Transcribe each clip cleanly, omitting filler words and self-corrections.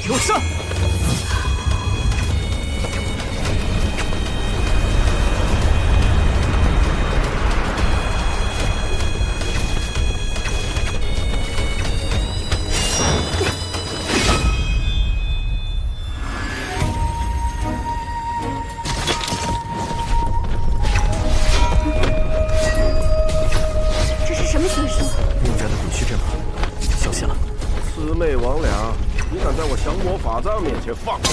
给我上！这是什么形式？穆家的鬼虚阵法，小心了！魑魅魍魉，你敢在我降魔法杖面前放肆！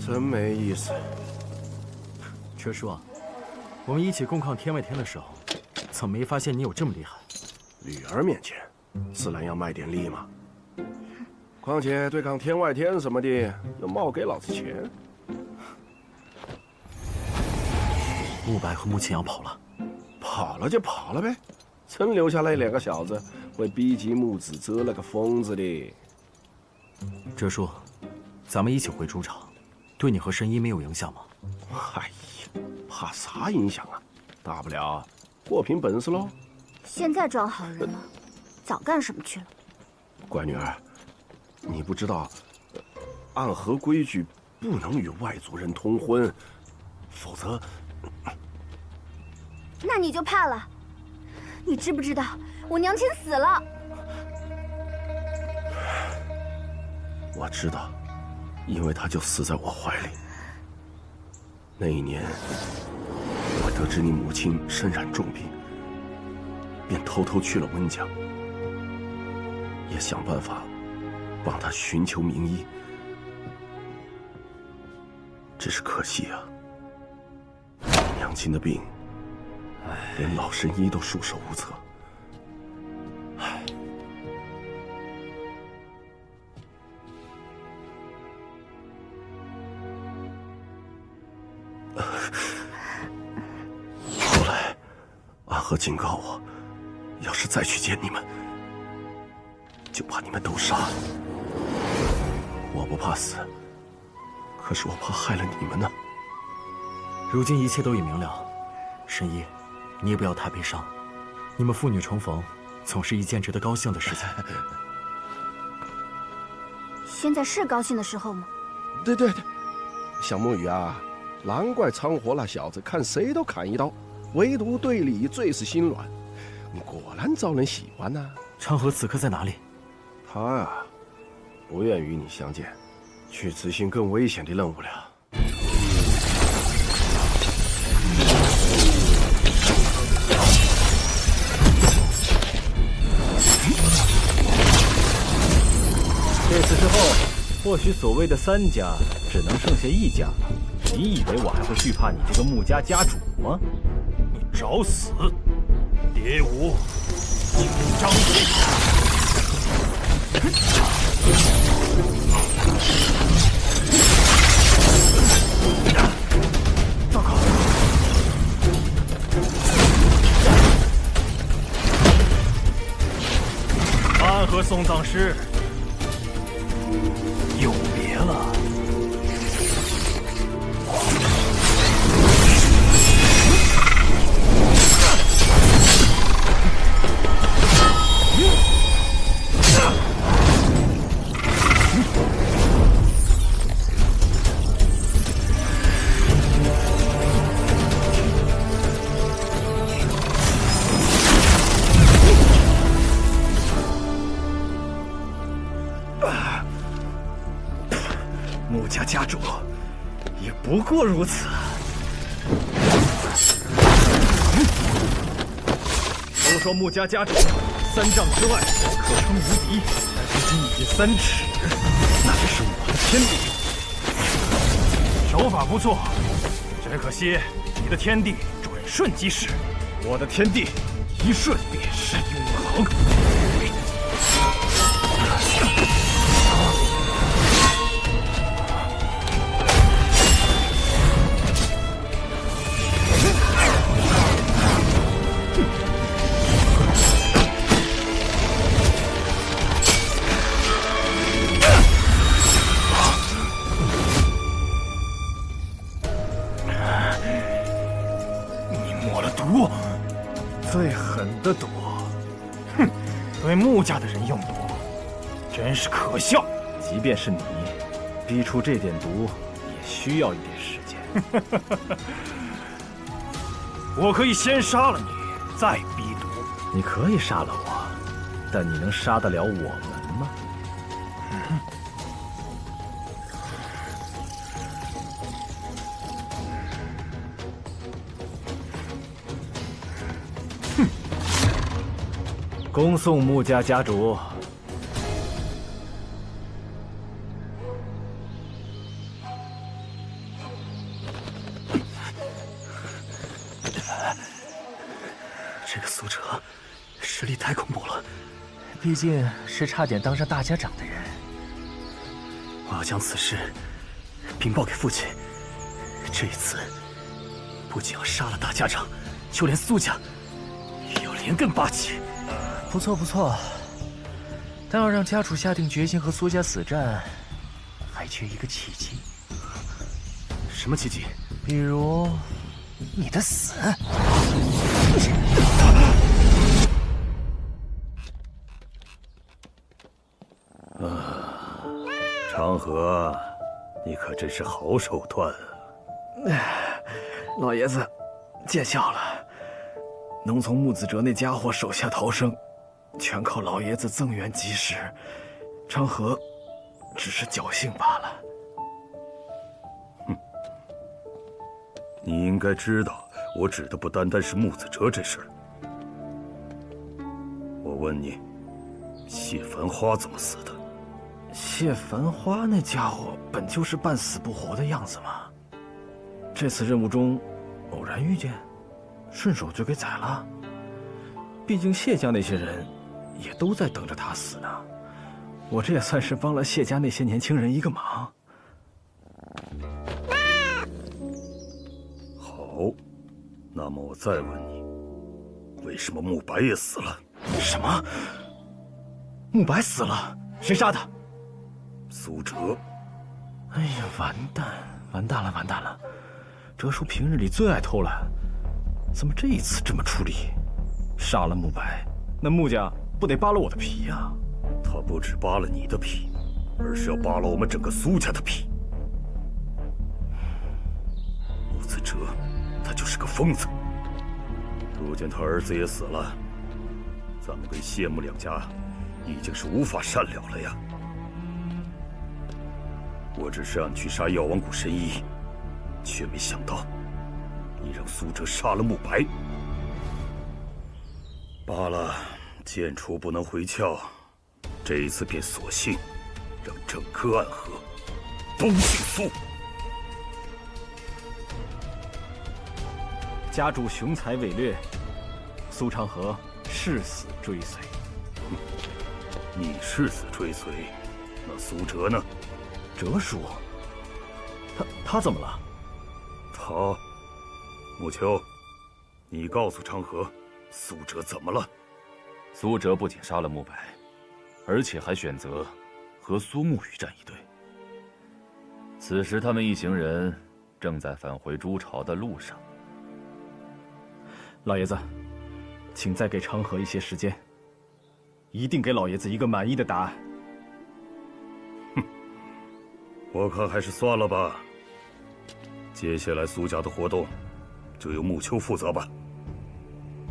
真没意思。车叔啊，我们一起共抗天外天的时候，怎么没发现你有这么厉害？女儿面前，自然要卖点力嘛。况且对抗天外天什么的，又冒给老子钱。慕白和穆青阳跑了，跑了就跑了呗，真留下来两个小子，会逼急木子遮了个疯子的。车叔，咱们一起回主场。对你和神医没有影响吗？哎呀，怕啥影响啊？大不了过凭本事喽。现在装好人了，早干什么去了？乖女儿，你不知道，按和规矩不能与外族人通婚，否则……那你就怕了？你知不知道我娘亲死了？我知道。因为他就死在我怀里。那一年，我得知你母亲身染重病，便偷偷去了温江，也想办法帮她寻求名医。只是可惜啊，娘亲的病，连老神医都束手无策。后来，阿和警告我，要是再去见你们，就把你们都杀了。我不怕死，可是我怕害了你们呢。如今一切都已明了，神医，你也不要太悲伤。你们父女重逢，总是一件值得高兴的事情。现在是高兴的时候吗？对，小木鱼啊，难怪昌活那小子看谁都砍一刀，唯独对你最是心软。你果然招人喜欢呐。昌河此刻在哪里？他啊，不愿与你相见，去执行更危险的任务了。这次之后，或许所谓的3家只能剩下1家了。你以为我还会惧怕你这个穆家家主吗？你找死！蝶舞，请张嘴！糟糕！安和送葬师有别了。穆家家主也不过如此。都说穆家家主3丈之外可称无敌，但如今已近3尺，那也是我的天地。手法不错，只可惜你的天地转瞬即逝，我的天地一瞬便是永恒。为穆家的人用毒，真是可笑。即便是你，逼出这点毒，也需要一点时间。我可以先杀了你，再逼毒。你可以杀了我，但你能杀得了我们吗？恭送穆家家主。这个苏哲，实力太恐怖了。毕竟是差点当上大家长的人。我要将此事禀报给父亲。这一次，不仅要杀了大家长，就连苏家也要连根拔起。不错不错，但要让家主下定决心和苏家死战，还缺一个契机。什么契机？比如你的死。长河，你可真是好手段啊！老爷子，见笑了。能从穆子哲那家伙手下逃生，全靠老爷子增援及时。长河只是侥幸罢了。哼，你应该知道，我指的不单单是穆子哲这事儿。我问你，谢繁花怎么死的？谢繁花那家伙本就是半死不活的样子嘛。这次任务中偶然遇见，顺手就给宰了。毕竟谢家那些人也都在等着他死呢。我这也算是帮了谢家那些年轻人一个忙。好，那么我再问你，为什么慕白也死了？什么？慕白死了？谁杀的？苏哲。哎呀，完蛋了，完蛋了！哲叔平日里最爱偷懒，怎么这一次这么出力？杀了慕白，那穆家不得扒了我的皮呀？他不只扒了你的皮，而是要扒了我们整个苏家的皮。穆子哲，他就是个疯子。如今他儿子也死了，咱们跟谢穆两家已经是无法善了了呀。我只是让你去杀药王谷神医，却没想到你让苏哲杀了慕白。罢了，剑出不能回鞘，这一次便索性让整颗暗河都姓苏。家主雄才伟略，苏长河誓死追随。你誓死追随，那苏哲呢？哲叔，他怎么了？他，穆秋，你告诉长河，苏哲怎么了？苏哲不仅杀了慕白，而且还选择和苏沐雨站一队。此时他们一行人正在返回朱巢的路上。老爷子，请再给长河一些时间，一定给老爷子一个满意的答案。我看还是算了吧。接下来苏家的活动，就由穆秋负责吧。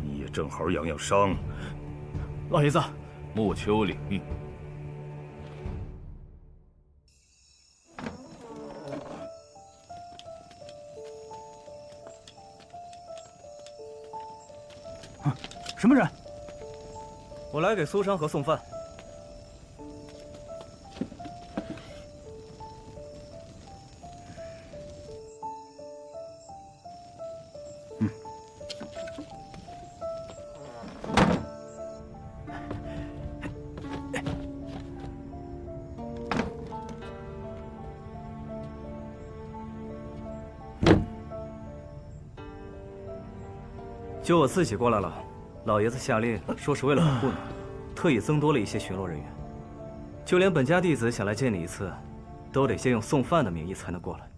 你也正好养养伤。老爷子，穆秋领命。什么人？我来给苏长河送饭。就我自己过来了，老爷子下令说是为了保护你，特意增多了一些巡逻人员。就连本家弟子想来见你一次，都得先用送饭的名义才能过来。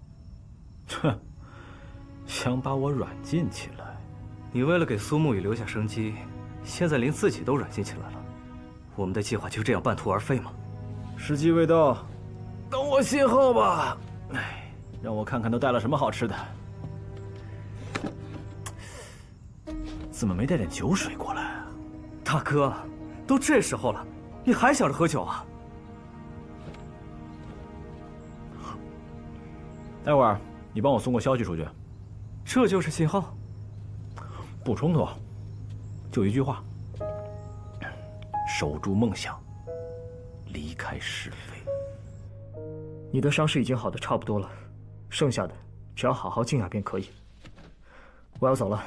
哼，想把我软禁起来？你为了给苏沐雨留下生机，现在连自己都软禁起来了。我们的计划就这样半途而废吗？时机未到，等我信号吧。哎，让我看看都带了什么好吃的。怎么没带点酒水过来啊？大哥，都这时候了，你还想着喝酒啊？待会儿你帮我送个消息出去。这就是信号？不冲突，就一句话：守住梦想，离开是非。你的伤势已经好的差不多了，剩下的只要好好静养便可以。我要走了。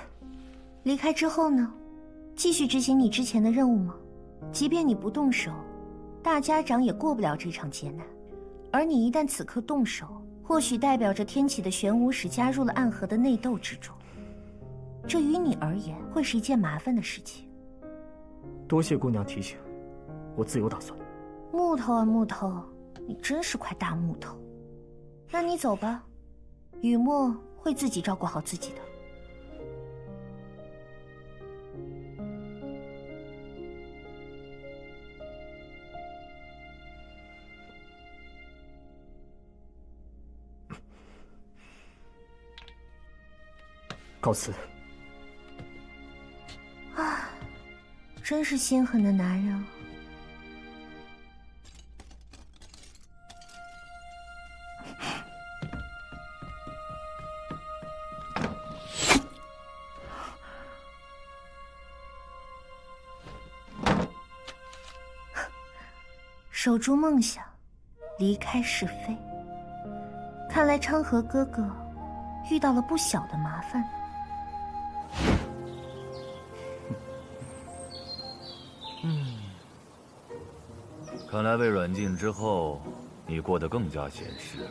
离开之后呢？继续执行你之前的任务吗？即便你不动手，大家长也过不了这场劫难。而你一旦此刻动手，或许代表着天启的玄武使加入了暗河的内斗之中，这于你而言会是一件麻烦的事情。多谢姑娘提醒，我自有打算。木头啊木头，你真是块大木头。那你走吧，雨墨会自己照顾好自己的。告辞。啊，真是心狠的男人啊！守住梦想，离开是非。看来昌河哥哥遇到了不小的麻烦。看来被软禁之后，你过得更加闲适了。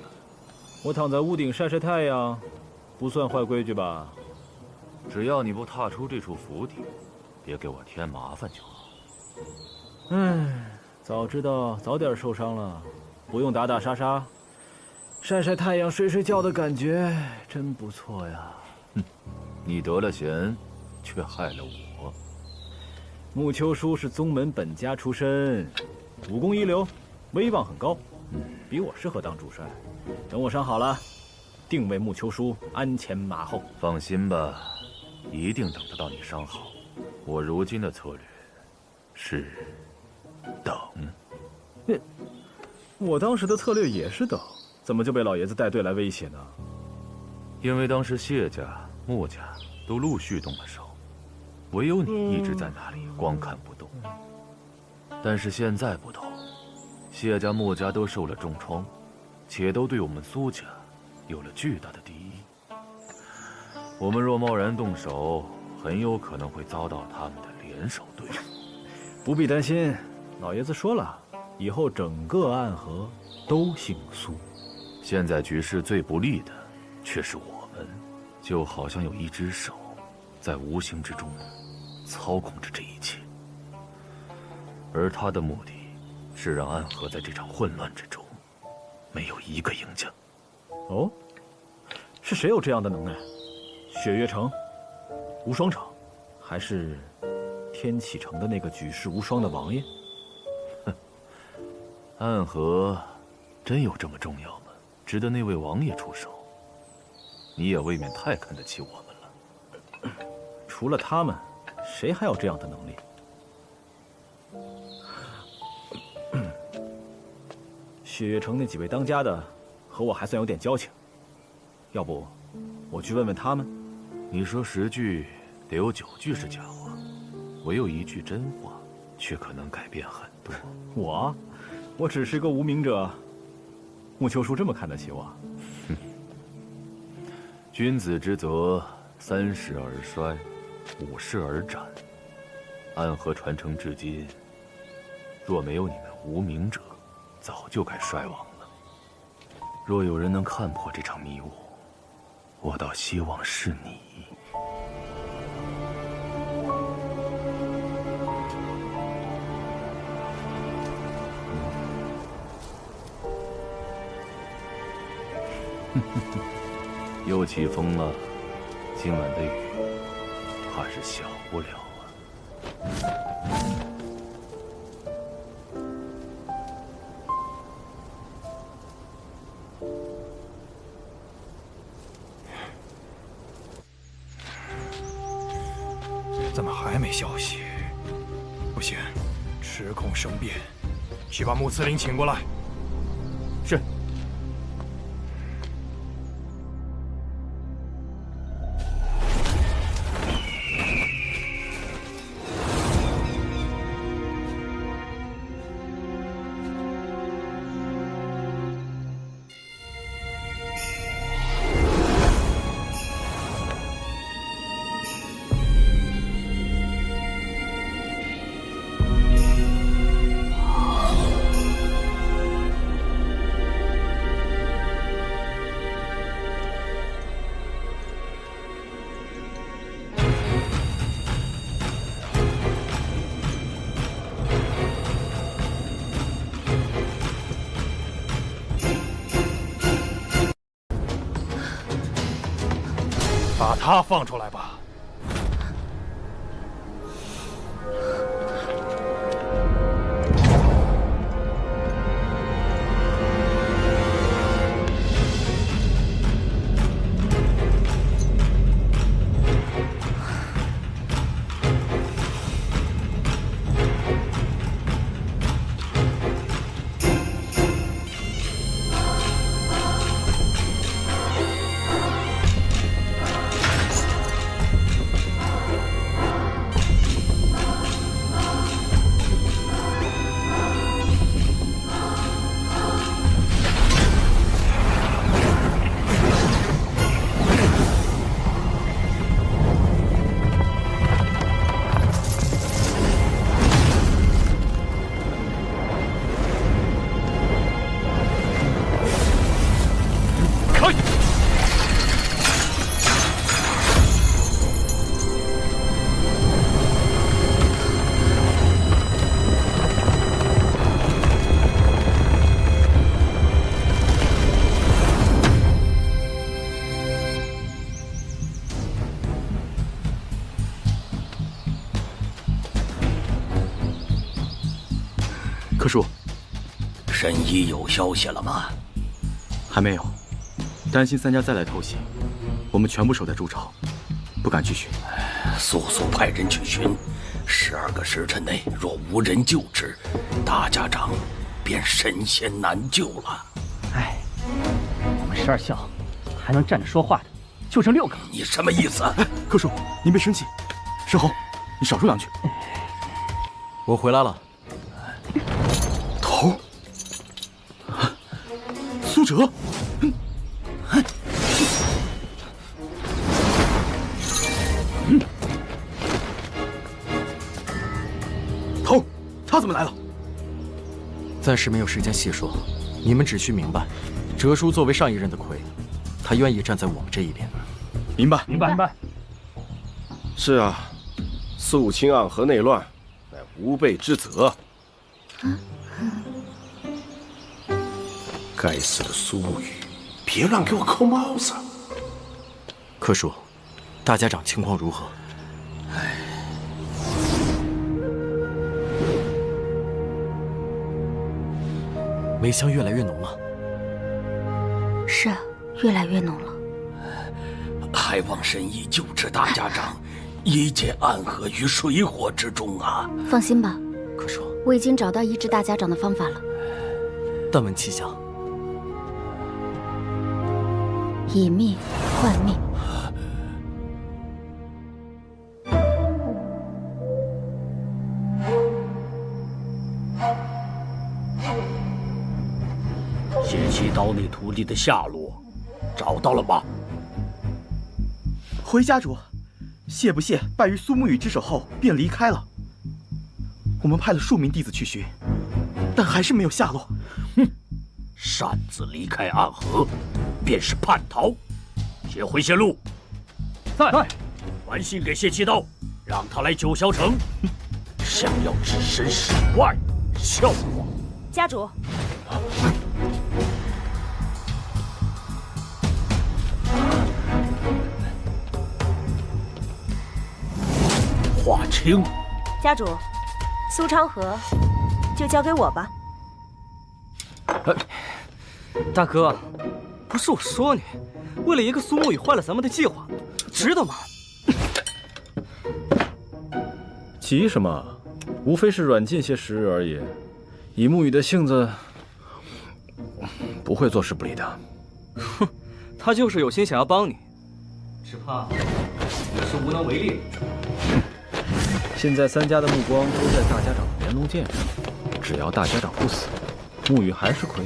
我躺在屋顶晒晒太阳，不算坏规矩吧？只要你不踏出这处府邸，别给我添麻烦就好。唉，早知道早点受伤了，不用打打杀杀，晒晒太阳、睡睡觉的感觉真不错呀。哼，你得了闲，却害了我。穆秋书是宗门本家出身，武功一流，威望很高，比我适合当主帅。等我伤好了，定为穆秋书鞍前马后。放心吧，一定等得到你伤好。我如今的策略是等。我当时的策略也是等，怎么就被老爷子带队来威胁呢？因为当时谢家、穆家都陆续动了手，唯有你一直在那里光看不动。但是现在不同，谢家、穆家都受了重创，且都对我们苏家有了巨大的敌意。我们若贸然动手，很有可能会遭到他们的联手对付。不必担心，老爷子说了，以后整个暗河都姓苏。现在局势最不利的却是我们，就好像有一只手在无形之中操控着这一切，而他的目的是让暗河在这场混乱之中没有一个赢家。哦，是谁有这样的能耐？雪月城、无双城，还是天启城的那个举世无双的王爷？暗河真有这么重要吗？值得那位王爷出手？你也未免太看得起我们了。除了他们，谁还有这样的能力？雪月城那几位当家的，和我还算有点交情。要不，我去问问他们。你说10句得有9句是假话，唯有1句真话，却可能改变很多。我只是个无名者。穆秋书这么看得起我？君子之泽，30而衰，50而斩。暗河传承至今，若没有你们无名者，早就该衰亡了。若有人能看破这场迷雾，我倒希望是你。又起风了，今晚的雨怕是小不了啊。没消息。不行，时空生变，去把穆斯林请过来。是。把他放出来吧。柯叔，神医有消息了吗？还没有，担心三家再来偷袭，我们全部守在筑巢，不敢继续。速速派人去寻，12个时辰内若无人救之，大家长便神仙难救了。哎，我们12校还能站着说话的，就剩6个。你什么意思？哎，柯叔，您别生气。申侯，你少说2句。我回来了。头，苏哲，头，他怎么来了？暂时没有时间细说，你们只需明白，哲叔作为上一任的魁，他愿意站在我们这一边。明白，明白，明白。是啊，肃清暗河内乱，乃吾辈之责。该死的苏沐雨，别乱给我扣帽子！柯叔，大家长情况如何？梅香越来越浓了。是啊，越来越浓了。还望神医救治大家长，一解暗河于水火之中啊！放心吧，柯叔，我已经找到医治大家长的方法了。但闻其详。以命换命。邪气刀那徒弟的下落，找到了吗？回家主，谢不谢败于苏沐雨之手后便离开了。我们派了数名弟子去寻，但还是没有下落。哼，擅自离开暗河，便是叛逃。接回线路。在。传信给谢七刀，让他来九霄城。想要置身事外，笑话。家主。华清，家主，苏昌河就交给我吧。大哥，不是我说你，为了一个苏沐雨坏了咱们的计划，值得吗？急什么？无非是软禁些时日而已。以沐雨的性子，不会坐视不理的。哼，他就是有心想要帮你，只怕你是无能为力。现在3家的目光都在大家长的绵龙剑上，只要大家长不死，沐雨还是亏。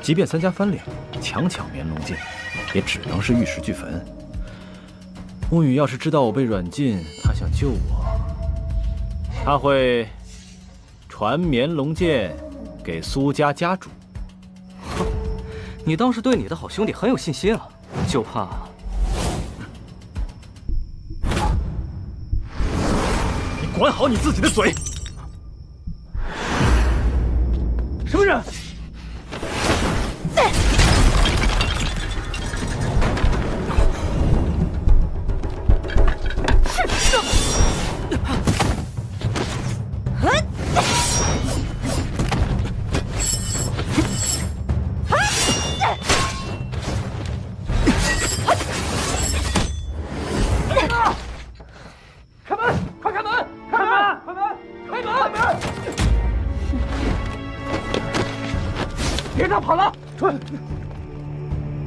即便3家翻脸，强抢绵龙剑，也只能是玉石俱焚。沐雨要是知道我被软禁，他想救我，他会传绵龙剑给苏家家主。哼，你倒是对你的好兄弟很有信心啊，就怕……你管好你自己的嘴！什么人？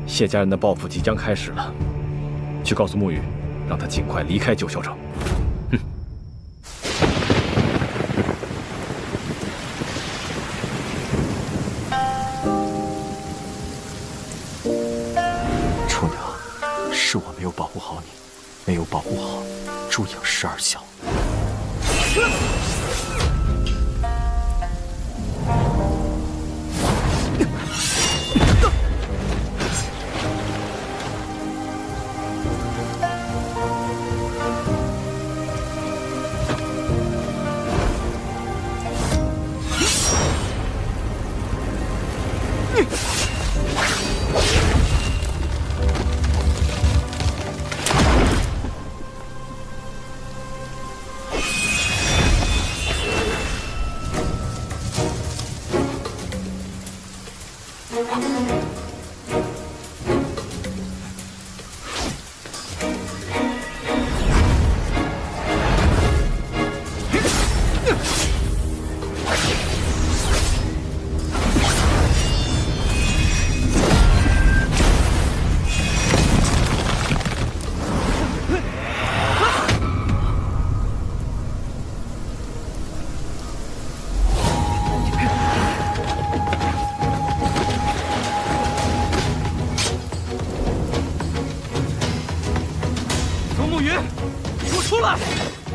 谢家人的报复即将开始了，去告诉沐雨，让他尽快离开九霄城。厨娘，是我没有保护好你，没有保护好朱颖12小。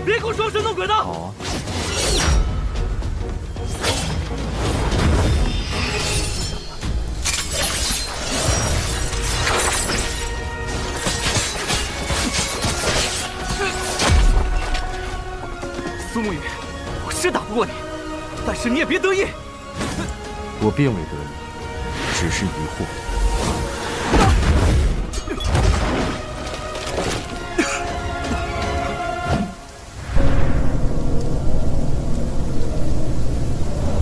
别给我装神弄鬼的！好啊。苏沐雨，我是打不过你，但是你也别得意。我并未得意，只是疑惑。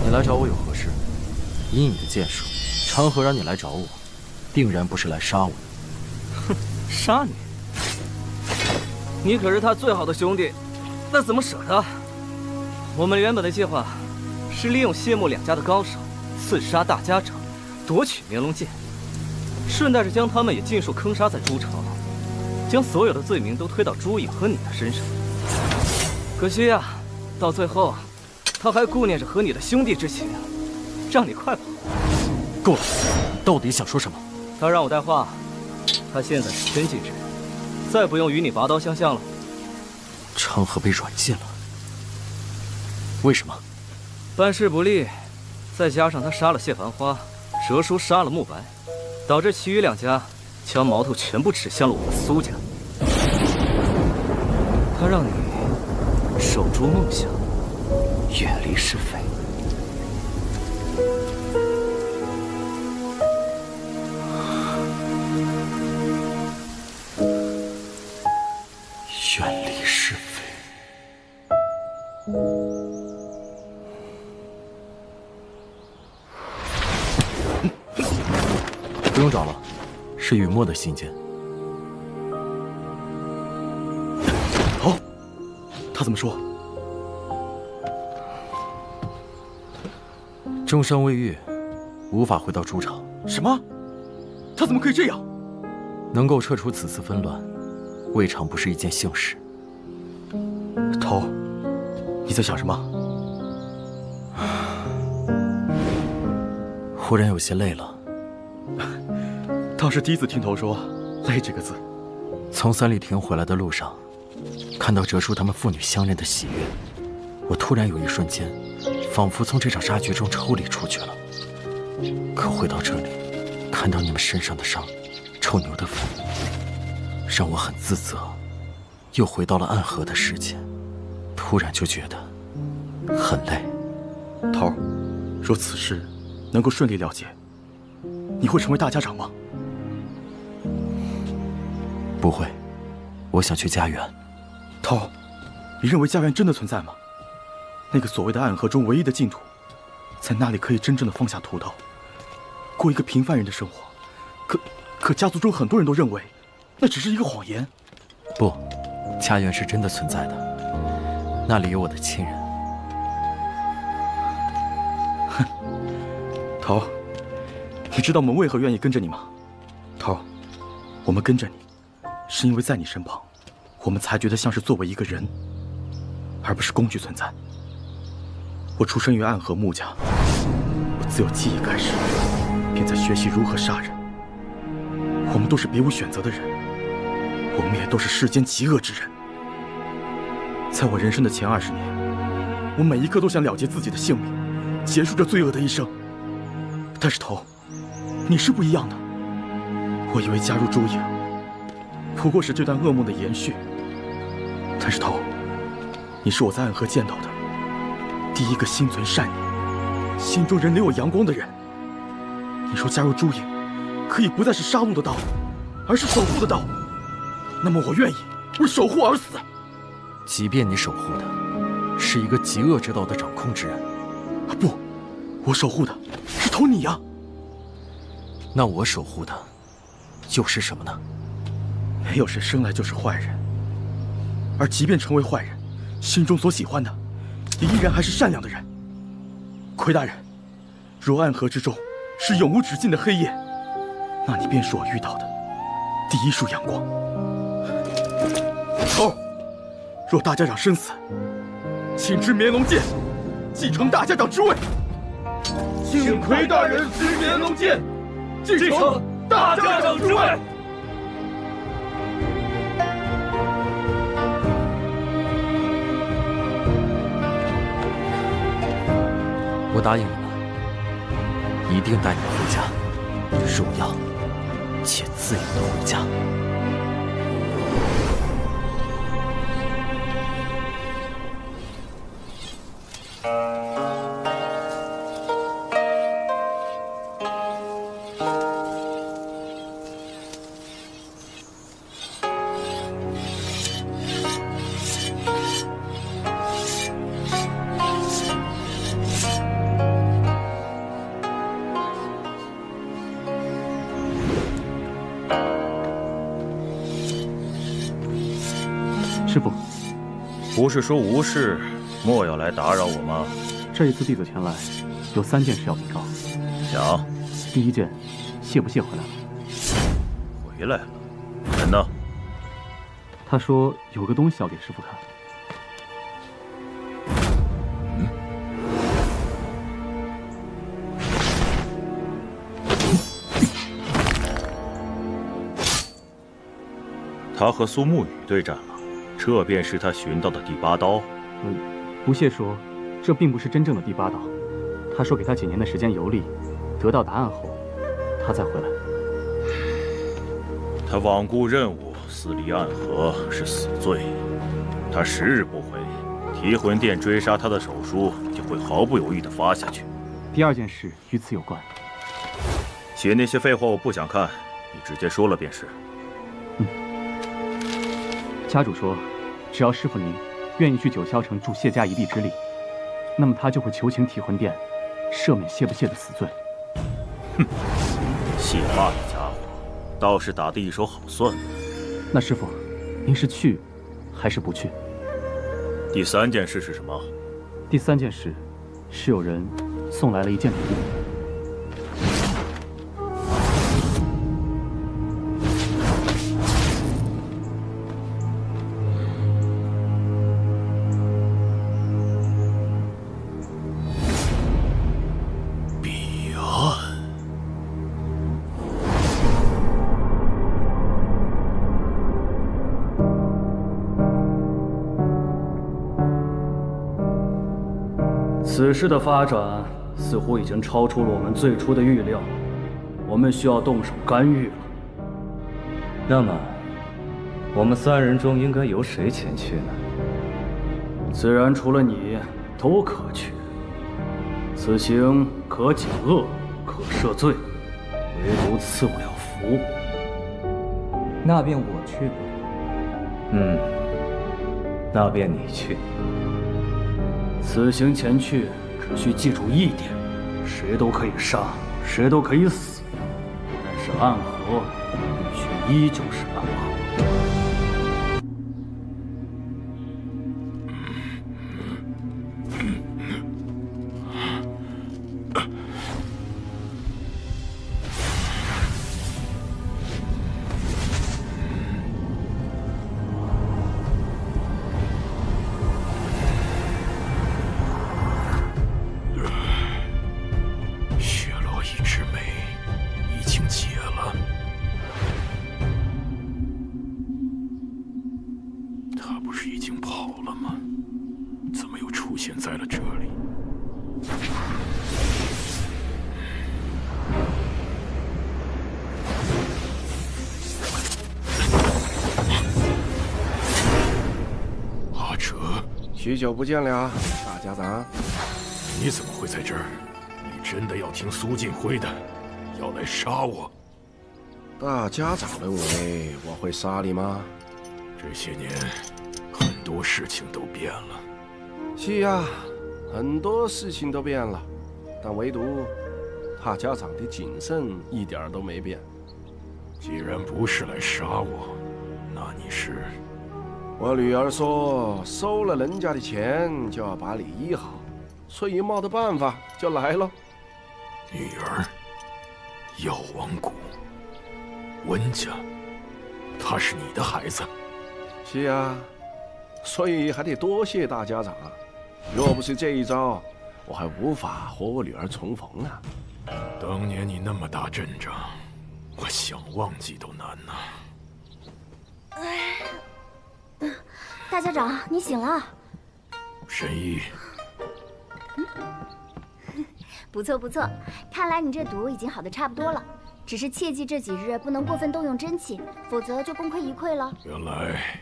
你来找我有何事？以你的剑术，长河让你来找我，定然不是来杀我的。哼，杀你？你可是他最好的兄弟，那怎么舍得？我们原本的计划是利用谢幕2家的高手，刺杀大家长，夺取绵龙剑，顺带着将他们也尽数坑杀在朱城，将所有的罪名都推到朱颖和你的身上。可惜呀，到最后，他还顾念着和你的兄弟之情，让你快跑。够了，你到底想说什么？他让我带话，他现在是天际之人，再不用与你拔刀相向了。长河被软禁了，为什么？办事不力，再加上他杀了谢繁花，折叔杀了慕白，导致其余2家将矛头全部指向了我们苏家。他让你守住梦想，远离是非。远离是非。不用找了，是雨墨的信件。哦，他怎么说？重伤未愈，无法回到朱朝。什么？他怎么可以这样？能够撤除此次纷乱，未尝不是一件幸事。头，你在想什么？忽然有些累了。倒是第一次听头说“累”这个字。从三里亭回来的路上，看到哲叔他们父女相认的喜悦，我突然有一瞬间，仿佛从这场杀决中抽离出去了。可回到这里，看到你们身上的伤，臭牛的粪，让我很自责。又回到了暗河的世界，突然就觉得很累。头儿，若此事能够顺利了结，你会成为大家长吗？不会，我想去家园。头儿，你认为家园真的存在吗？那个所谓的暗河中唯一的净土，在那里可以真正的放下屠刀，过一个平凡人的生活。可家族中很多人都认为，那只是一个谎言。不，家园是真的存在的，那里有我的亲人。哼，头，你知道我们为何愿意跟着你吗？头，我们跟着你，是因为在你身旁，我们才觉得像是作为一个人，而不是工具存在。我出生于暗河穆家，我自有记忆开始，便在学习如何杀人。我们都是别无选择的人，我们也都是世间极恶之人。在我人生的前20年，我每一刻都想了结自己的性命，结束这罪恶的一生。但是头，你是不一样的。我以为加入朱影，不过是这段噩梦的延续。但是头，你是我在暗河见到的第一个心存善念、心中仍留有阳光的人。你说加入朱影，可以不再是杀戮的道，而是守护的道。那么我愿意为守护而死。即便你守护的是一个极恶之道的掌控之人，不，我守护的是头你呀。那我守护的又是什么呢？没有谁生来就是坏人，而即便成为坏人，心中所喜欢的，也依然还是善良的人。奎大人，若暗河之中是永无止境的黑夜，那你便是我遇到的第一束阳光。头，若大家长生死，请至绵龙剑，继承大家长之位。请奎大人至绵龙剑，继承大家长之位。我答应你们，一定带你们回家，荣耀且自由的回家。师父，不是说无事，莫要来打扰我吗？这一次弟子前来，有3件事要禀告。讲。第一件，谢不谢回来了？回来了。人呢？他说有个东西要给师父看。他和苏沐雨对战了，这便是他寻到的第8刀。不屑说，这并不是真正的第8刀。他说给他几年的时间游历，得到答案后，他再回来。他罔顾任务，私离暗河是死罪。他10日不回，提魂殿追杀他的手书就会毫不犹豫地发下去。第2件事与此有关。写那些废话我不想看，你直接说了便是。家主说，只要师父您愿意去九霄城助谢家一臂之力，那么他就会求情提魂殿，赦免谢不谢的死罪。哼，谢话的家伙，倒是打得一手好算。那师父，您是去，还是不去？第3件事是什么？第3件事，是有人送来了一件礼物。彼岸。此事的发展似乎已经超出了我们最初的预料，我们需要动手干预了。那么，我们3人中应该由谁前去呢？自然除了你，都可去。此行可减恶，可赦罪，唯独赐不了福。那便我去吧。那便你去。此行前去，只需记住一点：谁都可以杀，谁都可以死，但是暗河必须依旧是暗河。许久不见了，大家长。你怎么会在这儿？你真的要听苏晋辉的，要来杀我？大家长认为我会杀你吗？这些年，很多事情都变了。是呀，很多事情都变了，但唯独大家长的谨慎一点都没变。既然不是来杀我，那你是？我女儿说，收了人家的钱就要把你医好，所以冒的办法就来了。女儿，药王谷，温家，她是你的孩子。是啊，所以还得多谢大家长。若不是这一招，我还无法和我女儿重逢呢。当年你那么大阵仗，我想忘记都难呐。大家长，你醒了。神医，不错不错，看来你这毒已经好的差不多了。只是切记这几日不能过分动用真气，否则就功亏一篑了。原来，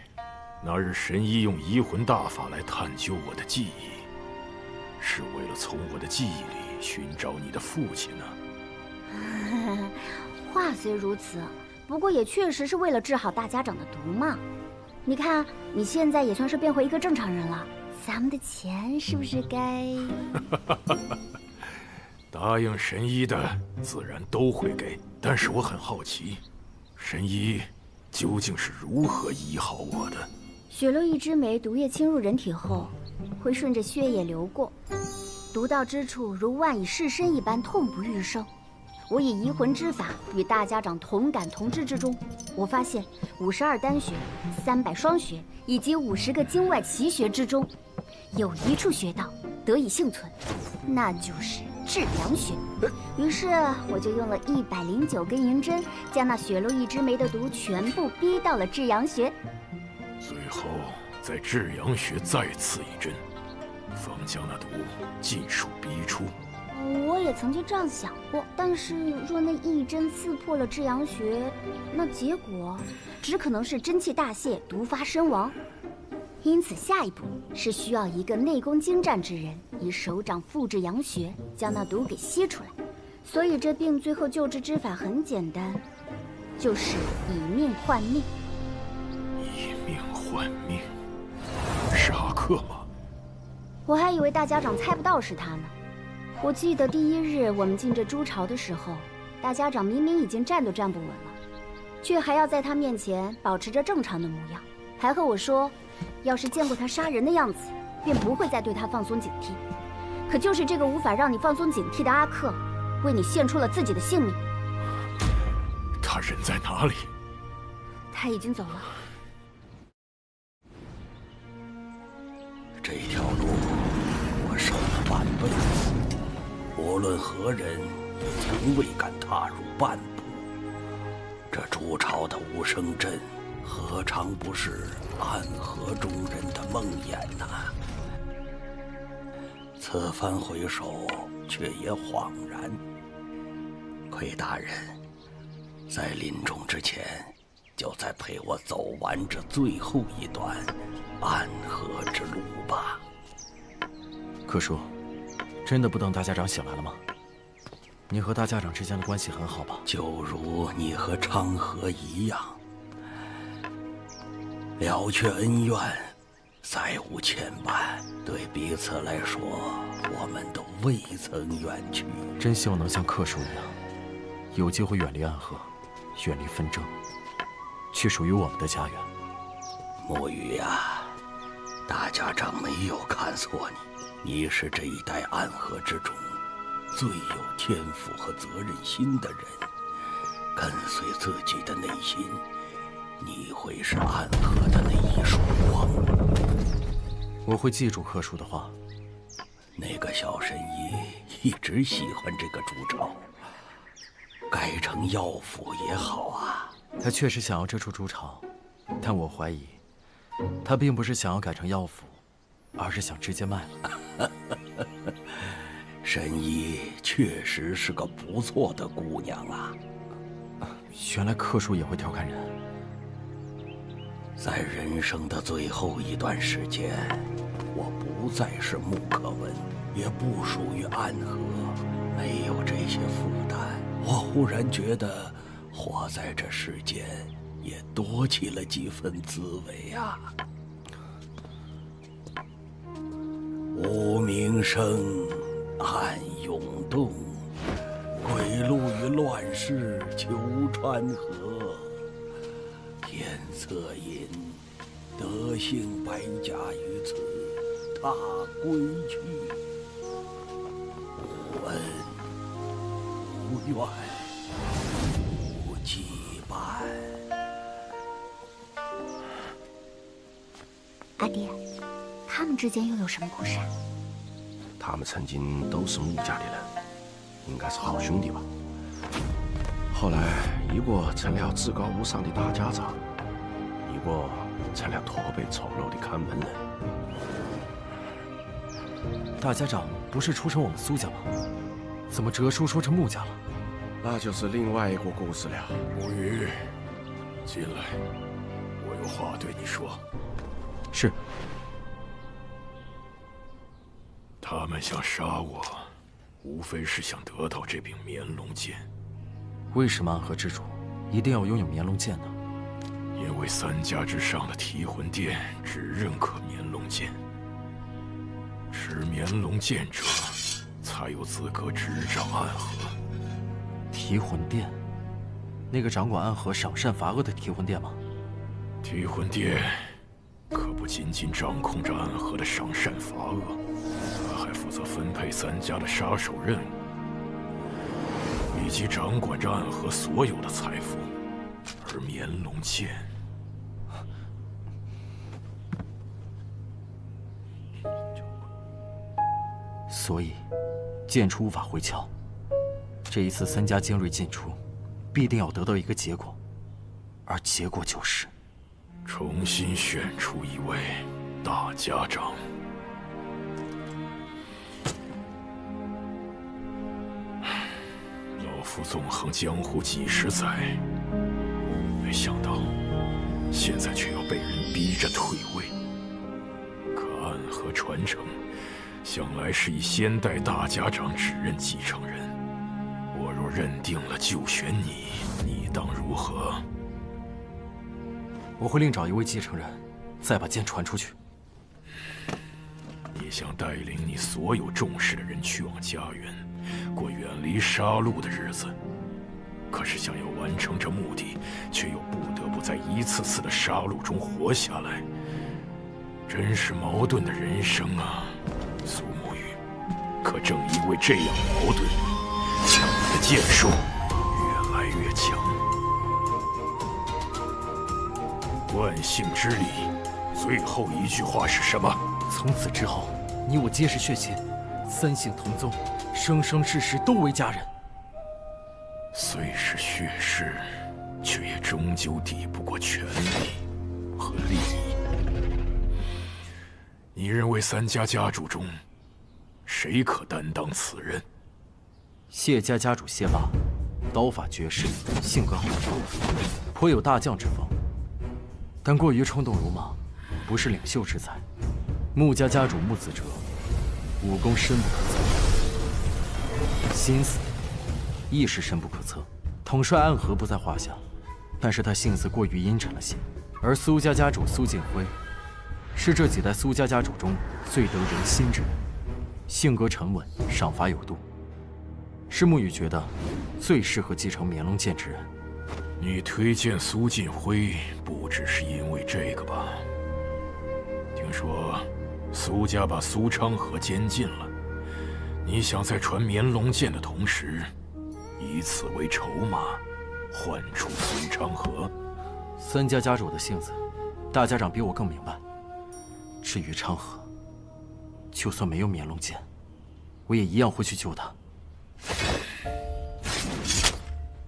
那日神医用移魂大法来探究我的记忆，是为了从我的记忆里寻找你的父亲呢。话虽如此，不过也确实是为了治好大家长的毒嘛。你看，你现在也算是变回一个正常人了，咱们的钱是不是该……答应神医的自然都会给，但是我很好奇，神医究竟是如何医好我的？血漏一枝梅毒液侵入人体后，会顺着血液流过，毒到之处如万蚁噬身一般痛不欲生。我以移魂之法与大家长同感同知之中，我发现52丹穴、300双穴以及50个经外奇穴之中，有一处穴道得以幸存，那就是至阳穴。于是我就用了109根银针，将那血漏一枝梅的毒全部逼到了至阳穴。最后在至阳穴再刺一针，方将那毒尽数逼出。我也曾经这样想过，但是若那一针刺破了至阳穴，那结果只可能是真气大泄，毒发身亡。因此下一步是需要一个内功精湛之人，以手掌附至阳穴，将那毒给吸出来。所以这病最后救治之法很简单，就是以命换命。以命换命，是阿克吗？我还以为大家长猜不到是他呢。我记得第1日我们进这朱巢的时候，大家长明明已经站都站不稳了，却还要在他面前保持着正常的模样，还和我说，要是见过他杀人的样子，便不会再对他放松警惕。可就是这个无法让你放松警惕的阿克，为你献出了自己的性命。他人在哪里？他已经走了。这条路我守了半辈子，无论何人也从未敢踏入半步。这朱朝的无声阵，何尝不是暗河中人的梦魇呐？此番回首，却也恍然。魁大人，在临终之前，就再陪我走完这最后一段暗河之路吧。柯叔，真的不等大家长醒来了吗？你和大家长之间的关系很好吧？就如你和昌河一样，了却恩怨，再无牵绊。对彼此来说，我们都未曾远去。真希望能像柯叔一样，有机会远离暗河，远离纷争，去属于我们的家园。墨鱼呀，大家长没有看错你，你是这一代暗河之中最有天赋和责任心的人。跟随自己的内心，你会是暗河的那一束光。我会记住柯叔的话。那个小神医一直喜欢这个朱朝，改成药府也好啊。他确实想要这处朱朝，但我怀疑，他并不是想要改成药府，而是想直接卖了。神医确实是个不错的姑娘啊。原来柯叔也会调侃人。在人生的最后一段时间，我不再是穆可文，也不属于暗河，没有这些负担。我忽然觉得，活在这世间也多起了几分滋味啊。无名声，暗涌动，归路于乱世求川河。天策引，德性百家于此，踏归去。无恩，无怨，无羁绊。阿爹，他们之间又有什么故事啊？他们曾经都是穆家的人，应该是好兄弟吧。后来，一个成了至高无上的大家长，一个成了驼背丑陋的看门人。大家长不是出身我们苏家吗？怎么哲叔说成穆家了？那就是另外一个故事了。木鱼，进来，我有话对你说。是。他们想杀我，无非是想得到这柄绵龙剑。为什么暗河之主一定要拥有绵龙剑呢？因为3家之上的提魂殿只认可绵龙剑，持绵龙剑者才有资格执掌暗河。提魂殿，那个掌管暗河赏善罚恶的提魂殿吗？提魂殿可不仅仅掌控着暗河的赏善罚恶，他还负责分配3家的杀手任务，以及掌管着暗河所有的财富。而绵龙剑，所以剑出无法回鞘。这一次3家尖锐进出，必定要得到一个结果，而结果就是重新选出一位大家长。老夫纵横江湖几十载，没想到现在却要被人逼着退位。可暗河传承向来是以先代大家长指认继承人，我若认定了就选你，你当如何？我会另找一位继承人，再把剑传出去。你想带领你所有重视的人去往家园，过远离杀戮的日子，可是想要完成这目的，却又不得不在一次次的杀戮中活下来，真是矛盾的人生啊，苏沐雨。可正因为这样矛盾，让你的剑术越来越强。万幸之礼，最后一句话是什么？从此之后，你我皆是血亲，三姓同宗，生生世世都为家人。虽是血誓，却也终究抵不过权力和利益。你认为3家家主中，谁可担当此任？谢家家主谢霸，刀法绝世，性格豪放，颇有大将之风，但过于冲动鲁莽，不是领袖之才。穆家家主穆子哲，武功深不可测，心思亦是深不可测。统帅暗河不在话下，但是他性子过于阴沉了些。而苏家家主苏晋辉，是这几代苏家家主中最得人心之人，性格沉稳，赏罚有度，是沐雨觉得最适合继承绵龙剑之人。你推荐苏晋辉，不只是因为这个吧？听说苏家把苏昌河监禁了，你想在传绵龙剑的同时，以此为筹码，换出苏昌河？3家家主的性子，大家长比我更明白。至于昌河，就算没有绵龙剑，我也一样会去救他。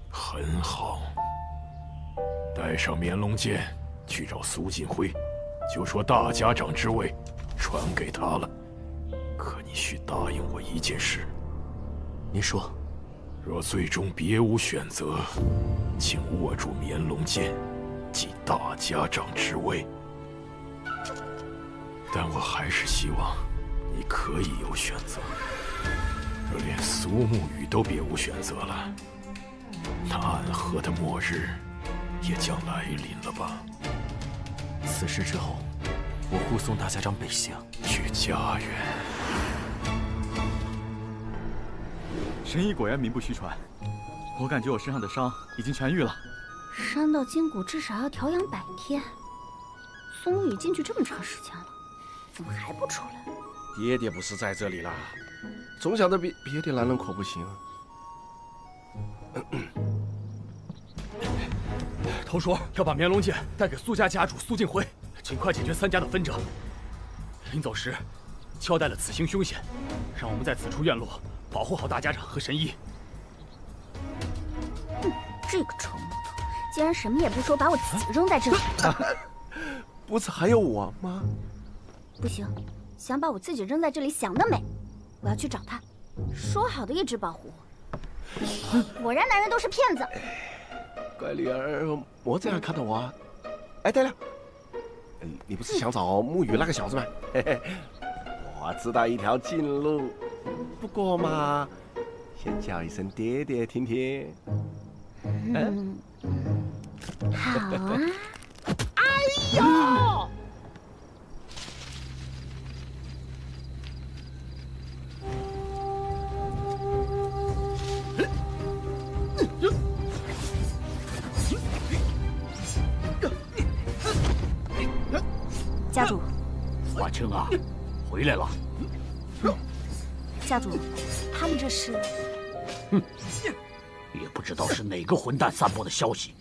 很好，带上绵龙剑去找苏晋辉，就说大家长之位传给他了。可你需答应我一件事。你说。若最终别无选择，请握住绵龙剑，即大家长之位。但我还是希望你可以有选择。若连苏沐雨都别无选择了，那暗河的末日也将来临了吧？此事之后，我护送大家长北行，去家园。神医果然名不虚传，我感觉我身上的伤已经痊愈了。伤到筋骨至少要调养100天。苏沐雨进去这么长时间了，怎么还不出来？爹爹不是在这里啦，总想着别的男人可不行。头说要把绵龙剑带给苏家家主苏晋辉，尽快解决3家的纷争。临走时，交代了此行凶险，让我们在此处院落保护好大家长和神医。这个臭木头，竟然什么也不说，把我自己扔在这里。不是还有我吗？不行，想把我自己扔在这里，想得美！我要去找他，说好的一直保护我。果然男人都是骗子。乖女儿，莫这样看到我啊！哎，对了，你不是想找沐雨那个小子吗？嘿嘿，我知道一条近路，不过嘛，先叫一声爹爹听听。好啊！哎呦！家主，华清啊，回来了。家主，他们这是……也不知道是哪个混蛋散播的消息，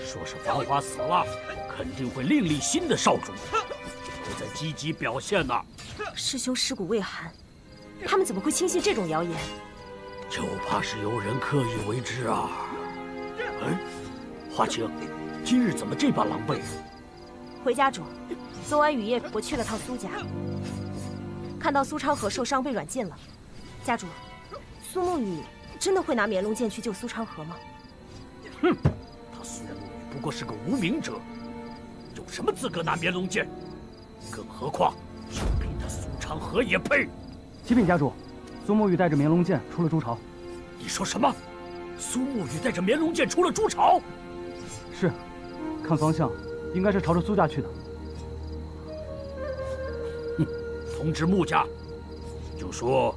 说是繁华死了，肯定会另立新的少主，都在积极表现呢。师兄尸骨未寒，他们怎么会轻信这种谣言？就怕是有人刻意为之啊！哎，华清，今日怎么这般狼狈？回家主，昨晚雨夜我去了趟苏家，看到苏昌河受伤被软禁了。家主，苏沐雨真的会拿绵龙剑去救苏昌河吗？哼，他苏沐雨不过是个无名者，有什么资格拿绵龙剑？更何况，就凭他苏昌河也配？启禀家主，苏沐雨带着绵龙剑出了朱巢。你说什么？苏沐雨带着绵龙剑出了朱巢？是，看方向，应该是朝着苏家去的。通知穆家，就说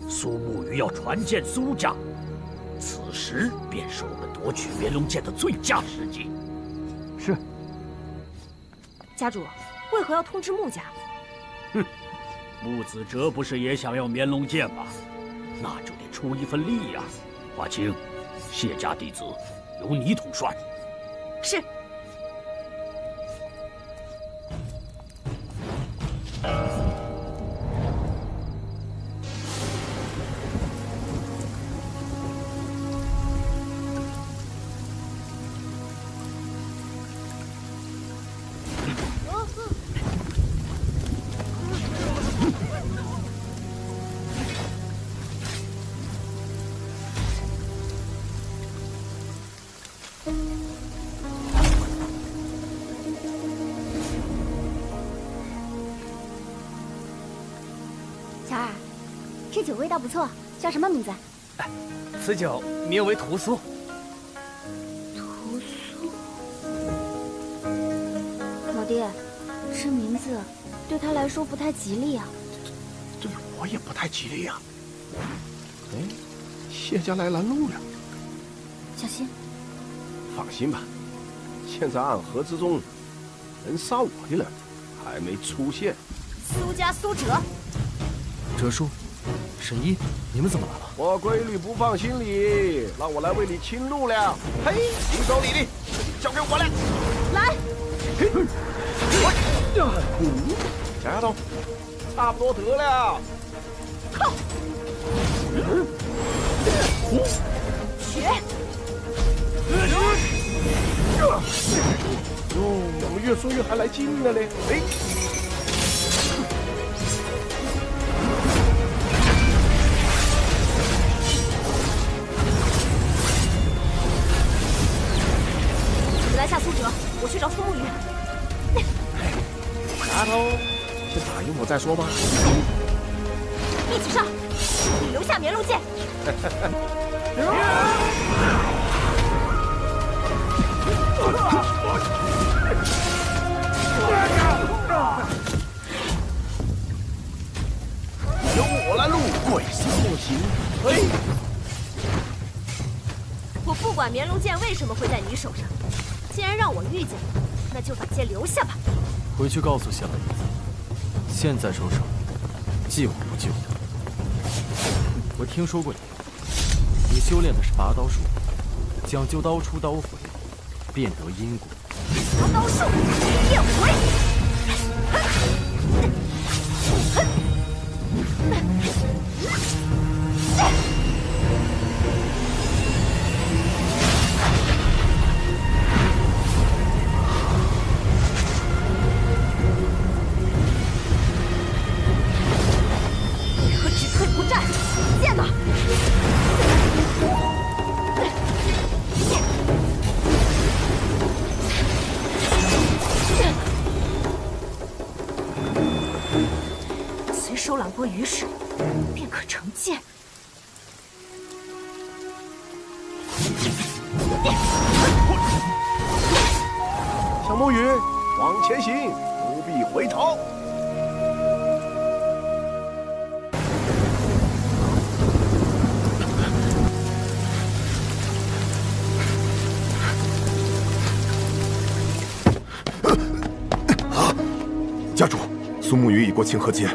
苏沐雨要传剑苏家，此时便是我们夺取绵龙剑的最佳时机。是。家主，为何要通知穆家？哼，木子哲不是也想要绵龙剑吗？那就得出一份力呀！华清，谢家弟子由你统帅。是。乔儿，这酒味道不错，叫什么名字？此酒名为屠苏。屠苏。老弟，这名字对他来说不太吉利啊。对我也不太吉利啊。哎，谢家来拦路了，小心。放心吧，现在暗河之中，能杀我的人还没出现。苏家苏哲。哲叔，沈一，你们怎么来了？我闺女不放心你，让我来为你清路了。嘿，行走礼的，交给我来。来。小丫头，差不多得了。靠！血！哟，怎么越说越还来劲了呢？哎。来下苏哲，我去找苏沐雨。丫头，先打赢我再说吧。一起上！你留下绵龙剑。由我拦路，鬼神莫行。嘿，我不管绵龙剑为什么会在你手上，既然让我遇见了，那就把剑留下吧。回去告诉谢老爷子，现在收手，既往不咎。我听说过你修炼的是拔刀术，讲究刀出刀回，便得因果。拔刀术，变回。收揽过雨水，便可成剑。小沐雨，往前行，不必回头。家主，苏沐雨已过清河街。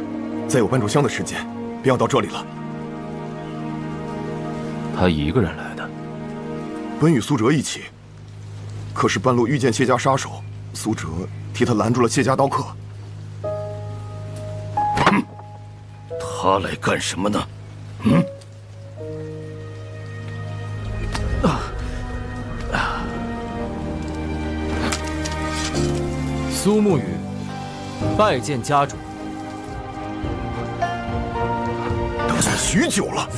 再有半炷香的时间，便要到这里了。他一个人来的？本与苏哲一起，可是半路遇见谢家杀手，苏哲替他拦住了谢家刀客。他来干什么呢？苏沐雨，拜见家主。等了许久了。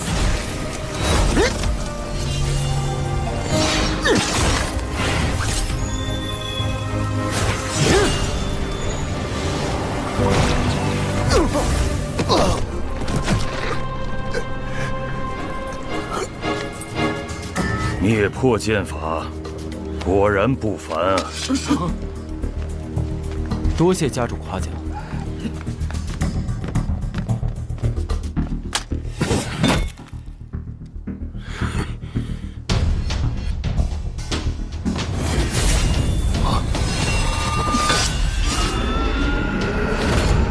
灭破剑法果然不凡啊！多谢家主夸奖。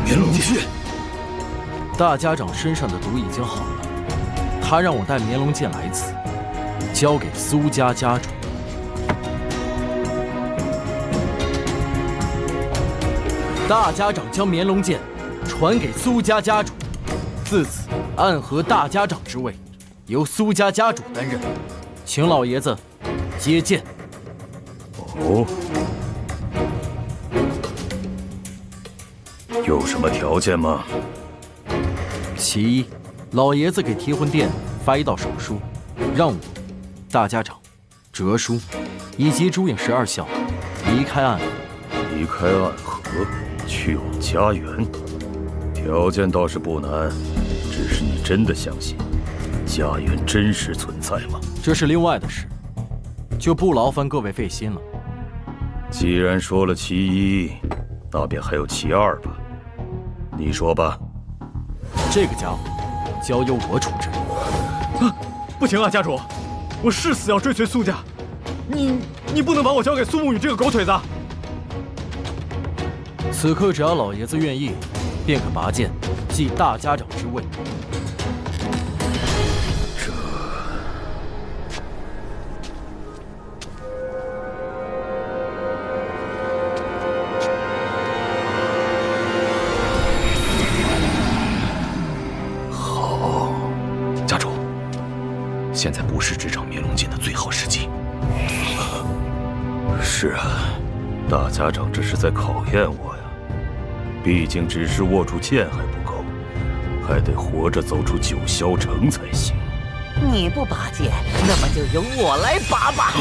炎龙剑，大家长身上的毒已经好了，他让我带绵龙剑来此，交给苏家家主。大家长将绵龙剑传给苏家家主，自此暗河大家长之位由苏家家主担任，请老爷子接见。哦，有什么条件吗？其一，老爷子给提魂殿发一道手书，让我、大家长、哲叔以及朱影12校离开暗河。离开暗河，去往家园，条件倒是不难，只是你真的相信家园真实存在吗？这是另外的事，就不劳烦各位费心了。既然说了其一，那便还有其二吧。你说吧。这个家伙交由我处置。不行啊，家主，我誓死要追随苏家，你不能把我交给苏沐雨这个狗腿子。此刻只要老爷子愿意，便可拔剑继大家长之位。好，家主，现在不是执掌绵龙剑的最好时机。是啊，大家长这是在考验我呀。毕竟只是握住剑还不够，还得活着走出九霄城才行。你不拔剑，那么就由我来拔吧。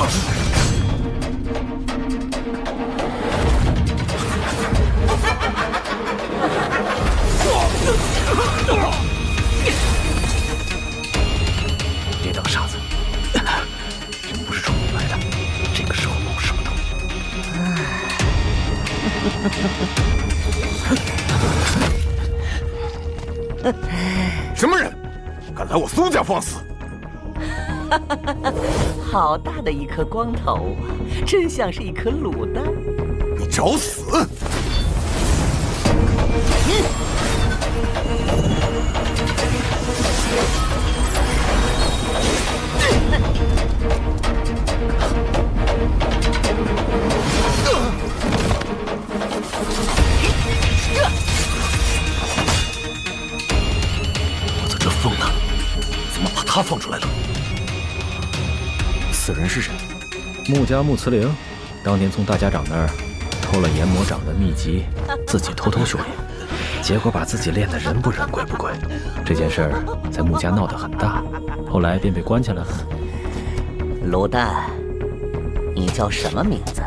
别当傻子，人不是冲你来的，这个时候露舌头。什么人，敢来我苏家放肆？好大的一颗光头啊，真像是一颗卤蛋。你找死！我的这风呢？怎么把他放出来了？此人是谁？穆家穆慈灵，当年从大家长那儿偷了阎魔掌的秘籍，自己偷偷修炼，结果把自己练得人不人鬼不鬼。这件事儿在穆家闹得很大，后来便被关起来了。卤蛋，你叫什么名字？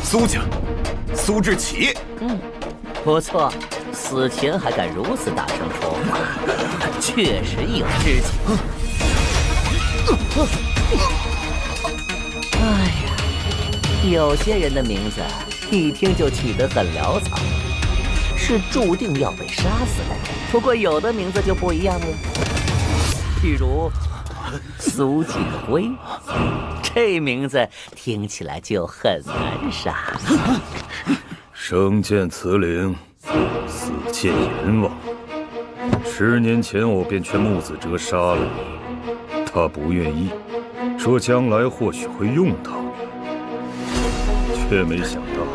苏家，苏志奇。不错，死前还敢如此大声说话，确实有志气。哎呀，有些人的名字一听就取得很潦草，是注定要被杀死的人。不过有的名字就不一样了，譬如苏静辉，这名字听起来就很难杀。生见慈灵，死见阎王。10年前我便劝穆子哲杀了你，他不愿意，说将来或许会用到你，却没想到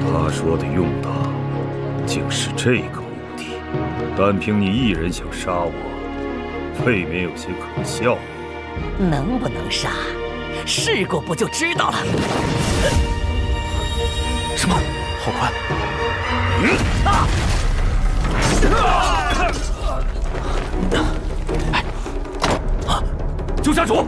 他说的用到竟是这个目的。单凭你一人想杀我，未免有些可笑。能不能杀，试过不就知道了？什么？好快！救家主！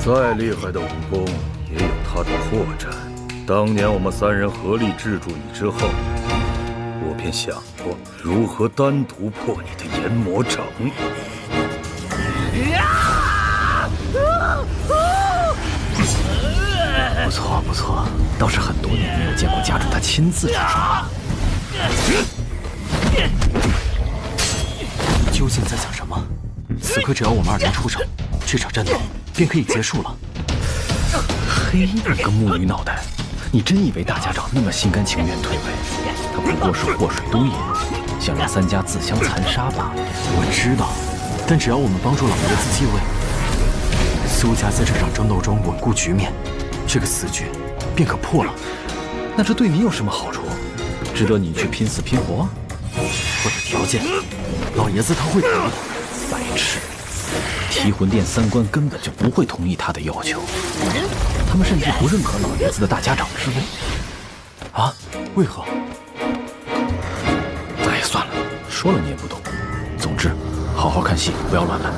再厉害的武功，也有他的破绽。当年我们3人合力制住你之后，我便想过如何单独破你的研魔掌。不错不错，倒是很多年没有见过家主他亲自出手了。你究竟在想什么？此刻只要我们2人出手，这场战斗便可以结束了。嘿，你个木驴脑袋，你真以为大家长那么心甘情愿退位？他不过是祸水东野，想让3家自相残杀罢了。我知道，但只要我们帮助老爷子继位，苏家在这场争斗中稳固局面，这个死局便可破了。那这对你有什么好处？值得你去拼死拼活？我的条件，老爷子他会同意的。白痴！提魂殿3关根本就不会同意他的要求，他们甚至不认可老爷子的大家长之位。啊？为何？哎，算了，说了你也不懂。总之，好好看戏，不要乱来。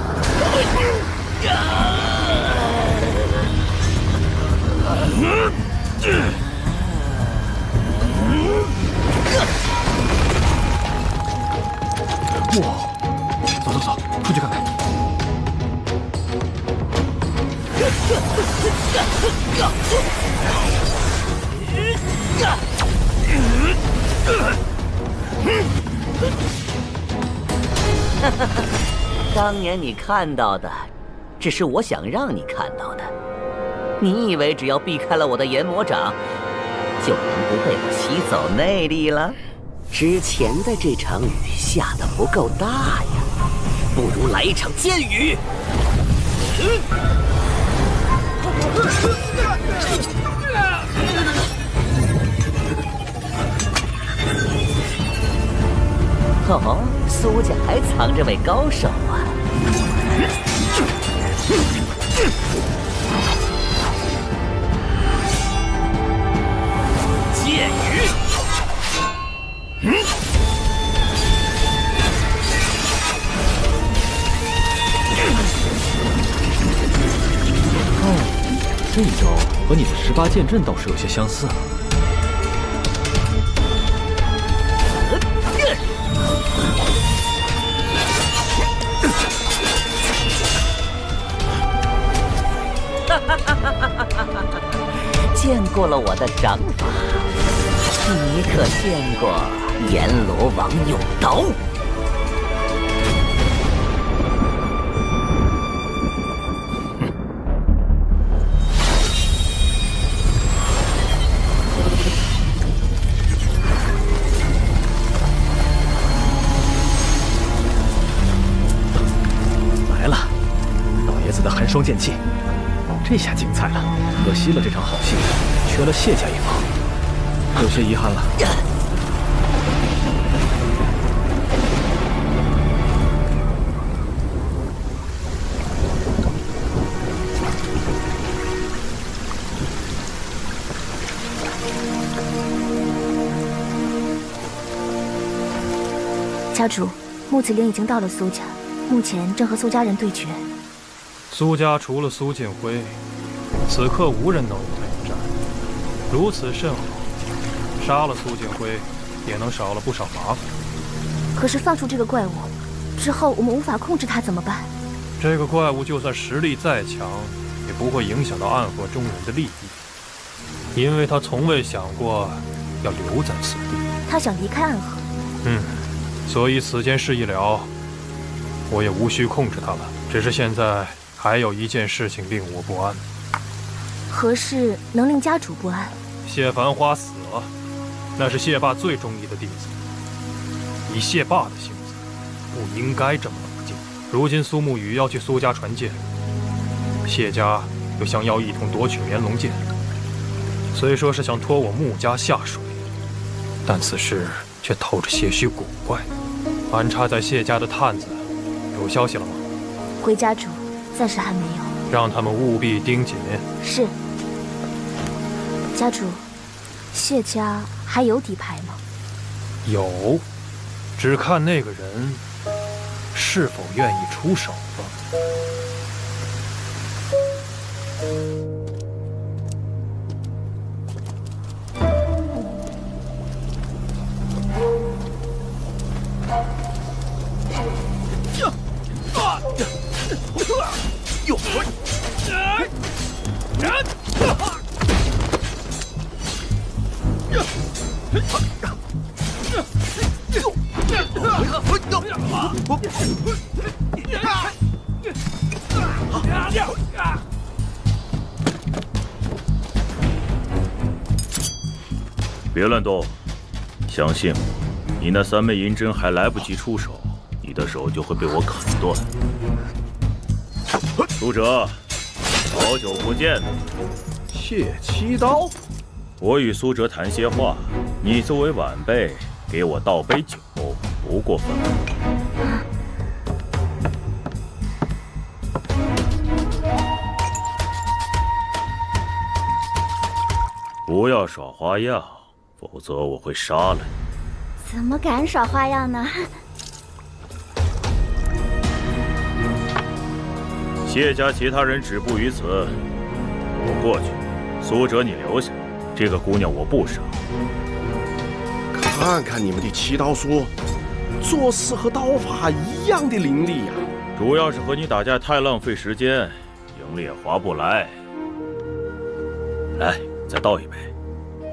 哇！走走走，出去看看。当年你看到的，只是我想让你看到的。你以为只要避开了我的研魔掌，就能不被我吸走内力了？之前的这场雨下得不够大呀，不如来一场剑雨。哦，苏家还藏着位高手啊！剑雨。这一招和你的18剑阵倒是有些相似啊。见过了我的掌法，你可见过阎罗王用刀？来了，老爷子的寒霜剑气。这下精彩了，可惜了这场好戏，缺了谢家一方，有些遗憾了。家主，木子陵已经到了苏家，目前正和苏家人对决。苏家除了苏晋辉，此刻无人能与他一战。如此甚好，杀了苏晋辉，也能少了不少麻烦。可是放出这个怪物之后，我们无法控制它怎么办？这个怪物就算实力再强，也不会影响到暗河中人的利益，因为他从未想过要留在此地。他想离开暗河。所以此件事一了，我也无需控制他了。只是现在还有一件事情令我不安。何事能令家主不安？谢繁花死了，那是谢霸最中意的弟子。以谢霸的性子，不应该这么冷静。如今苏沐雨要去苏家传剑，谢家又想要一同夺取绵龙剑，虽说是想拖我穆家下水，但此事却透着些许古怪。安插在谢家的探子有消息了吗？回家主，暂时还没有。让他们务必盯紧。是。家主，谢家还有底牌吗？有，只看那个人是否愿意出手了。别乱动，相信我，你那3枚银针还来不及出手，你的手就会被我砍断。苏哲，好久不见。谢七刀，我与苏哲谈些话，你作为晚辈，给我倒杯酒，不过分。不要耍花样，否则我会杀了你。怎么敢耍花样呢？谢家其他人止步于此，我过去。苏哲，你留下，这个姑娘我不杀。看看你们的七刀叔，做事和刀法一样的凌厉呀。主要是和你打架太浪费时间，赢了也划不来。来，再倒一杯，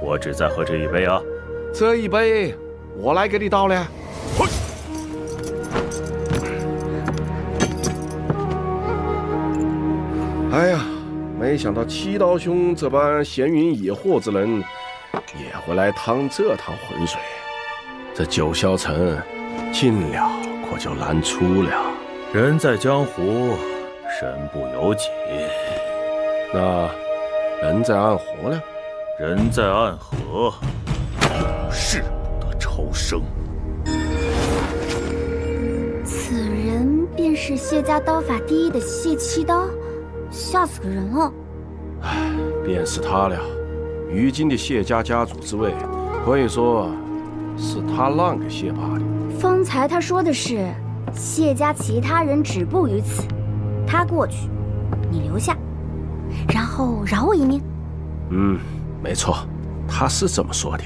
我只再喝这一杯啊。这一杯我来给你倒了。哎呀，没想到七刀兄这般闲云野祸之人，也会来趟这趟浑水。这九霄城进了可就难出了。人在江湖，身不由己。那人在暗河呢？人在暗河，永世的超生。此人便是谢家刀法第一的谢七刀，吓死个人了。唉，便是他了。如今的谢家家主之位，可以说是他让给谢爸的。方才他说的是谢家其他人止步于此，他过去，你留下，然后饶我一命。没错，他是这么说的。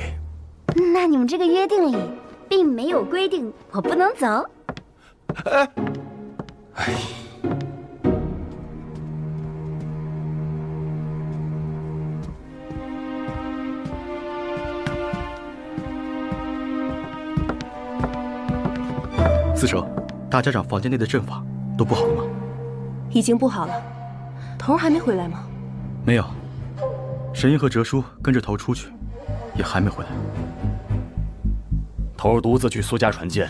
那你们这个约定里并没有规定我不能走。四舍，大家长房间内的阵法都布好了吗？已经布好了。头儿还没回来吗？没有。神医和哲叔跟着头出去，也还没回来。头儿独自去苏家传剑，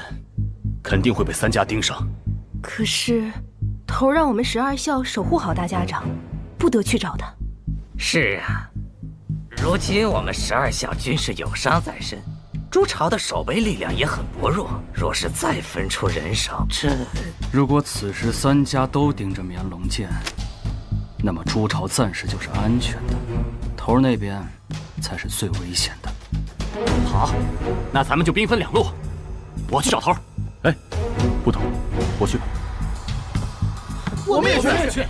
肯定会被3家盯上。可是，头儿让我们12校守护好大家长，不得去找他。是啊，如今我们12校军事有伤在身，朱朝的守备力量也很薄弱。若是再分出人手，如果此时3家都盯着绵龙剑，那么朱朝暂时就是安全的，头儿那边才是最危险的。好，那咱们就兵分2路，我去找头儿。哎，不同，我去吧。我们也去。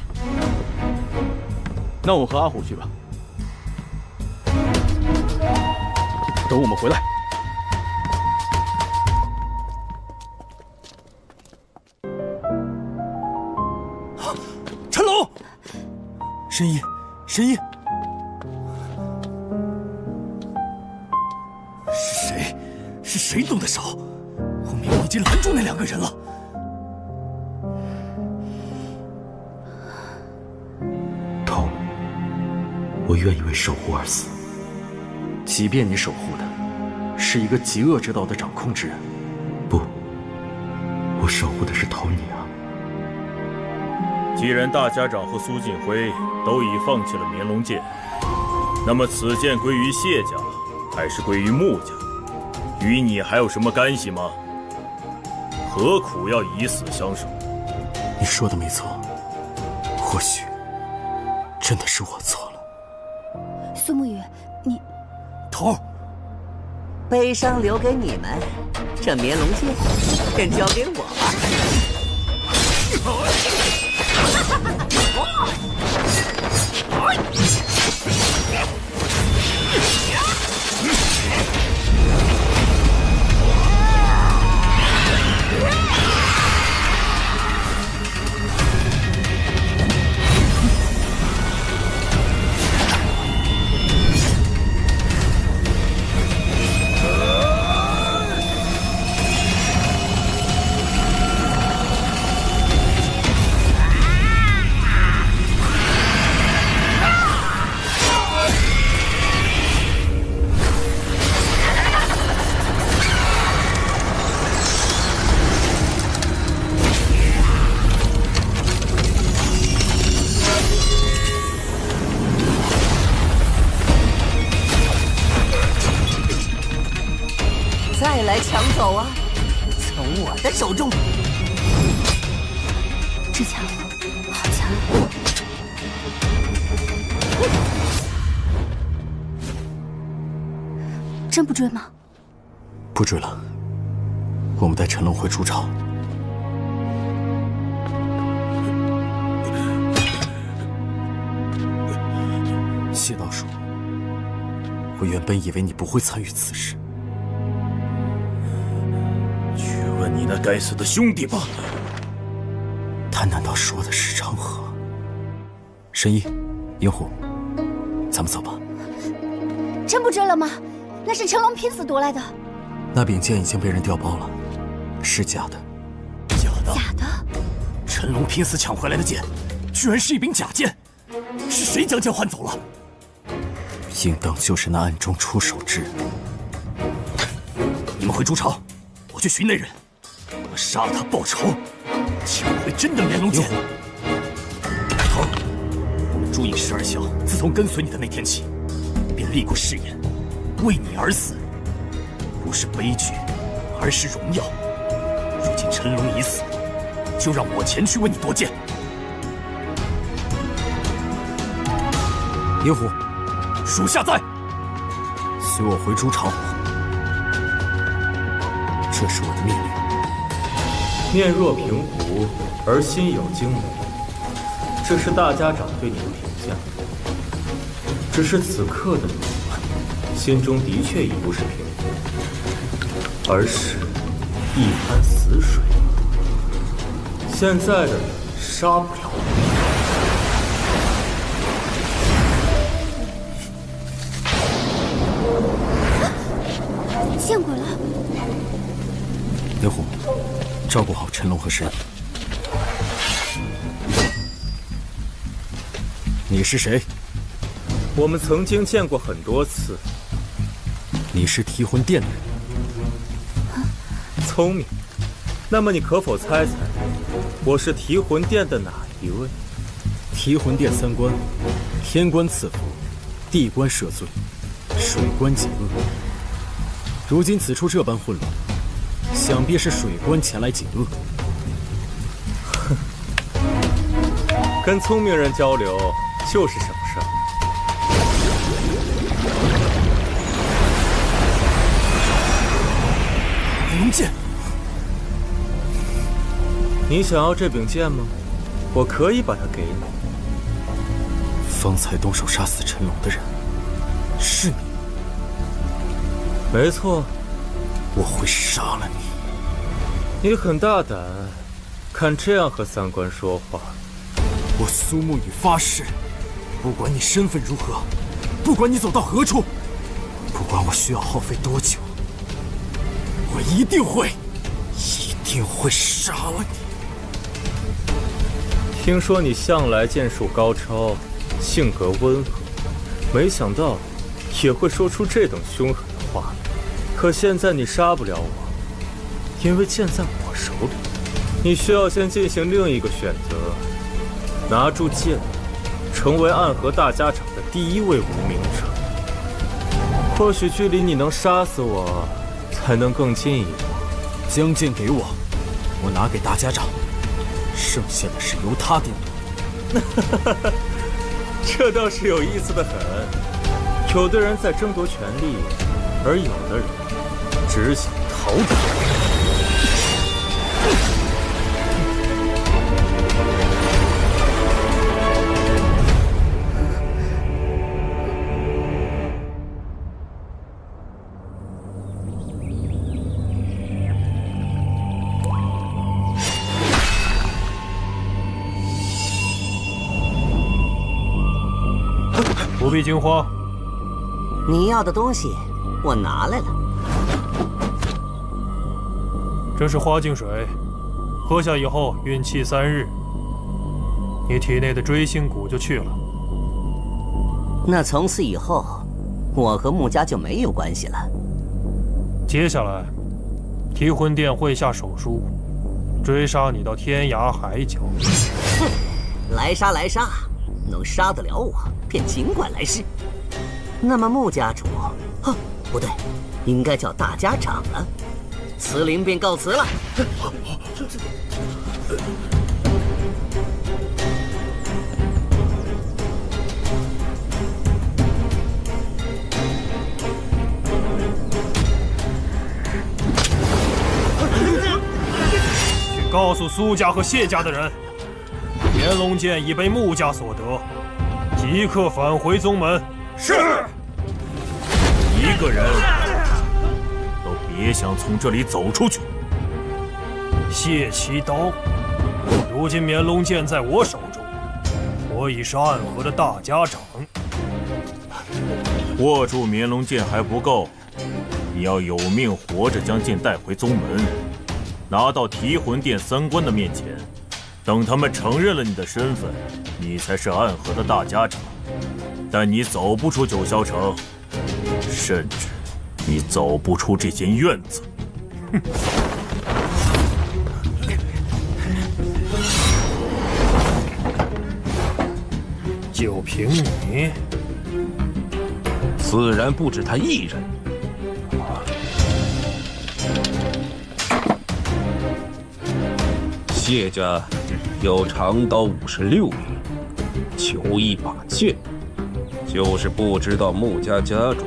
那我和阿虎去吧。等我们回来。陈龙，神医，神医，是谁？是谁动的手？后面我已经拦住那2个人了。头，我愿意为守护而死，即便你守护的是一个极恶之道的掌控之人。不，我守护的是头你啊。既然大家长和苏晋辉都已放弃了绵龙剑，那么此剑归于谢家，还是归于穆家，与你还有什么干系吗？何苦要以死相守？你说的没错，或许真的是我错了。苏沐雨，你头儿，悲伤留给你们，这绵龙剑便交给我吧。我的手中。志强，好强！真不追吗？不追了，我们带陈龙回朱朝。谢道叔，我原本以为你不会参与此事。去问你那该死的兄弟吧。他难道说的是长河？神医，银狐，咱们走吧。真不追了吗？那是成龙拼死夺来的。那柄剑已经被人调包了，是假的。假的？假的？陈龙拼死抢回来的剑，居然是一柄假剑，是谁将剑换走了？应当就是那暗中出手之人。你们回朱朝，我去寻那人，我杀了他报仇，抢回真的绵龙剑。头，我们朱隐12小自从跟随你的那天起，便立过誓言，为你而死，不是悲剧，而是荣耀。如今陈龙已死，就让我前去为你夺剑。银狐，属下在。随我回朱朝。这是我的命令。面若平湖，而心有惊雷，这是大家长对你的评价。只是此刻的你，心中的确已不是平湖，而是一潭死水。现在的你杀不了我。见鬼了！银狐，照顾好陈龙和神医。你是谁？我们曾经见过很多次。你是提魂殿的人。聪明。那么你可否猜猜，我是提魂殿的哪一位？提魂殿3关：天关赐福，地关赦罪，水关解厄。如今此处这般混乱，想必是水关前来解厄。哼，跟聪明人交流就是省事儿。龙剑，你想要这柄剑吗？我可以把它给你。方才动手杀死陈龙的人，是你。没错，我会杀了你。你很大胆，敢这样和3关说话。我苏沐雨发誓，不管你身份如何，不管你走到何处，不管我需要耗费多久，我一定会杀了你。听说你向来剑术高超，性格温和，没想到也会说出这等凶狠的话。可现在你杀不了我，因为剑在我手里。你需要先进行另一个选择，拿住剑，成为暗河大家长的第1位无名者。或许距离你能杀死我，才能更近一步。将剑给我，我拿给大家长，剩下的事由他定夺。这倒是有意思的很。有的人在争夺权力，而有的人只想逃走。不必惊慌。你要的东西，我拿来了。这是花镜水，喝下以后运气3日，你体内的锥心骨就去了。那从此以后，我和穆家就没有关系了。接下来，提魂殿会下手书，追杀你到天涯海角。哼，来杀来杀，能杀得了我，便尽管来试。那么穆家主，不对，应该叫大家长了。慈灵便告辞了。去告诉苏家和谢家的人，炎龙剑已被穆家所得，即刻返回宗门。是。一个人都别想从这里走出去。谢奇刀，如今绵龙剑在我手中，我已是暗河的大家长。握住绵龙剑还不够，你要有命活着将剑带回宗门，拿到提魂殿三关的面前。等他们承认了你的身份，你才是暗河的大家长。但你走不出九霄城，甚至你走不出这间院子。哼！就凭你，自然不止他一人。谢家有长刀56柄，求一把剑，就是不知道穆家家主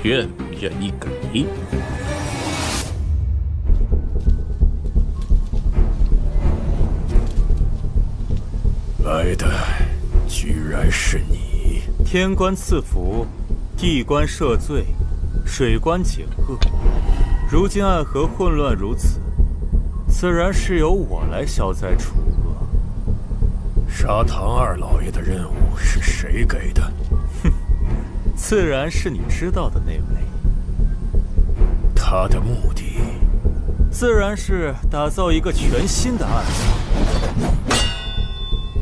愿不愿意给。来的居然是你！天官赐福，地官赦罪，水官解厄。如今暗河混乱如此，自然是由我来消灾除恶。杀唐二老爷的任务是谁给的？哼，自然是你知道的那位。他的目的，自然是打造一个全新的暗河。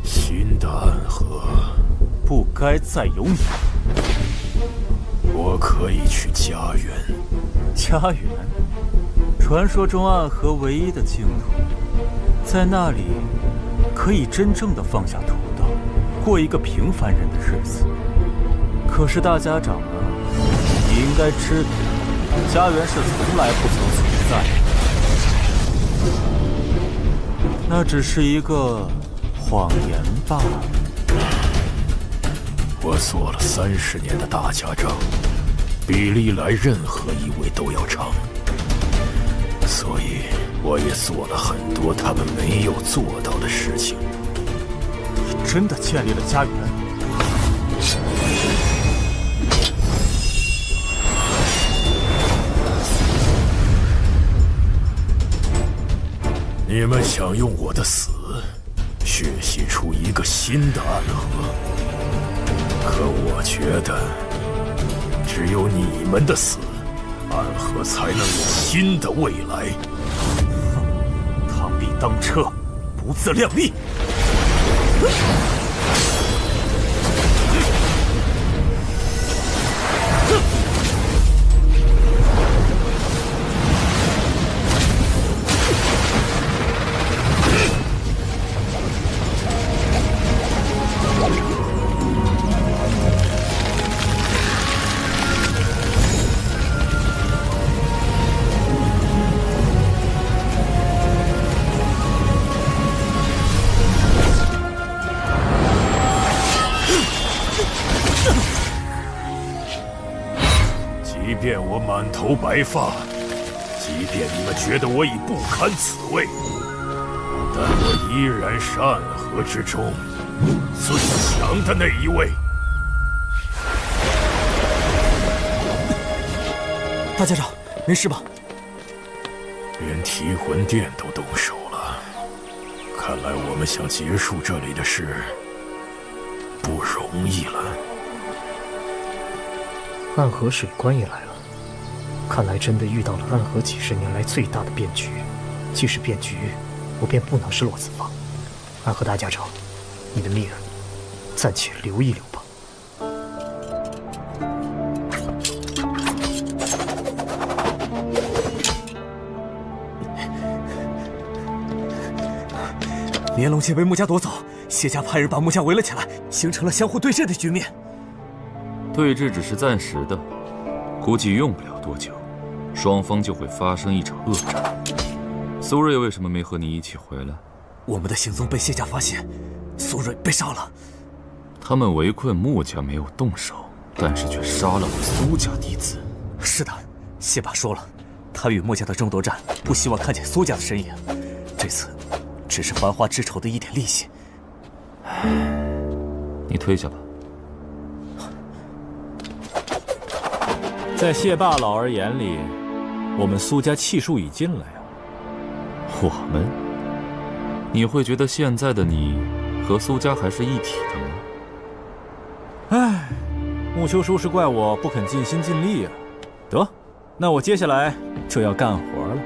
新的暗河不该再有你。我可以去家园。家园？传说中暗河唯一的净土，在那里可以真正的放下屠刀，过一个平凡人的日子。可是大家长呢？你应该知道，家园是从来不曾存在的，那只是一个谎言罢了。我做了30年的大家长，比历来任何一位都要长，所以我也做了很多他们没有做到的事情。你真的建立了家园？你们想用我的死血洗出一个新的暗河，可我觉得只有你们的死，暗河才能有新的未来。螳臂当车，不自量力！即便我满头白发，即便你们觉得我已不堪此位，但我依然是暗河之中最强的那一位。大家长，没事吧？连提魂殿都动手了，看来我们想结束这里的事不容易了。暗河水官也来了，看来真的遇到了暗河几十年来最大的变局。既是变局，我便不能是落子房。暗河大家长，你的命暂且留一留吧。绵龙剑被穆家夺走，谢家派人把穆家围了起来，形成了相互对峙的局面。对峙只是暂时的，估计用不了多久，双方就会发生一场恶战。苏瑞为什么没和你一起回来？我们的行踪被谢家发现，苏瑞被杀了。他们围困穆家没有动手，但是却杀了我苏家弟子。是的，谢爸说了，他与穆家的争夺战不希望看见苏家的身影。这次只是繁花之仇的一点利息。你退下吧。在谢霸老儿眼里，我们苏家气数已尽了呀。我们？你会觉得现在的你和苏家还是一体的吗？唉，穆秋叔是怪我不肯尽心尽力啊。得，那我接下来就要干活了。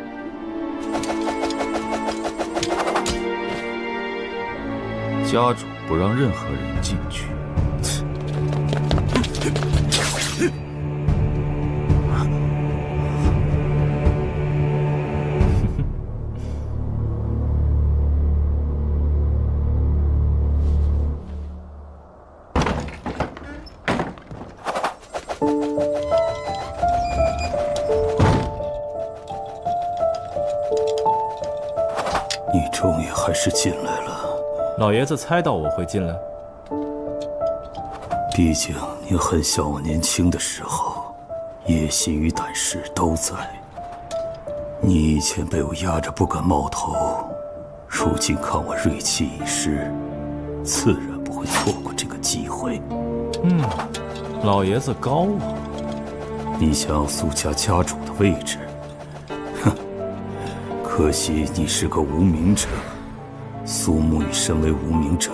家主不让任何人进去。你终于还是进来了。老爷子猜到我会进来，毕竟你很像我年轻的时候，野心与胆识都在。你以前被我压着不敢冒头，如今看我锐气已失，自然不会错过这个机会。老爷子高啊！你想要苏家家主的位置，哼，可惜你是个无名者。苏沐雨身为无名者，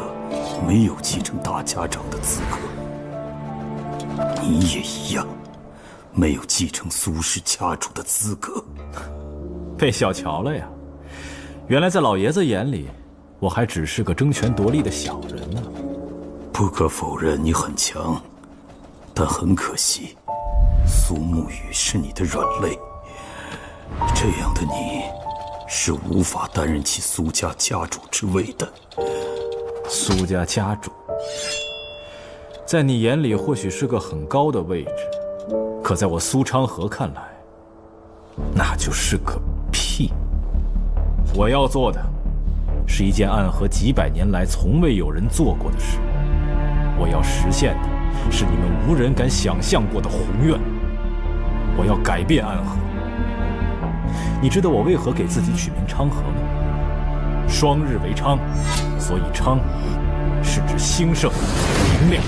没有继承大家长的资格。你也一样，没有继承苏氏家主的资格。被小瞧了呀！原来在老爷子眼里，我还只是个争权夺利的小人呢。不可否认你很强，但很可惜，苏沐雨是你的软肋。这样的你，是无法担任起苏家家主之位的。苏家家主，在你眼里或许是个很高的位置，可在我苏昌河看来，那就是个屁。我要做的，是一件暗河几百年来从未有人做过的事。我要实现的是你们无人敢想象过的宏愿。我要改变暗河。你知道我为何给自己取名昌河吗？双日为昌，所以昌是指兴盛、明亮。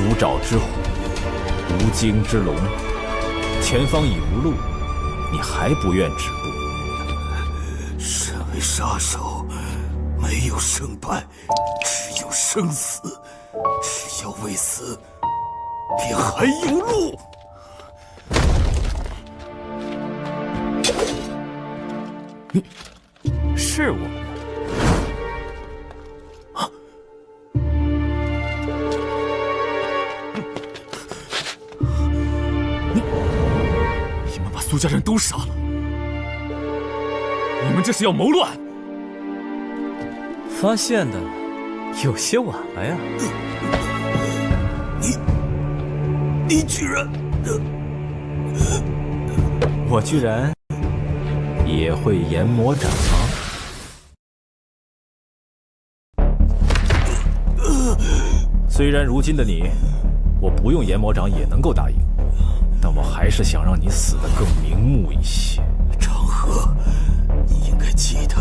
无爪之虎，无惊之龙，前方已无路，你还不愿止步？身为杀手，没有胜败，只有生死。只要未死，便还有路。是我。你们把苏家人都杀了，你们这是要谋乱！发现的有些晚了呀。你居然……我居然也会研魔掌吗？虽然如今的你，我不用研魔掌也能够答应，但我还是想让你死得更瞑目一些。长河，你应该记得，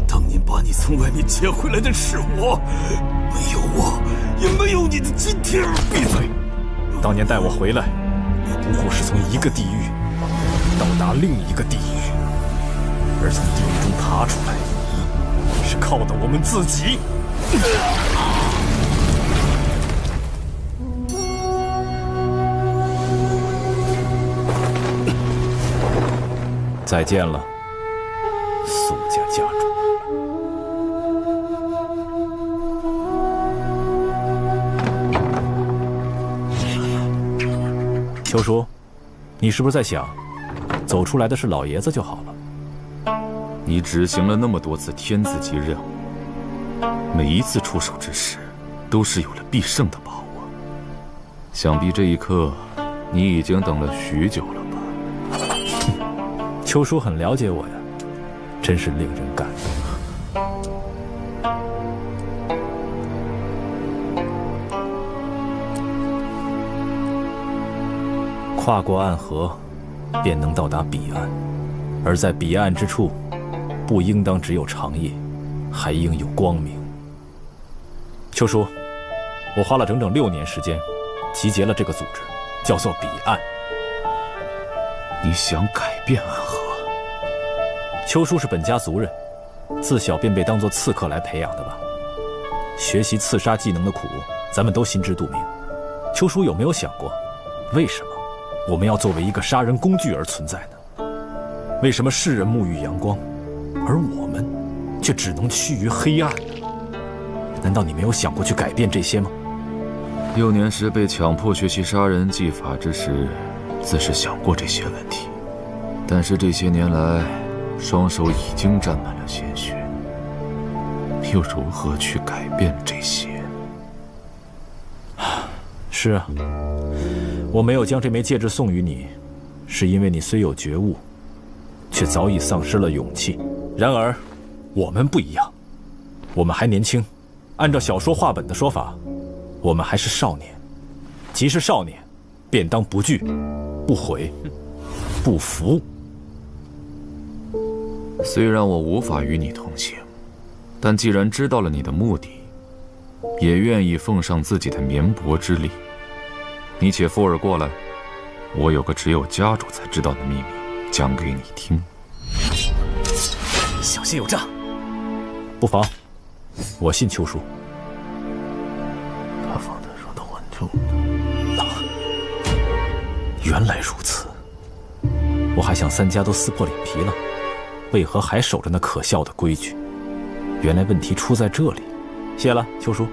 当年把你从外面接回来的是我，没有我，也没有你的今天。闭嘴！当年带我回来，不过是从一个地狱到达另一个地狱，而从地狱中爬出来，是靠的我们自己。再见了，苏家家主。秋叔，你是不是在想，走出来的是老爷子就好了？你执行了那么多次天字级任务，每一次出手之时，都是有了必胜的把握。想必这一刻，你已经等了许久了吧？秋叔很了解我呀，真是令人感动。跨过暗河，便能到达彼岸，而在彼岸之处，不应当只有长夜，还应有光明。秋叔，我花了整整6年时间，集结了这个组织，叫做彼岸。你想改变暗河？秋叔是本家族人，自小便被当作刺客来培养的吧？学习刺杀技能的苦，咱们都心知肚明。秋叔有没有想过，为什么我们要作为一个杀人工具而存在呢？为什么世人沐浴阳光，而我们却只能趋于黑暗呢？难道你没有想过去改变这些吗？6年时被强迫学习杀人技法之时，自是想过这些问题，但是这些年来，双手已经沾满了鲜血，又如何去改变这些？是啊，我没有将这枚戒指送予你，是因为你虽有觉悟，却早已丧失了勇气。然而，我们不一样，我们还年轻，按照小说话本的说法，我们还是少年。既是少年，便当不惧、不悔、不服。虽然我无法与你同行，但既然知道了你的目的，也愿意奉上自己的绵薄之力。你且附耳过来，我有个只有家主才知道的秘密，讲给你听。小心有诈！不妨，我信秋叔。他方才说的稳重。原来如此，我还想3家都撕破脸皮了，为何还守着那可笑的规矩？原来问题出在这里。谢了，秋叔。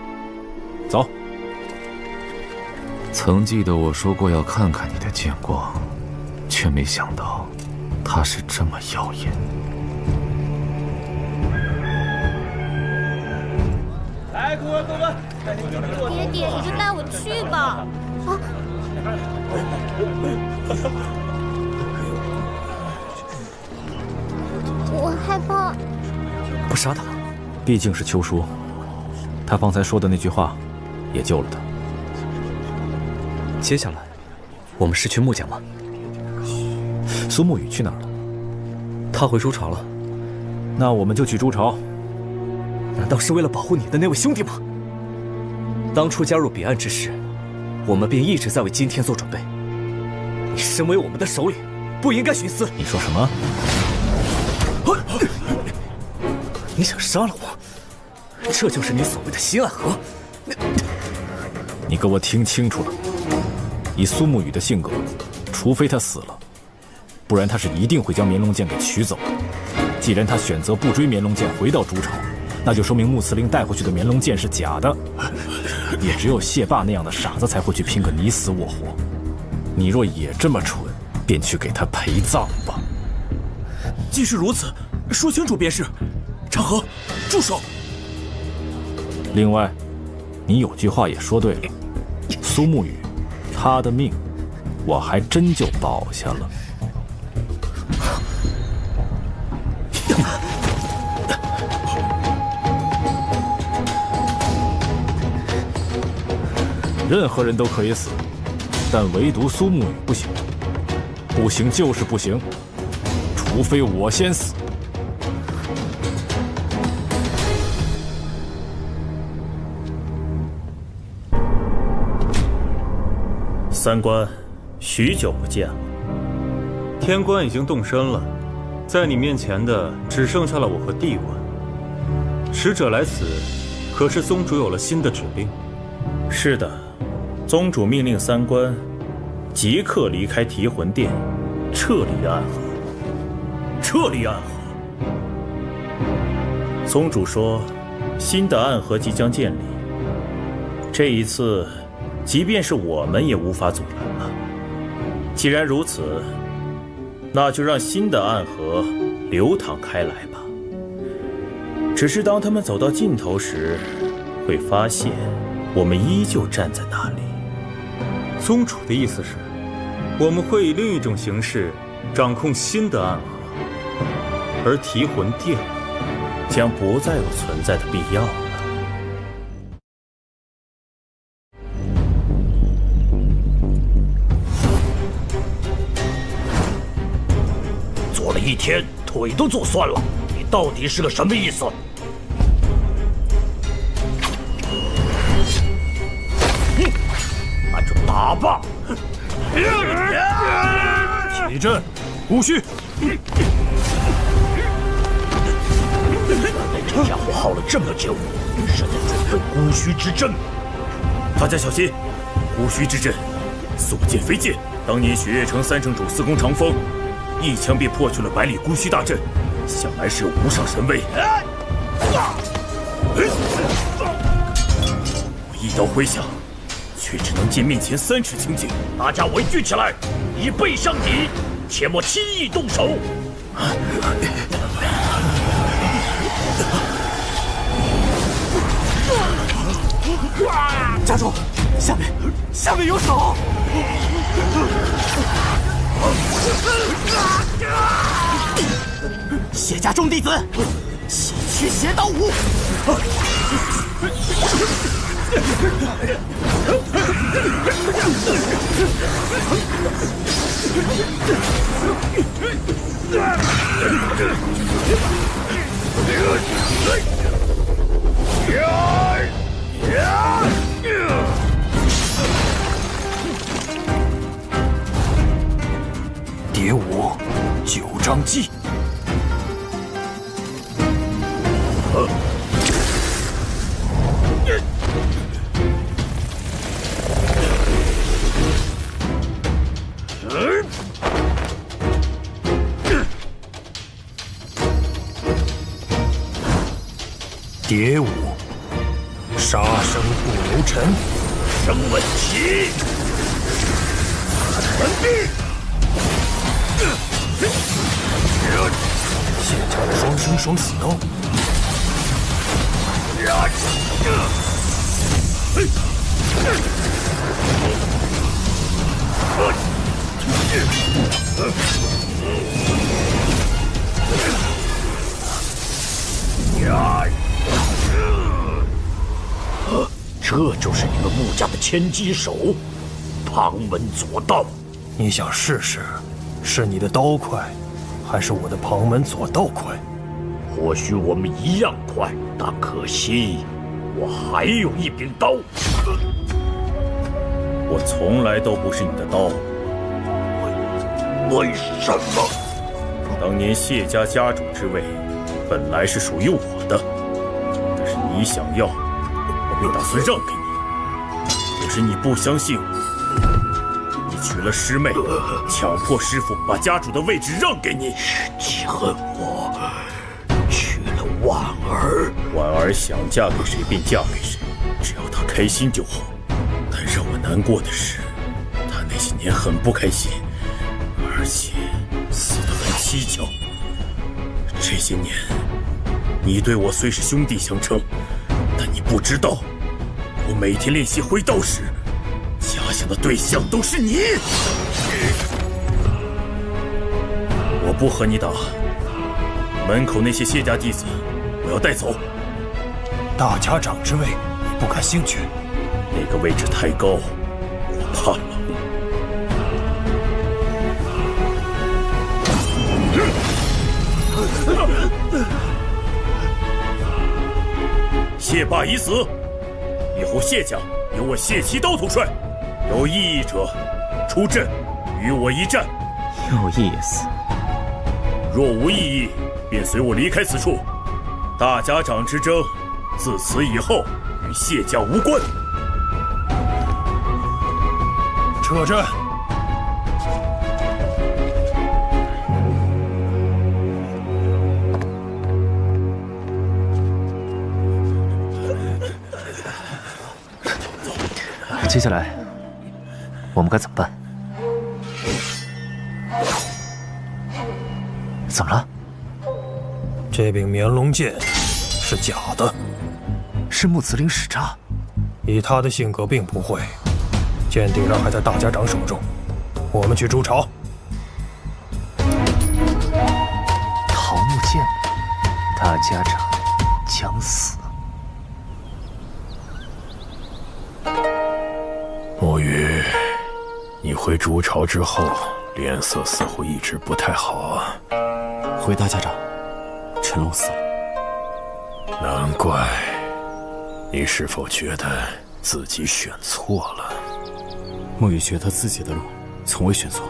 走。曾记得我说过要看看你的剑光，却没想到它是这么耀眼。来，公文，爹爹，你就带我去吧。啊！我害怕。不杀他，毕竟是秋叔，他方才说的那句话，也救了他。接下来，我们是去穆家吗？苏沐雨去哪儿了？他回朱朝了。那我们就去朱朝。难道是为了保护你的那位兄弟吗？当初加入彼岸之时，我们便一直在为今天做准备。你身为我们的首领，不应该徇私。你说什么？你想杀了我？这就是你所谓的新暗河？你给我听清楚了，以苏沐雨的性格，除非他死了，不然他是一定会将绵龙剑给取走的。既然他选择不追绵龙剑回到朱朝，那就说明穆司令带回去的绵龙剑是假的。也只有谢霸那样的傻子才会去拼个你死我活。你若也这么蠢，便去给他陪葬吧。既是如此，说清楚便是。长河，住手！另外，你有句话也说对了，苏沐雨，他的命，我还真就保下了。任何人都可以死，但唯独苏沐雨不行。不行就是不行，除非我先死。三官，许久不见了。天官已经动身了，在你面前的只剩下了我和帝官。使者来此，可是宗主有了新的指令？是的，宗主命令三官即刻离开提魂殿，撤离暗河。撤离暗河。宗主说，新的暗河即将建立。这一次，即便是我们也无法阻拦了。既然如此，那就让新的暗河流淌开来吧。只是当他们走到尽头时，会发现我们依旧站在那里。宗主的意思是，我们会以另一种形式掌控新的暗河，而提魂殿将不再有存在的必要了。做了一天，腿都做酸了，你到底是个什么意思？那就打吧！起阵，姑须。这家伙耗了这么久，是在准备姑须之阵。大家小心，姑须之阵，所见非见。当年雪月城3城主司空长风，一枪便破去了百里姑须大阵，想来是有无上神威。我一刀挥下，却只能见面前3尺清净。大家围聚起来，以背向敌，切莫轻易动手。家主，下面有手！谢家众弟子，血驱邪刀舞！蝶舞9章记。蝶舞，杀生不留尘。声闻起，文毕。谢家的双生双死刀。这就是你们穆家的千机手，旁门左道。你想试试，是你的刀快，还是我的旁门左道快？或许我们一样快，但可惜我还有一柄刀。我从来都不是你的刀。为什么？当年谢家家主之位，本来是属于我的，但是你想要，我便打算让给你。可是你不相信我，你娶了师妹，强迫师父把家主的位置让给你。记恨我娶了婉儿。婉儿想嫁给谁便嫁给谁，只要她开心就好。但让我难过的是，她那些年很不开心，而且死得很蹊跷。这些年，你对我虽是兄弟相称，但你不知道，我每天练习挥刀时，假想的对象都是你。我不和你打，门口那些谢家弟子，我要带走。大家长之位，你不感兴趣？那个位置太高，我怕冷。谢霸已死，以后谢家由我谢七刀统帅，有异议者出阵与我一战。有意思。若无异议，便随我离开此处。大家长之争，自此以后与谢家无关。撤阵。接下来我们该怎么办？怎么了？这柄绵龙剑是假的，是木子岭使诈。以他的性格，并不会。剑顶上还在大家长手中，我们去筑巢。桃木剑，大家长将死。墨雨，你回筑巢之后，脸色似乎一直不太好啊。回大家长，陈龙死了。难怪。你是否觉得自己选错了？墨雨觉得自己的路从未选错，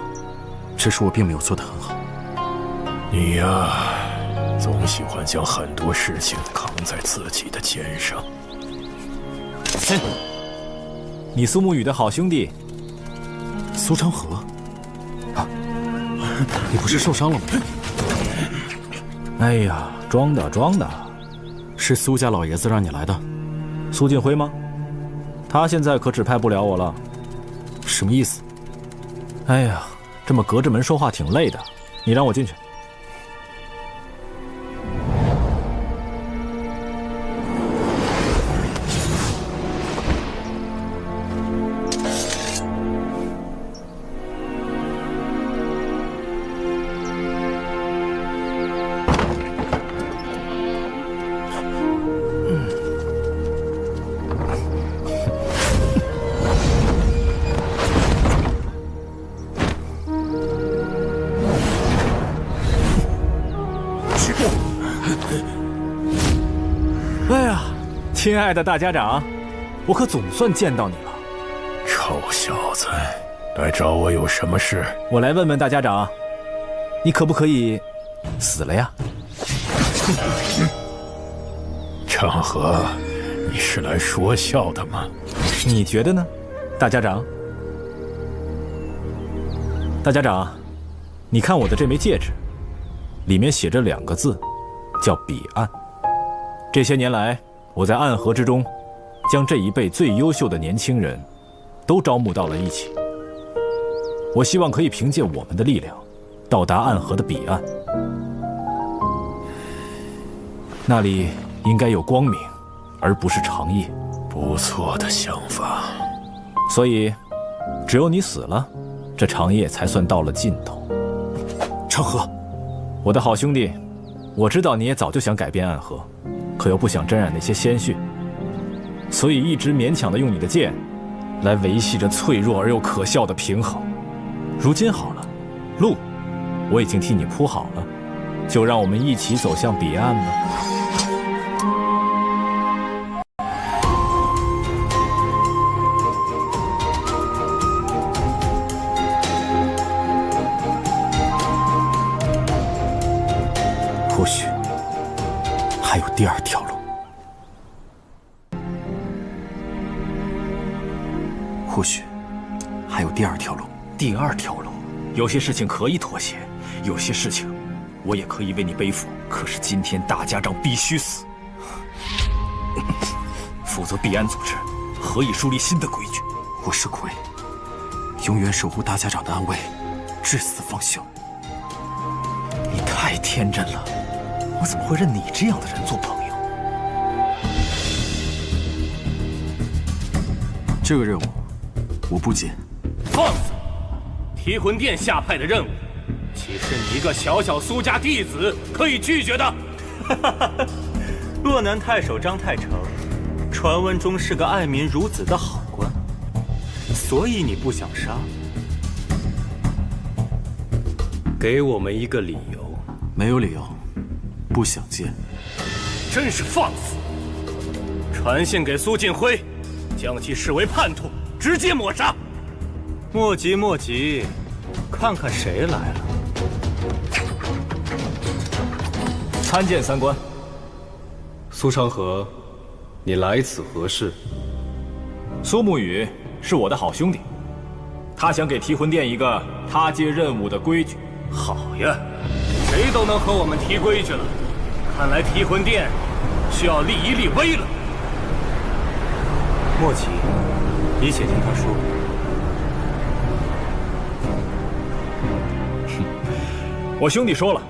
只是我并没有做得很好。你呀，总喜欢将很多事情扛在自己的肩上。哼，你苏沐雨的好兄弟苏昌河啊，你不是受伤了吗？哎呀，装的装的，是苏家老爷子让你来的。苏晋辉吗？他现在可指派不了我了。什么意思？哎呀，这么隔着门说话挺累的，你让我进去。亲爱的大家长，我可总算见到你了。臭小子，来找我有什么事？我来问问大家长，你可不可以死了呀？昌河，你是来说笑的吗？你觉得呢，大家长？大家长，你看我的这枚戒指，里面写着2个字，叫彼岸。这些年来，我在暗河之中，将这一辈最优秀的年轻人，都招募到了一起。我希望可以凭借我们的力量，到达暗河的彼岸。那里应该有光明，而不是长夜。不错的想法。所以，只有你死了，这长夜才算到了尽头。昌河，我的好兄弟，我知道你也早就想改变暗河。可又不想沾染那些鲜血，所以一直勉强地用你的剑，来维系着脆弱而又可笑的平衡。如今好了，路我已经替你铺好了，就让我们一起走向彼岸吧。或许还有第2条路。或许还有第2条路。第2条路，有些事情可以妥协，有些事情我也可以为你背负。可是今天大家长必须死，否则彼岸组织何以树立新的规矩？我是鬼，永远守护大家长的安危，至死方休。你太天真了，我怎么会认你这样的人做朋友？这个任务我不接。放肆！提魂殿下派的任务，岂是你一个小小苏家弟子可以拒绝的？洛南太守张太成，传闻中是个爱民如子的好官，所以你不想杀？给我们一个理由。没有理由，不想见。真是放肆！传信给苏晋辉，将其视为叛徒，直接抹杀。莫急莫急，看看谁来了。参见三官。苏昌河，你来此何事？苏沐雨是我的好兄弟，他想给提魂殿一个他接任务的规矩。好呀，谁都能和我们提规矩了，看来提魂殿需要立一立威了。莫急，你且听他说。我兄弟说了，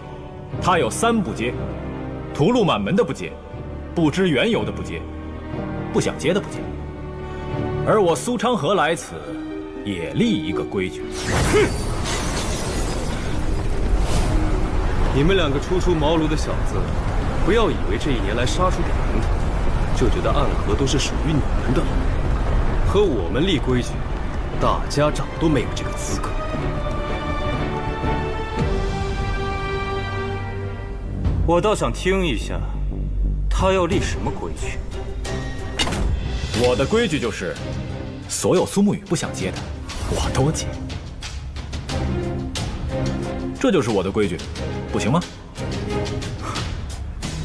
他有3不接：屠戮满门的不接，不知缘由的不接，不想接的不接。而我苏昌河来此，也立一个规矩。哼！你们2个初出茅庐的小子，不要以为这1年来杀出点名堂，就觉得暗河都是属于你们的了。和我们立规矩，大家长都没有这个资格。我倒想听一下，他要立什么规矩？我的规矩就是，所有苏沐雨不想接的，我都接。这就是我的规矩，不行吗？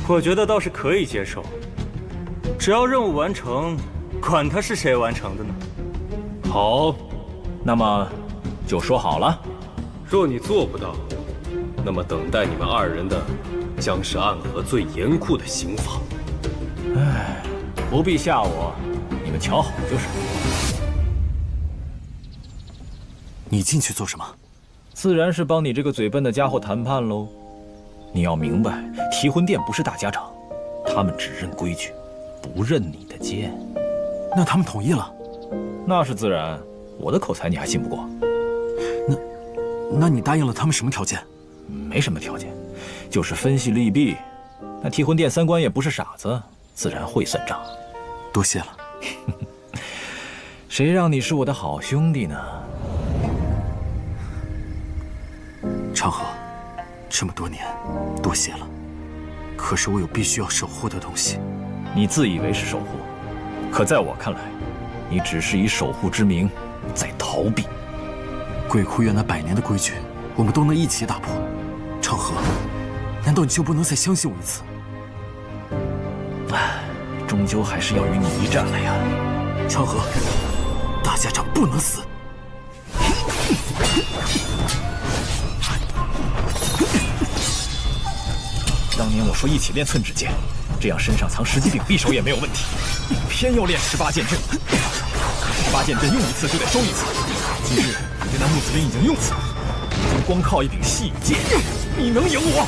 我觉得倒是可以接受，只要任务完成，管他是谁完成的呢。好，那么就说好了。若你做不到，那么等待你们2人的将是暗河最严酷的刑罚。唉，不必吓我，你们瞧好就是。你进去做什么？自然是帮你这个嘴笨的家伙谈判喽。你要明白，提魂殿不是大家长，他们只认规矩，不认你的剑。那他们同意了？那是自然，我的口才你还信不过？那你答应了他们什么条件？没什么条件，就是分析利弊。那提魂殿3官也不是傻子，自然会算账。多谢了。谁让你是我的好兄弟呢？长河，这么多年，多谢了。可是我有必须要守护的东西。你自以为是守护，可在我看来，你只是以守护之名在逃避。鬼窟院那100年的规矩，我们都能一起打破。长河，难道你就不能再相信我一次？唉，终究还是要与你一战了呀。长河，大家长不能死。当年我说一起练寸指剑，这样身上藏10级柄匕首也没有问题，你偏要练18剑阵。18剑阵用一次就得收一次，今日你对那穆子林已经用死了，如今光靠一柄细雨剑，你能赢我？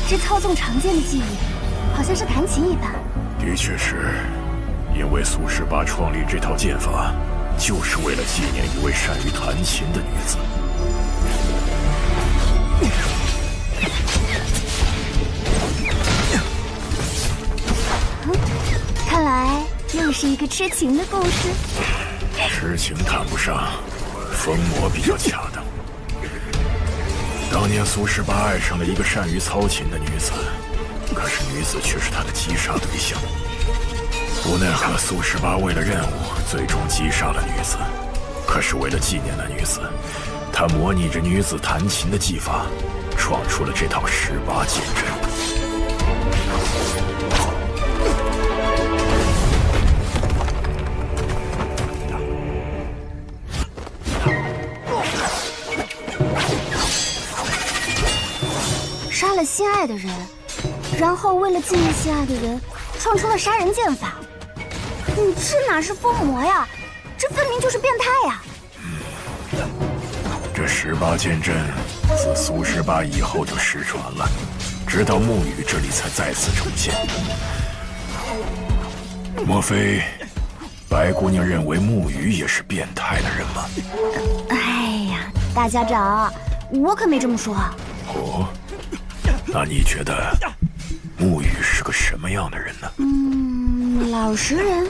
这操纵长剑的技艺，好像是弹琴一般。的确是，因为苏18创立这套剑法，就是为了纪念一位善于弹琴的女子。看来又是一个痴情的故事。痴情谈不上，疯魔比较恰当。当年苏18爱上了一个善于操琴的女子，可是女子却是他的击杀对象。无奈何，苏18为了任务，最终击杀了女子。可是为了纪念那女子，他模拟着女子弹琴的技法，创出了这套18剑阵。杀了心爱的人，然后为了纪念心爱的人，创出了杀人剑法。你这哪是疯魔呀？这分明就是变态呀！这18剑阵自苏18以后就失传了，直到沐雨这里才再次重现。莫非白姑娘认为沐雨也是变态的人吗？哎呀，大家长，我可没这么说。哦，那你觉得沐雨是个什么样的人呢？老实人。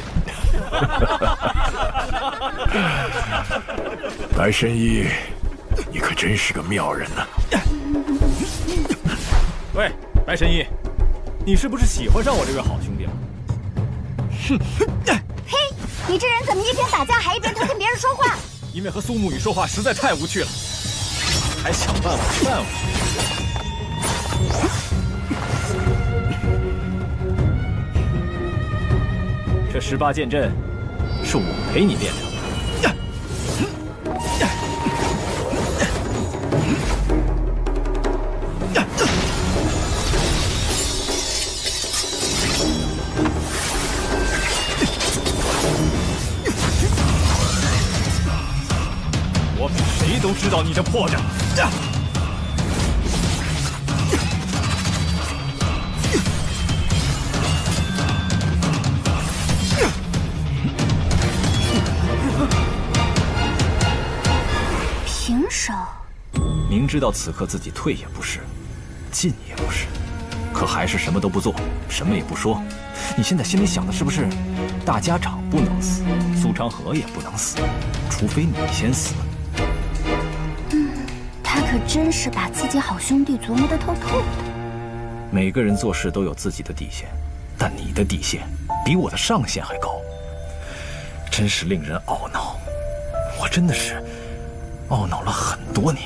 白神医，你可真是个妙人呢。喂，白神医，你是不是喜欢上我这位好兄弟了？嘿，你这人怎么一边打架还一边偷听别人说话？因为和苏沐雨说话实在太无趣了，还想办法劝我。这18剑阵是我陪你练的。 我比谁都知道你这破绽。平手。明知道此刻自己退也不是，进也不是，可还是什么都不做，什么也不说。你现在心里想的是不是，大家长不能死，苏昌河也不能死，除非你先死？ 他可真是把自己好兄弟琢磨得透透的。每个人做事都有自己的底线，但你的底线比我的上限还高，真是令人懊恼。我真的是懊恼了很多年。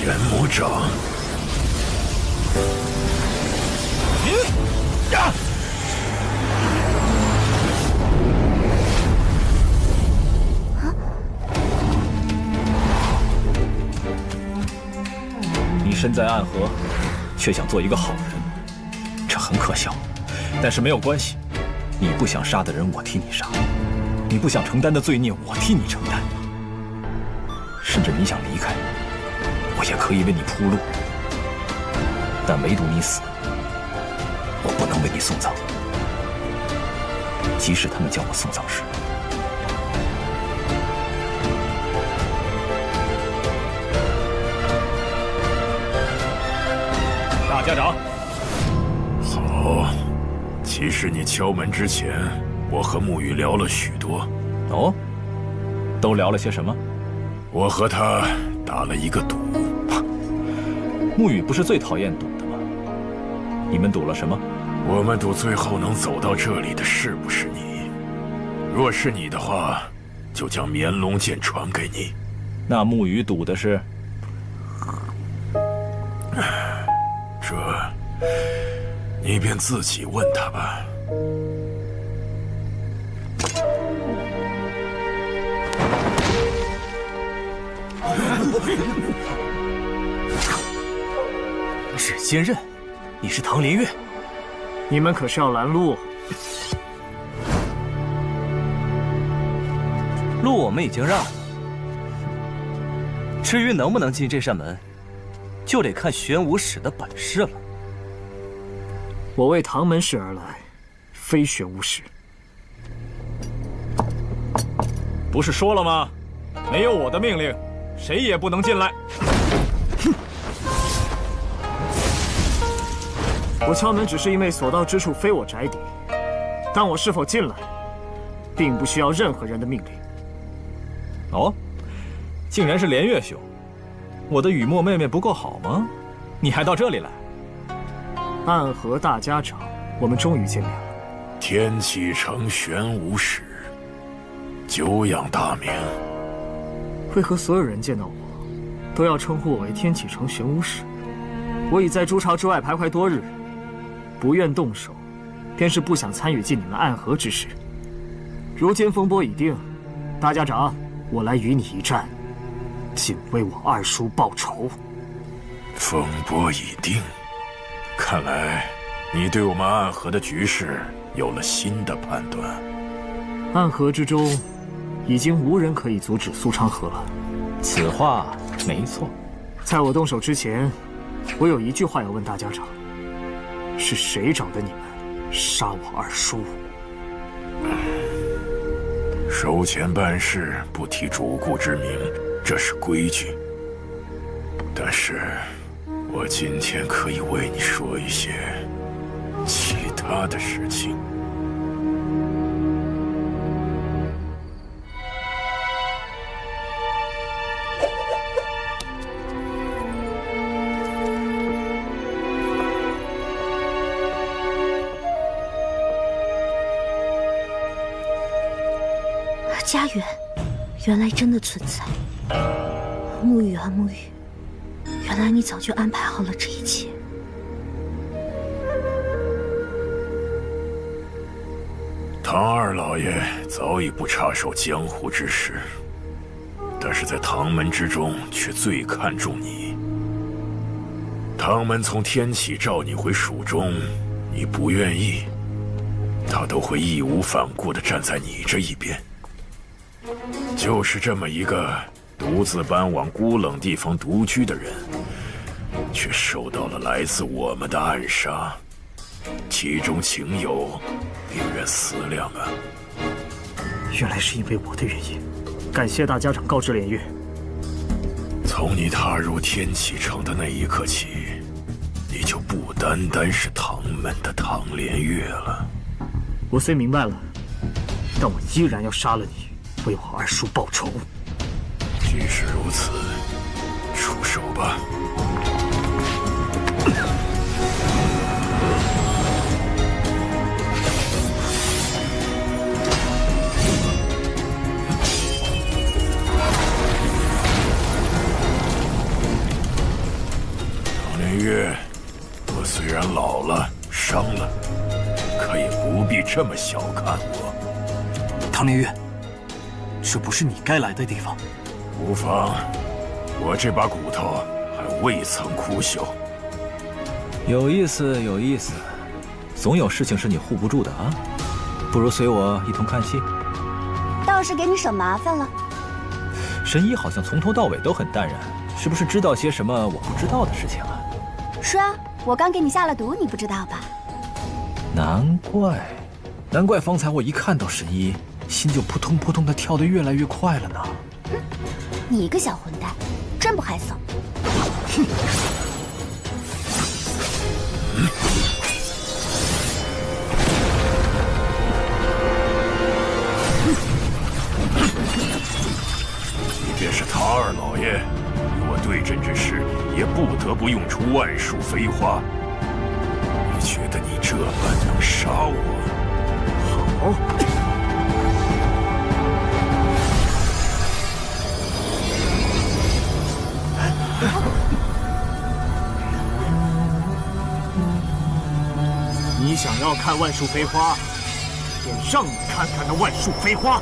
炎魔掌。身在暗河，却想做一个好人，这很可笑。但是没有关系，你不想杀的人，我替你杀；你不想承担的罪孽，我替你承担。甚至你想离开，我也可以为你铺路。但唯独你死，我不能为你送葬。即使他们叫我送葬师。 大家长，好。其实你敲门之前，我和沐雨聊了许多。哦，都聊了些什么？我和他打了一个赌。沐雨不是最讨厌赌的吗？你们赌了什么？我们赌最后能走到这里的是不是你？若是你的话，就将绵龙剑传给你。那沐雨赌的是？ 这，你便自己问他吧。指尖刃，你是唐林月？你们可是要拦路？路我们已经让了，至于能不能进这扇门， 就得看玄武使的本事了。我为唐门市而来，非玄武使。不是说了吗？没有我的命令，谁也不能进来。我敲门只是因为所到之处非我宅邸，但我是否进来，并不需要任何人的命令。哦，竟然是连月兄。 我的雨墨妹妹不够好吗？你还到这里来？暗河大家长，我们终于见面了。天启城玄武使，久仰大名。为何所有人见到我，都要称呼我为天启城玄武使？我已在朱巢之外徘徊多日，不愿动手，便是不想参与进你们暗河之事。如今风波已定，大家长，我来与你一战。 仅为我二叔报仇。风波已定，看来你对我们暗河的局势有了新的判断。暗河之中，已经无人可以阻止苏昌河了。此话没错。在我动手之前，我有一句话要问大家长：是谁找的你们杀我二叔？收钱办事不提主顾之名。 这是规矩，但是我今天可以为你说一些其他的事情。家园原来真的存在。沐雨啊沐雨，原来你早就安排好了这一切。唐二老爷早已不插手江湖之事，但是在唐门之中却最看重你。唐门从天起召你回蜀中，你不愿意，他都会义无反顾地站在你这一边。就是这么一个独自搬往孤冷地方独居的人，却受到了来自我们的暗杀，其中情有令人思量啊！原来是因为我的原因，感谢大家长告知连月。从你踏入天启城的那一刻起，你就不单单是唐门的唐连月了。我虽明白了，但我依然要杀了你，为我二叔报仇。既是如此，出手吧。唐连月，我虽然老了、伤了，可也不必这么小看我。唐连月，这不是你该来的地方。无妨，我这把骨头还未曾枯朽。有意思，有意思，总有事情是你护不住的啊！不如随我一同看戏。倒是给你省麻烦了。神医好像从头到尾都很淡然，是不是知道些什么我不知道的事情啊？是啊，我刚给你下了毒，你不知道吧？难怪方才我一看到神医，心就扑通扑通的跳得越来越快了呢。你个小混蛋，真不害臊！哼！即便是唐二老爷与我对阵之时，也不得不用出万术飞花。你觉得你这般能杀我？好。你想要看万术飞花，便让你看看那万术飞花。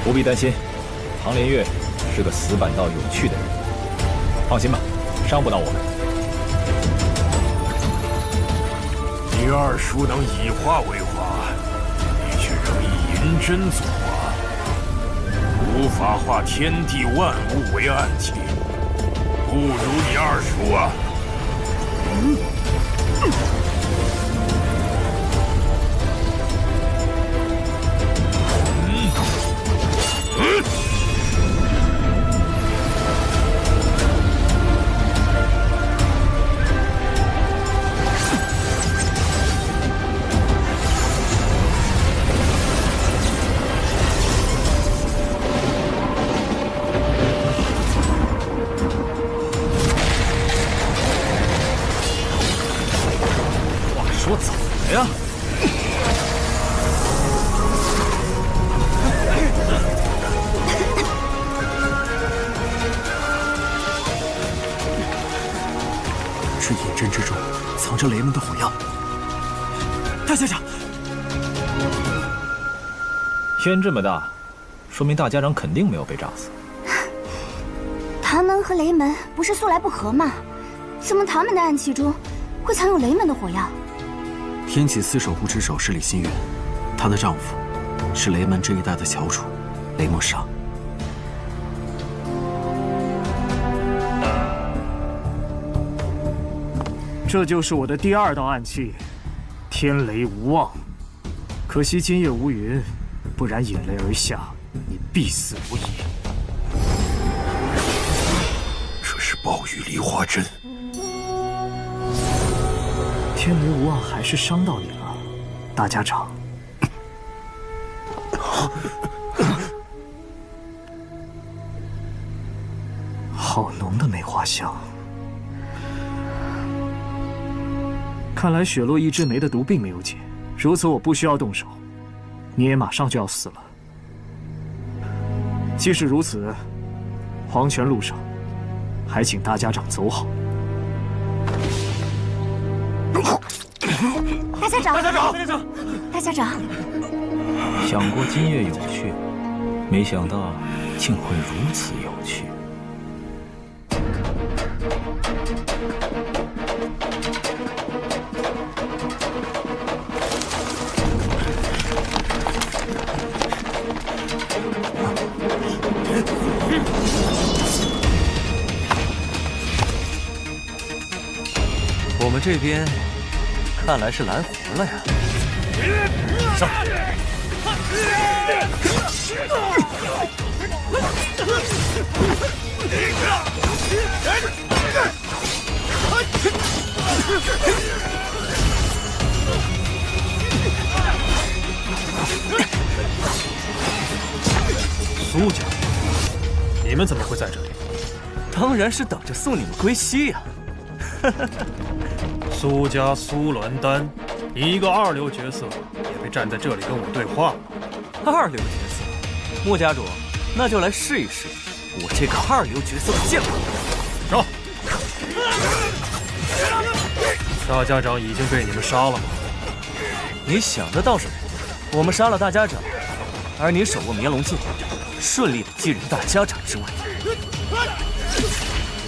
不必担心，唐连月是个死板到有趣的人。放心吧，伤不到我们。你二叔能以化为花，你却仍以银针作花，无法化天地万物为暗器，不如你二叔啊！说怎么呀？这银针之中藏着雷门的火药。大家长，天这么大，说明大家长肯定没有被炸死。唐门和雷门不是素来不和吗？怎么唐门的暗器中会藏有雷门的火药？天启司守护之首是李新月，她的丈夫是雷门这一带的翘楚雷莫杀。这就是我的第二道暗器，天雷无望。可惜今夜无云，不然引雷而下，你必死无疑。与梨花针。天雷无望还是伤到你了，大家长。好浓的梅花香。看来雪落一枝梅的毒并没有解，如此我不需要动手，你也马上就要死了。即使如此，黄泉路上，还请大家长走好。大家长，大家长，大家长，想过今夜有趣，没想到竟会如此有趣。我们这边看来是来活了呀！上！苏家，你们怎么会在这里？当然是等着送你们归西呀！苏家苏鸾丹，你一个二流角色，也配站在这里跟我对话吗？二流角色，穆家主，那就来试一试我这个二流角色的剑法。上！大家长已经被你们杀了吗？你想的倒是美，我们杀了大家长，而你手握绵龙剑，顺利的继任大家长之位。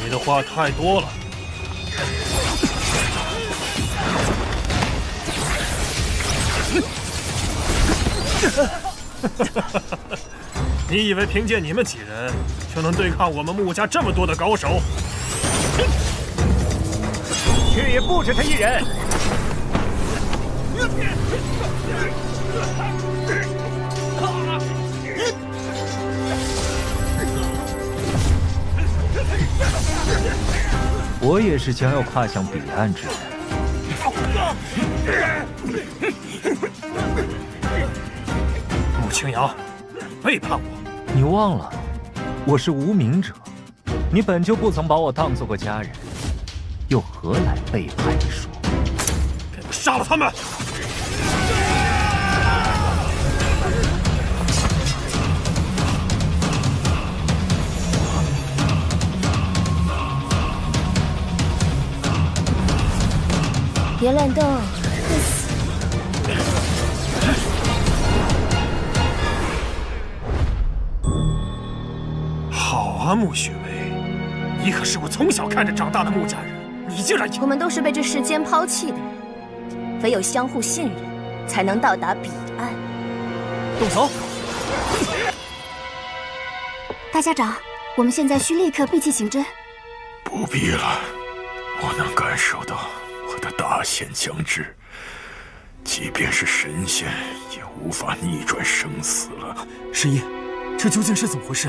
你的话太多了。你以为凭借你们几人就能对抗我们穆家这么多的高手？却也不止他一人。我也是将要跨向彼岸之人。穆青瑶，背叛我！你忘了，我是无名者，你本就不曾把我当做过家人，又何来背叛一说？给我杀了他们！别乱动，会死。好啊，穆雪薇，你可是我从小看着长大的穆家人，你竟然……我们都是被这世间抛弃的人，唯有相互信任，才能到达彼岸。动手！大家长，我们现在需立刻闭气行针。不必了，我能感受到我的大限将至，即便是神仙也无法逆转生死了。神医，这究竟是怎么回事？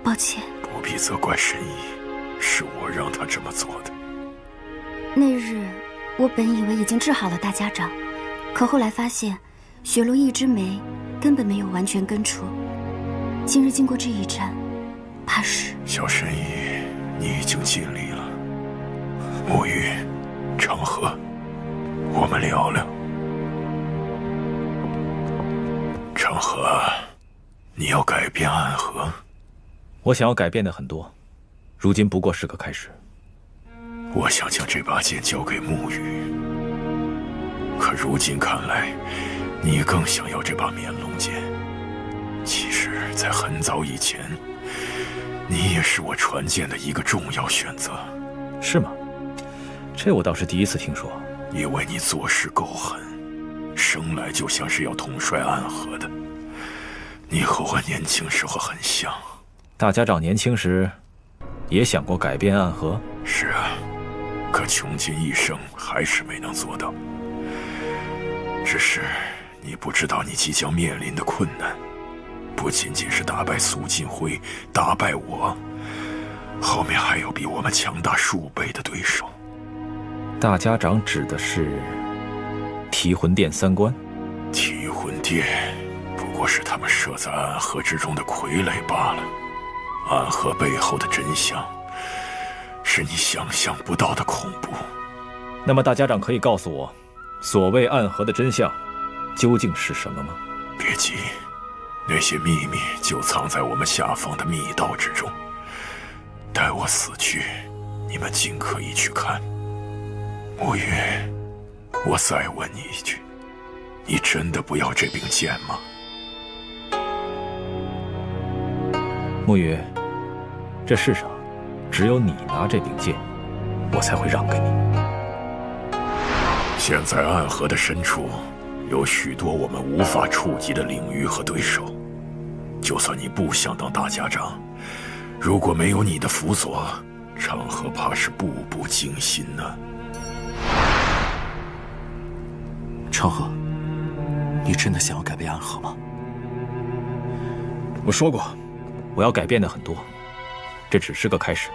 抱歉，不必责怪神医，是我让他这么做的。那日我本以为已经治好了大家长，可后来发现雪落一枝梅根本没有完全根除。今日经过这一战，怕是……小神医，你已经尽力了。沐浴，长河，我们聊聊。长河，你要改变暗河？我想要改变的很多，如今不过是个开始。我想将这把剑交给沐浴，可如今看来，你更想要这把绵龙剑。其实，在很早以前，你也是我传剑的一个重要选择。是吗？这我倒是第一次听说。因为你做事够狠，生来就像是要统帅暗河的。你和我年轻时候很像。大家长年轻时也想过改变暗河？是啊，可穷尽一生还是没能做到。只是你不知道你即将面临的困难，不仅仅是打败苏晋辉，打败我，后面还有比我们强大数倍的对手。大家长指的是提魂殿三关？提魂殿不过是他们设在暗河之中的傀儡罢了。暗河背后的真相，是你想象不到的恐怖。那么大家长可以告诉我，所谓暗河的真相究竟是什么吗？别急，那些秘密就藏在我们下方的密道之中。待我死去，你们尽可以去看。沐月，我再问你一句，你真的不要这柄剑吗？沐月，这世上只有你拿这柄剑，我才会让给你。现在暗河的深处有许多我们无法触及的领域和对手，就算你不想当大家长，如果没有你的辅佐，长河怕是步步惊心呢。长河，你真的想要改变暗河吗？我说过，我要改变的很多，这只是个开始。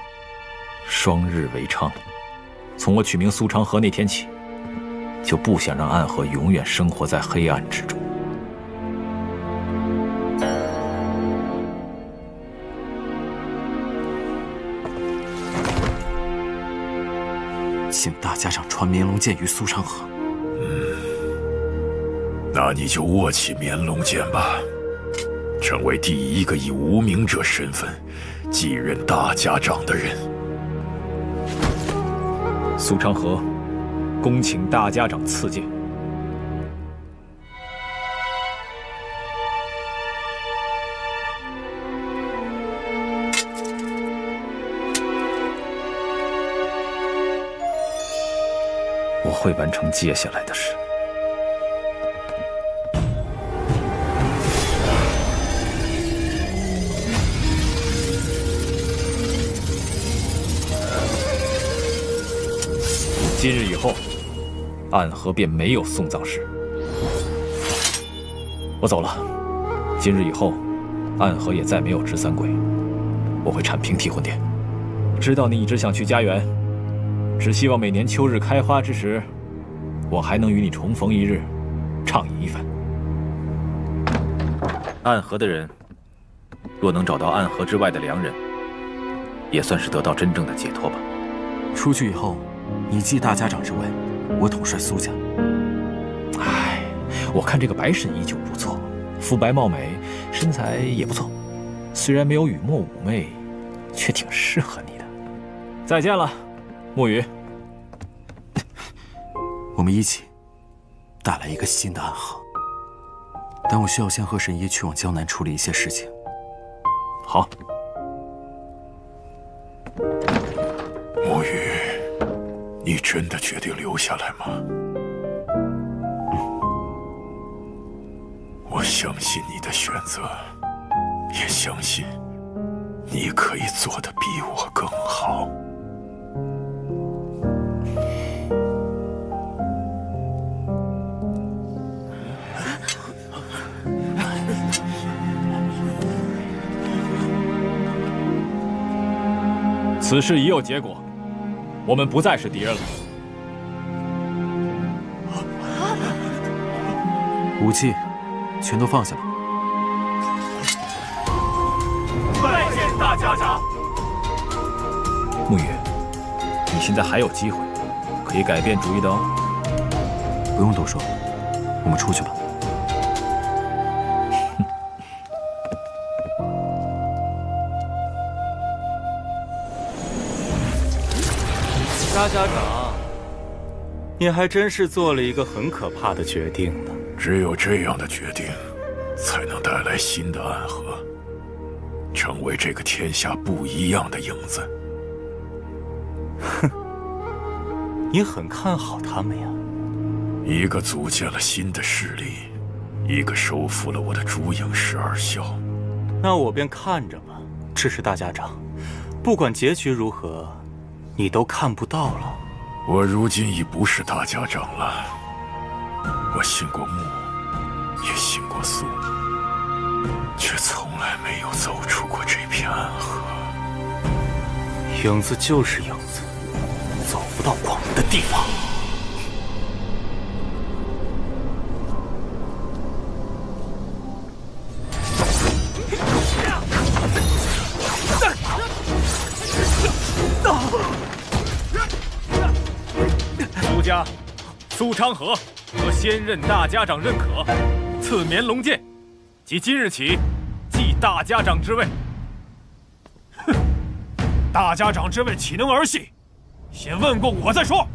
双日为昌，从我取名苏长河那天起，就不想让暗河永远生活在黑暗之中。请大家长传绵龙剑于苏长河。那你就握起绵龙剑吧，成为第一个以无名者身份继任大家长的人。苏长河，恭请大家长赐剑。我会完成接下来的事。今日以后，暗河便没有送葬师。我走了。今日以后，暗河也再没有直三鬼。我会铲平提魂殿。知道你一直想去家园，只希望每年秋日开花之时，我还能与你重逢一日，畅饮一番。暗河的人，若能找到暗河之外的良人，也算是得到真正的解脱吧。出去以后，你继大家长之位，我统帅苏家。唉，我看这个白神依旧不错，肤白貌美，身材也不错，虽然没有雨墨妩媚，却挺适合你的。再见了，沐雨。我们一起带来一个新的暗河，但我需要先和神医去往江南处理一些事情。好。沐雨，你真的决定留下来吗？我相信你的选择，也相信你可以做得比我更好。此事已有结果，我们不再是敌人了。武器全都放下吧。拜见大家长。沐雨，你现在还有机会，可以改变主意的哦。不用多说，我们出去吧。大家长，你还真是做了一个很可怕的决定呢。只有这样的决定，才能带来新的暗河，成为这个天下不一样的影子。哼，你很看好他们呀？一个组建了新的势力，一个收复了我的烛影12校。那我便看着吧。只是大家长，不管结局如何，你都看不到了。我如今已不是大家长了。我信过木，也信过苏，却从来没有走出过这片暗河。影子就是影子，走不到我们的地方。苏家、苏昌河和先任大家长认可，赐绵龙剑，即今日起继大家长之位。哼，大家长之位岂能儿戏？先问过我再说。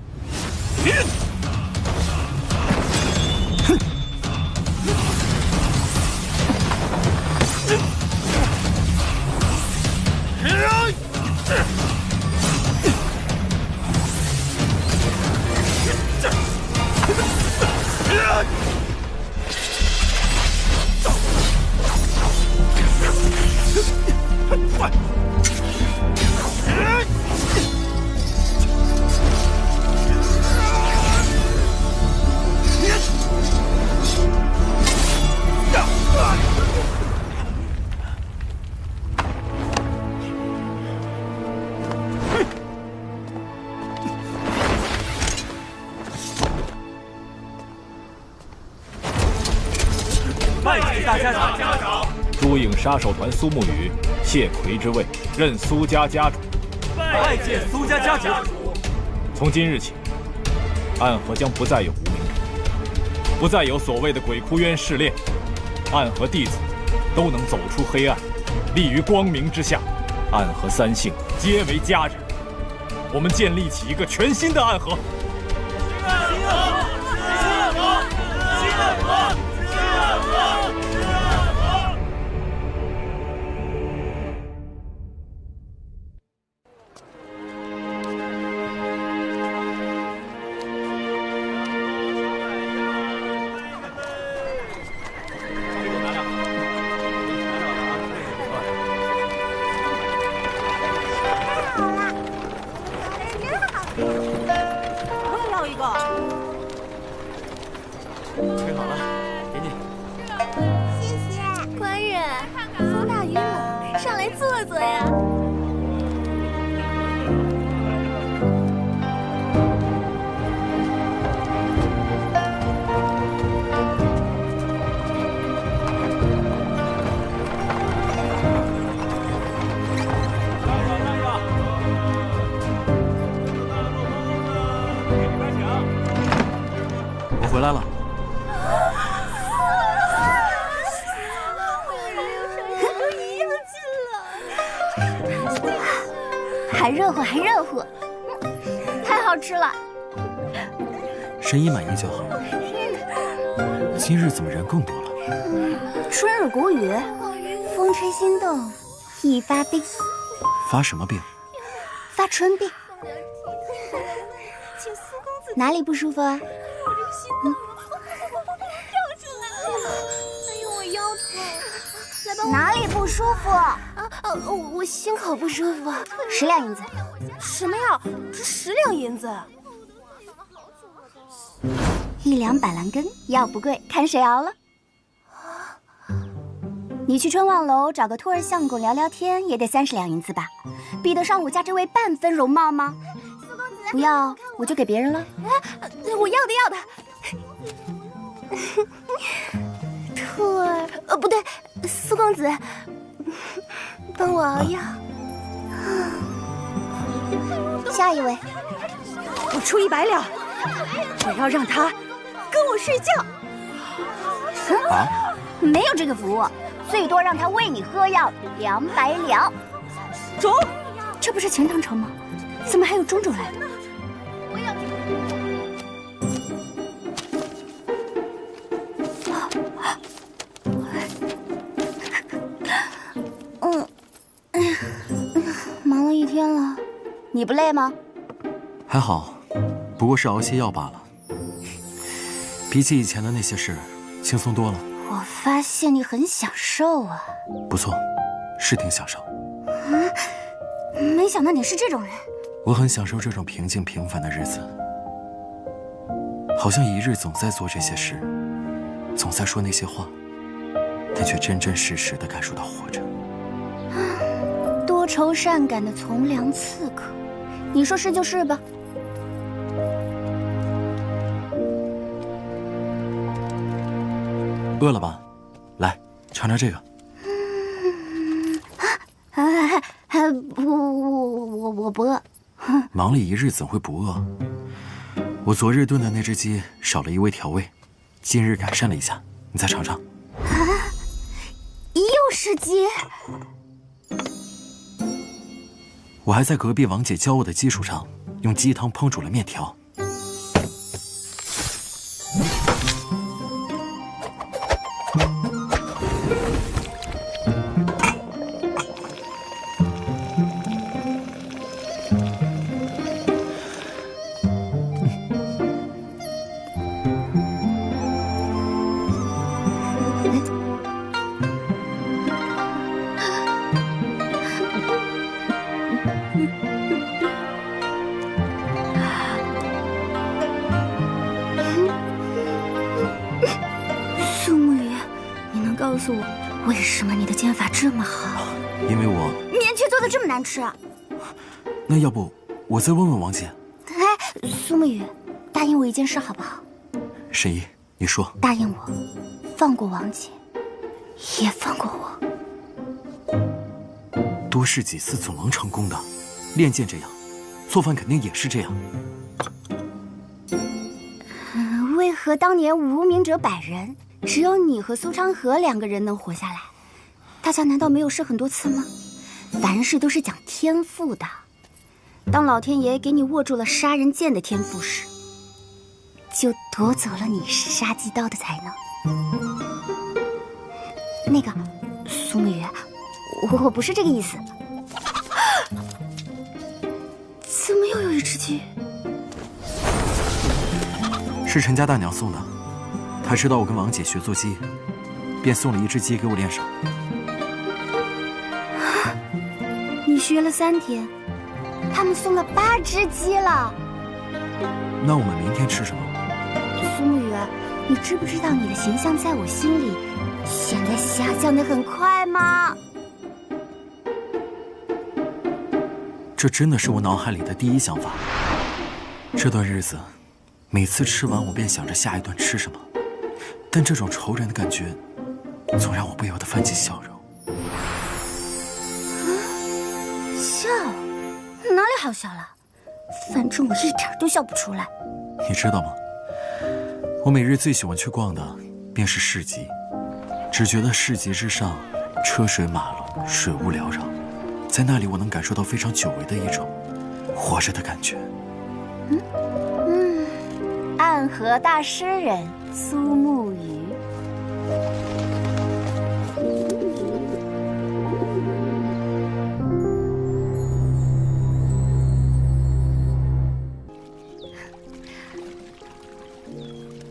拜见大家长。朱影杀手团苏沐雨谢魁之位，任苏家家主。拜见苏家家主。从今日起，暗河将不再有无名者，不再有所谓的鬼窟渊试炼，暗河弟子都能走出黑暗，立于光明之下。暗河三姓皆为家人，我们建立起一个全新的暗河。回来了，还热乎，还热乎，太好吃了。神医满意就好。今日怎么人更多了？春日谷雨，风吹心动，一发病。发什么病？发春病。哪里不舒服啊？哎呦，我腰疼，来帮我。哪里不舒服？我心口不舒服。10两银子。什么呀？这10两银子。1两板蓝根，药不贵，看谁熬了。你去春望楼找个托儿相公聊聊天，也得30两银子吧？比得上我家这位半分容貌吗？不要，我就给别人了。我要的。托儿，不对，苏公子，帮我熬药。下一位，我出100两，我要让他跟我睡觉。没有这个服务，最多让他喂你喝药，200两。中，这不是钱塘城吗？怎么还有中来的？忙了一天了，你不累吗？还好，不过是熬些药罢了。比起以前的那些事，轻松多了。我发现你很享受啊。不错，是挺享受。没想到你是这种人。我很享受这种平静平凡的日子，好像一日总在做这些事，总在说那些话，但却真真实实的感受到活着。多愁善感的从良刺客，你说是就是吧？饿了吧？来，尝尝这个。我不饿。忙了一日怎会不饿？我昨日炖的那只鸡少了一味调味，今日改善了一下，你再尝尝。又是鸡？我还在隔壁王姐教我的基础上，用鸡汤烹煮了面条。告诉我，为什么你的剑法这么好？因为我面具做的这么难吃。那要不我再问问王姐？哎，苏沐雨，答应我一件事好不好？沈怡，你说。答应我，放过王姐，也放过我。多试几次总能成功的。练剑这样，做饭肯定也是这样。为何当年无名者100人？只有你和苏昌河2个人能活下来，大家难道没有试很多次吗？凡事都是讲天赋的。当老天爷给你握住了杀人剑的天赋时，就夺走了你杀鸡刀的才能。那个，苏沐雨，我不是这个意思。怎么又有一只鸡？是陈家大娘送的。他知道我跟王姐学做鸡，便送了一只鸡给我练手。你学了3天，他们送了8只鸡了。那我们明天吃什么？苏沐雨，你知不知道你的形象在我心里现在下降得很快吗？这真的是我脑海里的第一想法。这段日子，每次吃完我便想着下一顿吃什么。但这种仇人的感觉，总让我不由得泛起笑容。笑？哪里好笑了？反正我一点都笑不出来。你知道吗？我每日最喜欢去逛的便是市集，只觉得市集之上车水马龙，水雾缭绕，在那里我能感受到非常久违的一种活着的感觉。暗河大诗人苏沐雨。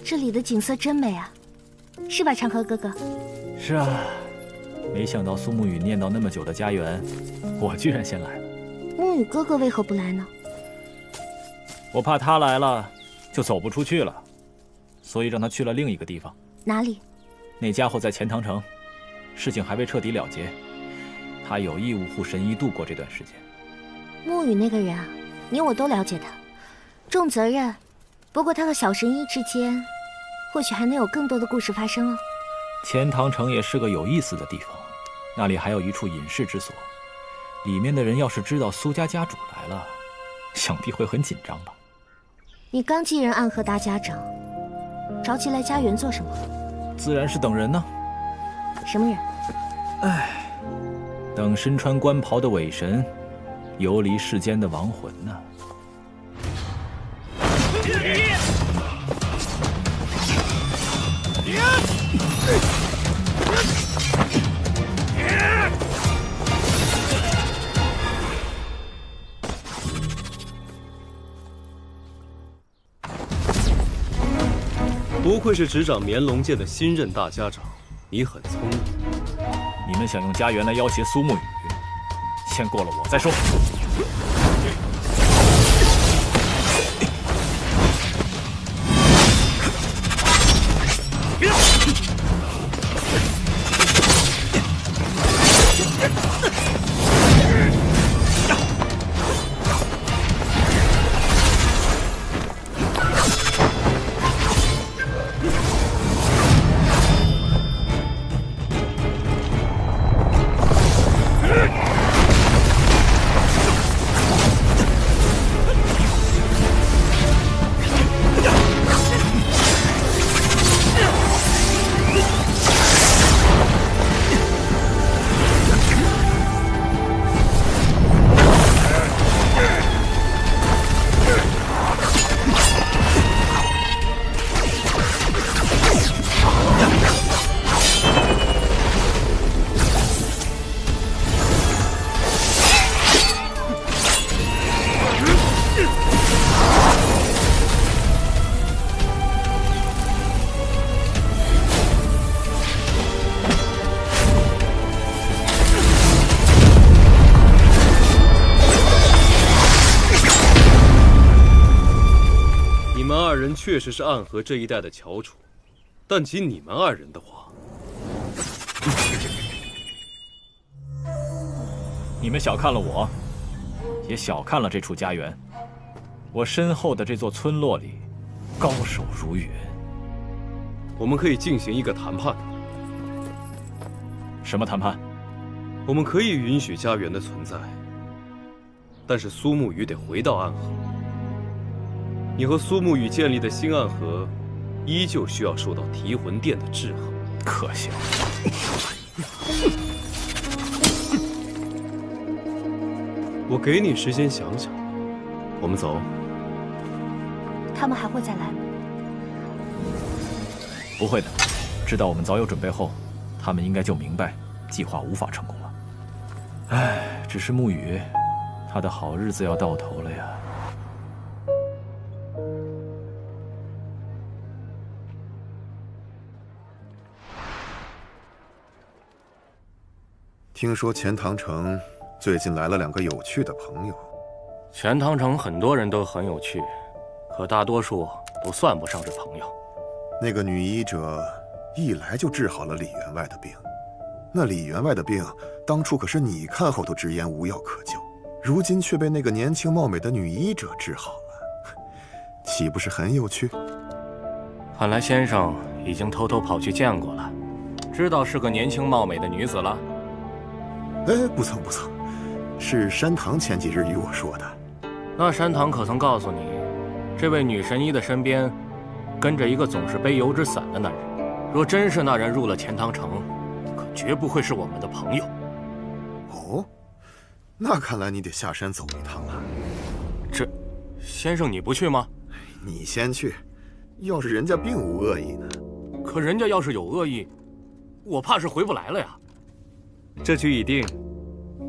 这里的景色真美啊，是吧，长河哥哥？是啊，没想到苏沐雨念叨那么久的家园，我居然先来了。沐雨哥哥为何不来呢？我怕他来了就走不出去了，所以让他去了另一个地方。哪里？那家伙在钱塘城，事情还未彻底了结，他有义务护神医度过这段时间。沐雨那个人啊，你我都了解他，重责任。不过他和小神医之间，或许还能有更多的故事发生哦。钱塘城也是个有意思的地方，那里还有一处隐士之所，里面的人要是知道苏家家主来了，想必会很紧张吧。你刚继任暗河大家长，着急来家园做什么？自然是等人呢。什么人？唉，等身穿官袍的伪神，游离世间的亡魂呢。不愧是执掌绵龙剑的新任大家长，你很聪明。你们想用家园来要挟苏沐雨，先过了我再说。们二人确实是暗河这一带的翘楚，但仅你们二人的话，你们小看了我，也小看了这处家园。我身后的这座村落里，高手如云。我们可以进行一个谈判。什么谈判？我们可以允许家园的存在，但是苏沐雨得回到暗河。你和苏沐雨建立的新暗河，依旧需要受到提魂殿的制衡。可笑！我给你时间想想。我们走。他们还会再来吗？不会的，知道我们早有准备后，他们应该就明白计划无法成功了。唉，只是沐雨，他的好日子要到头了呀。听说钱塘城最近来了2个有趣的朋友。钱塘城很多人都很有趣，可大多数都算不上是朋友。那个女医者一来就治好了李员外的病，那李员外的病当初可是你看后都直言无药可救，如今却被那个年轻貌美的女医者治好了，岂不是很有趣？看来先生已经偷偷跑去见过了，知道是个年轻貌美的女子了。哎，不曾，是山堂前几日与我说的。那山堂可曾告诉你，这位女神医的身边跟着一个总是背油纸伞的男人？若真是那人入了钱塘城，可绝不会是我们的朋友。哦，那看来你得下山走一趟了。这，先生你不去吗？你先去，要是人家并无恶意呢？可人家要是有恶意，我怕是回不来了呀。这局已定，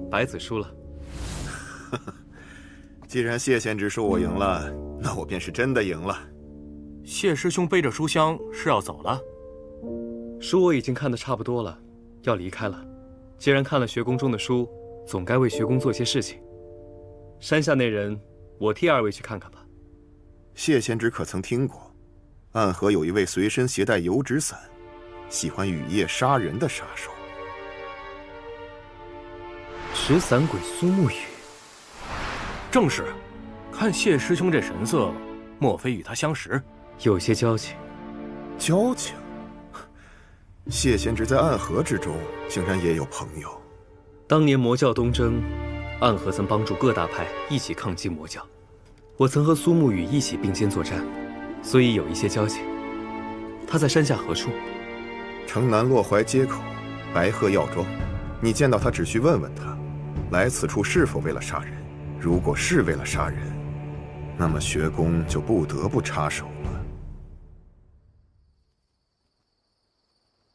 白子输了。既然谢贤侄说我赢了，那我便是真的赢了。谢师兄背着书箱是要走了？书我已经看得差不多了，要离开了。既然看了学宫中的书，总该为学宫做些事情。山下那人，我替二位去看看吧。谢贤侄可曾听过，暗河有一位随身携带油纸伞，喜欢雨夜杀人的杀手？持伞鬼苏沐雨，正是。看谢师兄这神色，莫非与他相识？有些交情。交情？谢贤侄在暗河之中，竟然也有朋友。当年魔教东征，暗河曾帮助各大派一起抗击魔教，我曾和苏沐雨一起并肩作战，所以有一些交情。他在山下何处？城南洛怀街口白鹤药庄。你见到他，只需问问他，来此处是否为了杀人？如果是为了杀人，那么学宫就不得不插手了。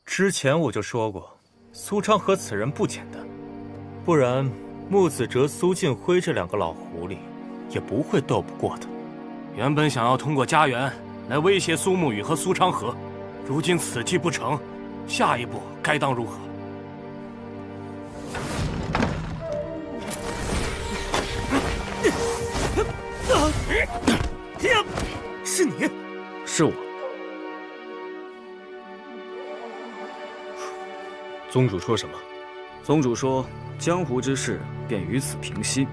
之前我就说过，苏昌和此人不简单，不然穆子哲、苏晋辉这2个老狐狸也不会斗不过他。原本想要通过家园来威胁苏沐雨和苏昌河，如今此计不成，下一步该当如何？是你？是我。宗主说什么？宗主说，江湖之事便于此平息，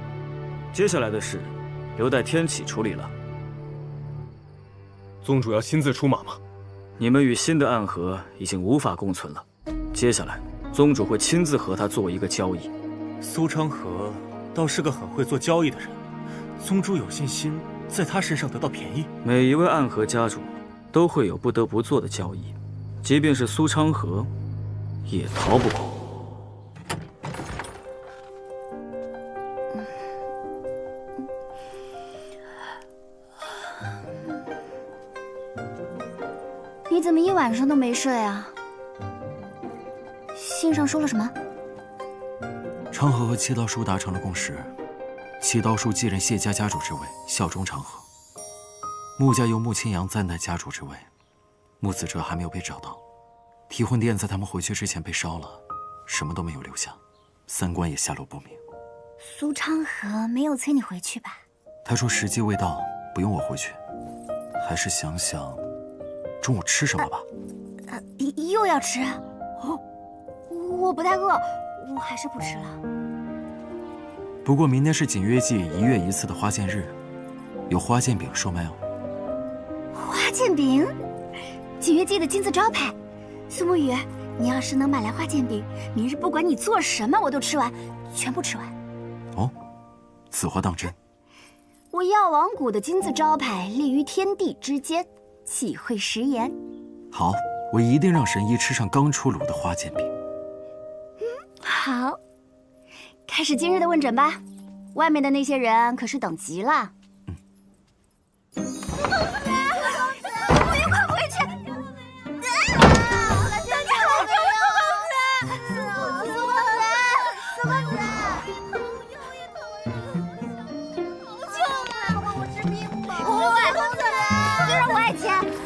接下来的事留待天启处理了。宗主要亲自出马吗？你们与新的暗河已经无法共存了，接下来宗主会亲自和他做一个交易。苏昌河倒是个很会做交易的人，宗主有信心在他身上得到便宜。每一位暗河家主都会有不得不做的交易，即便是苏昌河，也逃不过。你怎么一晚上都没睡啊？信上说了什么？昌河和七刀叔达成了共识，七刀叔继任谢家家主之位，效忠昌河。穆家由穆清扬暂代家主之位，穆子哲还没有被找到，提魂殿在他们回去之前被烧了，什么都没有留下，三观也下落不明。苏昌河没有催你回去吧？他说时机未到，不用我回去。还是想想中午吃什么吧。又要吃？哦，我不太饿，我还是不吃了。不过明天是锦月季1月1次的花见日，有花见饼售卖哦。花见饼，锦月季的金字招牌。苏沐雨，你要是能买来花见饼，明日不管你做什么，我都吃完，全部吃完。哦，此话当真？我药王谷的金字招牌立于天地之间，岂会食言？好，我一定让神医吃上刚出炉的花见饼。好，开始今日的问诊吧。外面的那些人可是等急了。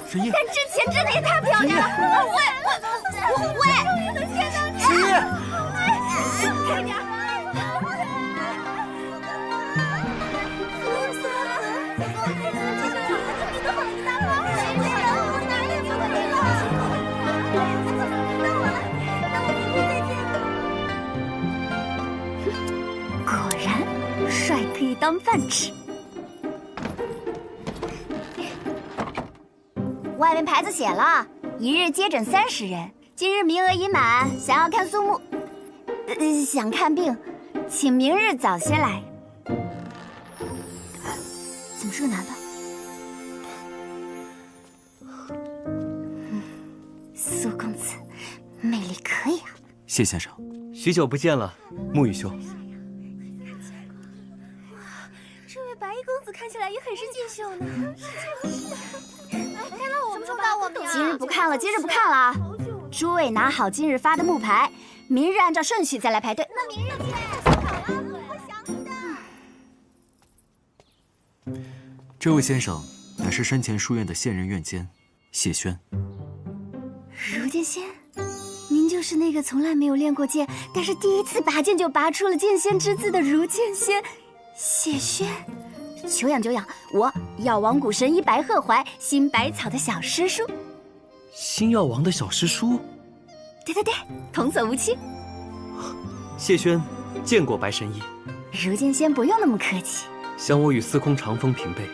神医，但之前真的也太漂亮了！喂，神医，快点！果然，帅可以当饭吃。外面牌子写了，1日接诊30人，今日名额已满，想要看苏沐，想看病，请明日早些来。怎么是个男的？苏公子，魅力可以啊！谢先生，许久不见了，沐雨兄。这位白衣公子看起来也很是俊秀呢。看来我们就把我们今日不看了，今日不看了啊！诸位拿好今日发的木牌，明日按照顺序再来排队。那明日见，好啊，我想你的。这位先生乃是山前书院的现任院监谢轩。如剑仙，您就是那个从来没有练过剑，但是第一次拔剑就拔出了剑仙之姿的如剑仙谢轩。久仰久仰，我药王谷神医白鹤怀新百草的小师叔。新药王的小师叔？对，童叟无欺。谢轩见过白神医。如剑仙不用那么客气。想我与司空长风平辈，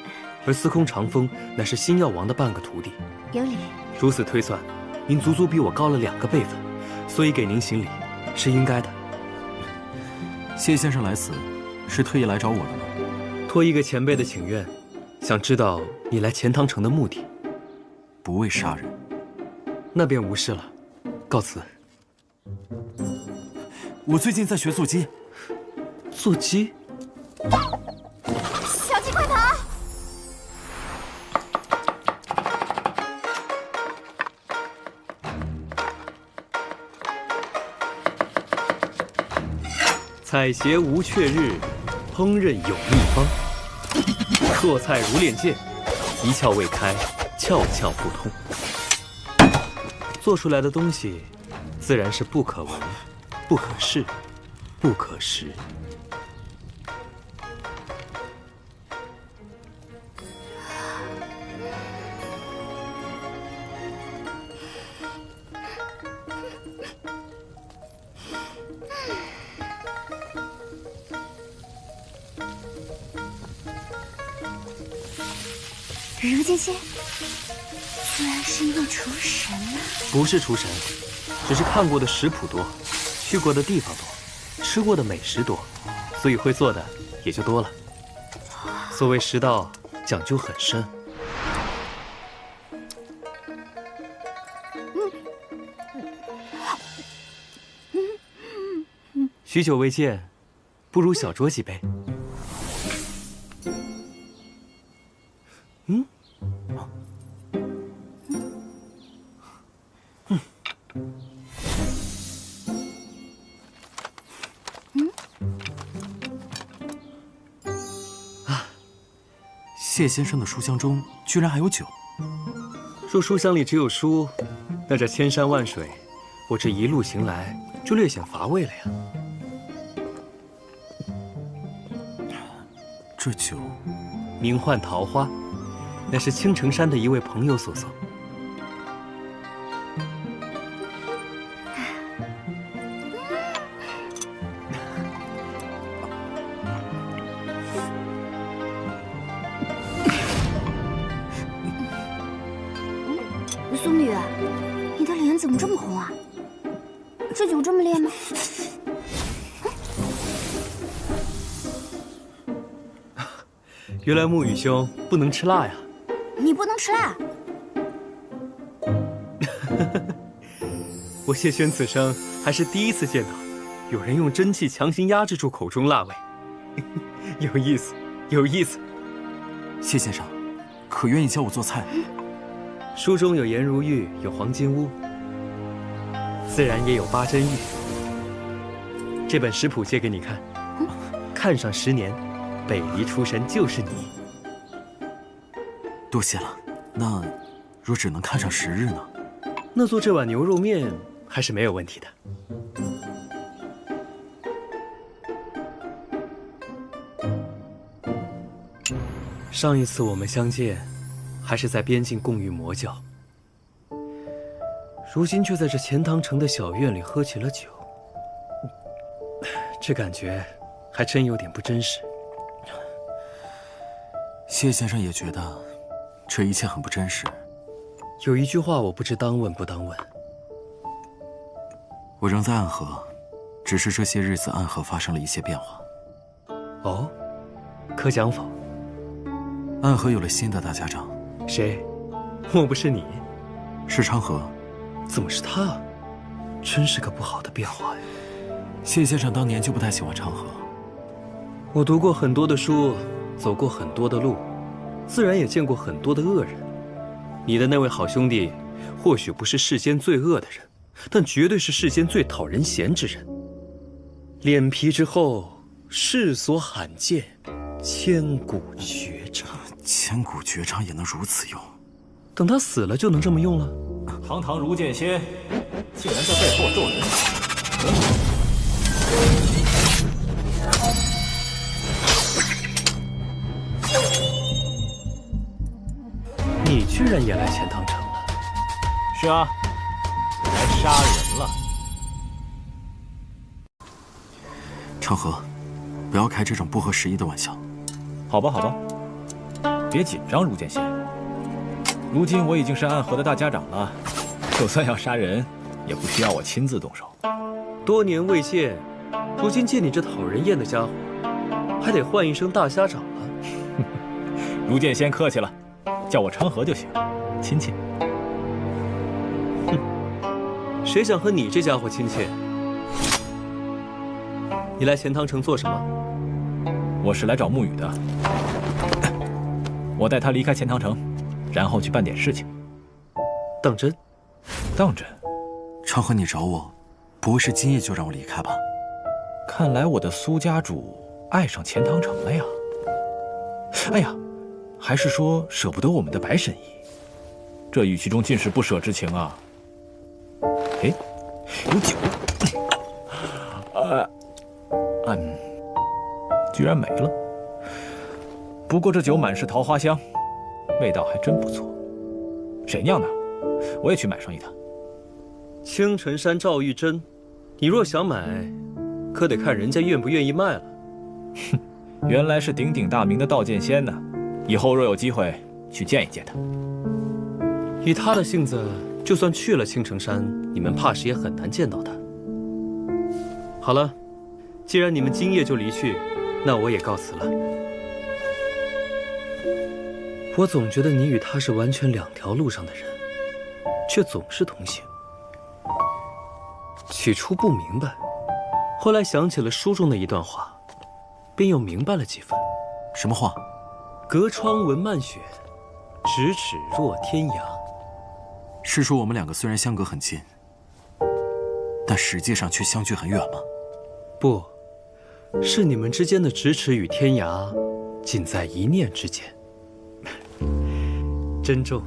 而司空长风乃是新药王的半个徒弟。有理。如此推算，您足足比我高了2个辈分，所以给您行礼是应该的。谢先生来此，是特意来找我的吗？托一个前辈的请愿，想知道你来钱塘城的目的。不为杀人，那便无事了，告辞。我最近在学坐鸡。坐鸡？小鸡快跑！采撷无却日，烹饪有秘方。做菜如练剑，一窍未开，窍窍不通。做出来的东西，自然是不可闻、不可视、不可食。如剑仙，居然是一位厨神啊！不是厨神，只是看过的食谱多，去过的地方多，吃过的美食多，所以会做的也就多了。所谓食道，讲究很深。许久未见，不如小酌几杯。谢先生的书箱中居然还有酒。若书箱里只有书，那这千山万水，我这一路行来就略显乏味了呀。这酒名唤桃花，那是青城山的一位朋友所送。苏女，你的脸怎么这么红啊？这酒这么烈吗？原来沐雨兄不能吃辣呀！你不能吃辣？我谢轩此生还是第一次见到有人用真气强行压制住口中辣味，有意思，有意思。谢先生，可愿意教我做菜？书中有颜如玉，有黄金屋，自然也有八珍玉。这本食谱借给你看，看上10年，北离出神就是你。多谢了。那若只能看上10日呢？那做这碗牛肉面还是没有问题的。上一次我们相见，还是在边境共浴魔教，如今却在这钱塘城的小院里喝起了酒，这感觉还真有点不真实。谢先生也觉得这一切很不真实。有一句话我不知当问不当问。我仍在暗河，只是这些日子暗河发生了一些变化。哦，可讲否？暗河有了新的大家长。谁？莫不是你？是昌河。怎么是他？真是个不好的变化呀。谢先生当年就不太喜欢昌河。我读过很多的书，走过很多的路，自然也见过很多的恶人。你的那位好兄弟，或许不是世间最恶的人，但绝对是世间最讨人嫌之人。脸皮之厚，世所罕见，千古绝唱。千古绝唱也能如此用？等他死了就能这么用了？堂堂如剑仙，竟然在背后咒人！你居然也来钱塘城了？是啊，来杀人了。昌河，不要开这种不合时宜的玩笑。好吧，好吧，别紧张，如剑仙。如今我已经是暗河的大家长了，就算要杀人，也不需要我亲自动手。多年未见，如今见你这讨人厌的家伙，还得唤一声大家长了。如剑仙客气了，叫我昌河就行，亲切。哼，谁想和你这家伙亲切？你来钱塘城做什么？我是来找沐雨的，我带他离开钱塘城，然后去办点事情。当真？当真。昌河，你找我，不会是今夜就让我离开吧？看来我的苏家主爱上钱塘城了呀。哎呀，还是说舍不得我们的白神医？这语气中尽是不舍之情啊。哎，有酒。居然没了。不过这酒满是桃花香，味道还真不错。谁酿的？我也去买上一坛。青城山赵玉珍，你若想买，可得看人家愿不愿意卖了。哼，原来是鼎鼎大名的道剑仙呢。以后若有机会去见一见他。以他的性子，就算去了青城山，你们怕是也很难见到他。好了，既然你们今夜就离去，那我也告辞了。我总觉得你与他是完全两条路上的人，却总是同行。起初不明白，后来想起了书中的一段话，便又明白了几分。什么话？隔窗闻漫雪，咫尺若天涯。是说我们两个虽然相隔很近，但实际上却相距很远吗？不，是你们之间的咫尺与天涯，仅在一念之间。珍重。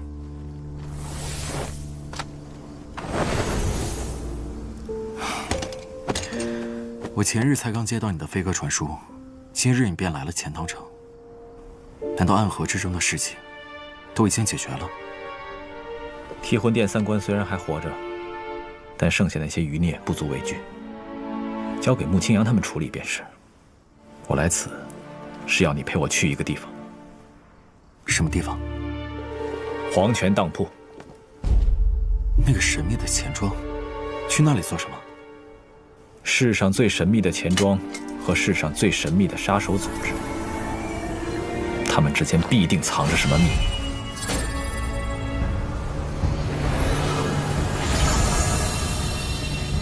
我前日才刚接到你的飞鸽传书，今日你便来了钱塘城。难道暗河之中的事情，都已经解决了。替魂殿三关虽然还活着，但剩下那些余孽不足为惧，交给穆清扬他们处理便是。我来此，是要你陪我去一个地方。什么地方？黄泉当铺。那个神秘的钱庄，去那里做什么？世上最神秘的钱庄和世上最神秘的杀手组织，他们之间必定藏着什么秘密。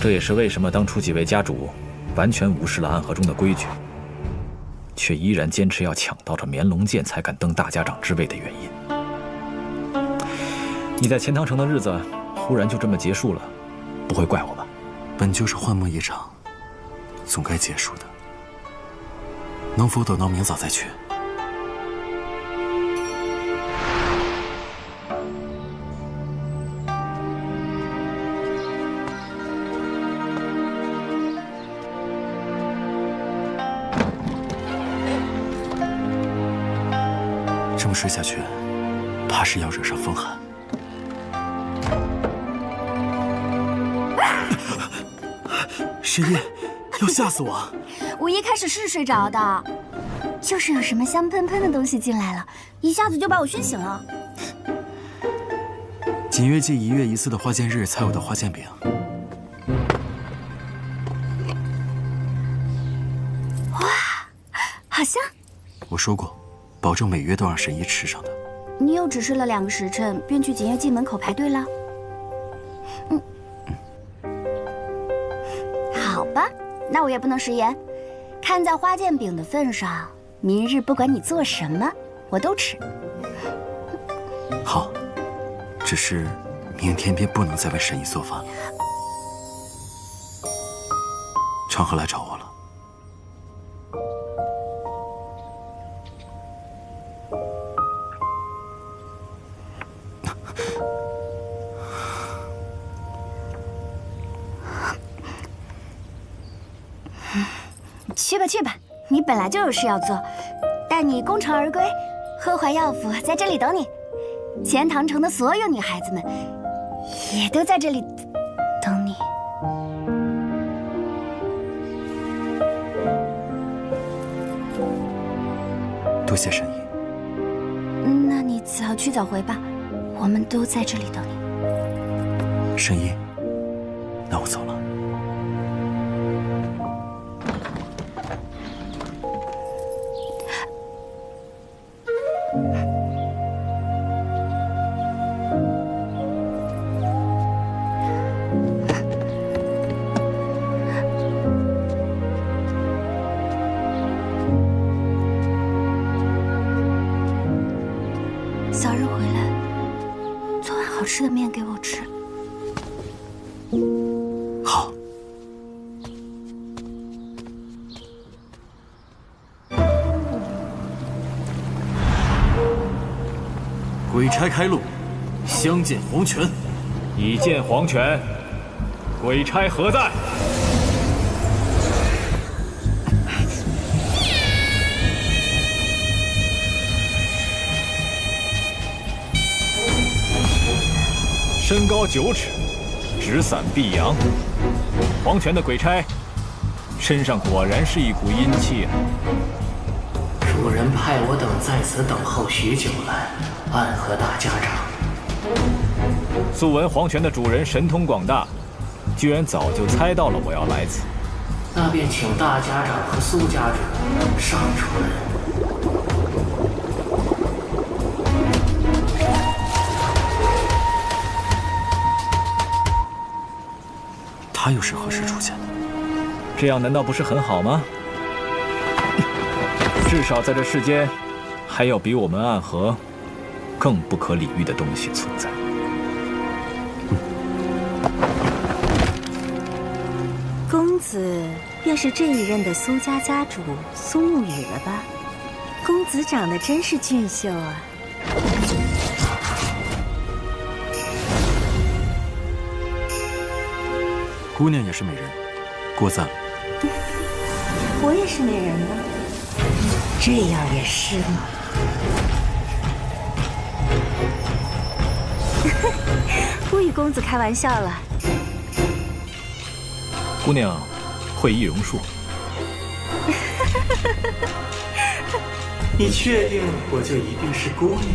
这也是为什么当初几位家主完全无视了暗河中的规矩，却依然坚持要抢到这绵龙剑才敢登大家长之位的原因。你在钱塘城的日子忽然就这么结束了，不会怪我吧？本就是幻梦一场，总该结束的。能否等到明早再去？这么睡下去，怕是要惹上风寒。神医，要吓死我！我一开始是睡着的，就是有什么香喷喷的东西进来了，一下子就把我熏醒了。锦月祭1月1次的花剑日才有的花剑饼。哇，好香！我说过，保证每月都让神医吃上的。你又只睡了2个时辰，便去锦月祭门口排队了？好吧，那我也不能食言。看在花剑饼的份上，明日不管你做什么，我都吃。好，只是明天便不能再为神医做饭了。长河来找我了。去吧去吧，你本来就有事要做，待你功成而归，呵怀药府在这里等你。钱塘城的所有女孩子们也都在这里等你。多谢神医。那你早去早回吧，我们都在这里等你。神医，那我走了。早日回来，做碗好吃的面给我吃。好。鬼差开路，相见黄泉。已见黄泉，鬼差何在？身高9尺，纸伞碧阳。黄泉的鬼差，身上果然是一股阴气啊！主人派我等在此等候许久了，暗河大家长。素闻黄泉的主人神通广大，居然早就猜到了我要来此。那便请大家长和苏家主上船。他又是何时出现的？这样难道不是很好吗？至少在这世间，还有比我们暗河更不可理喻的东西存在。公子便是这一任的苏家家主苏沐雨了吧？公子长得真是俊秀啊！姑娘也是美人，过赞了。我也是美人吗？这样也是吗？公子开玩笑了。姑娘会易容术。你确定我就一定是姑娘？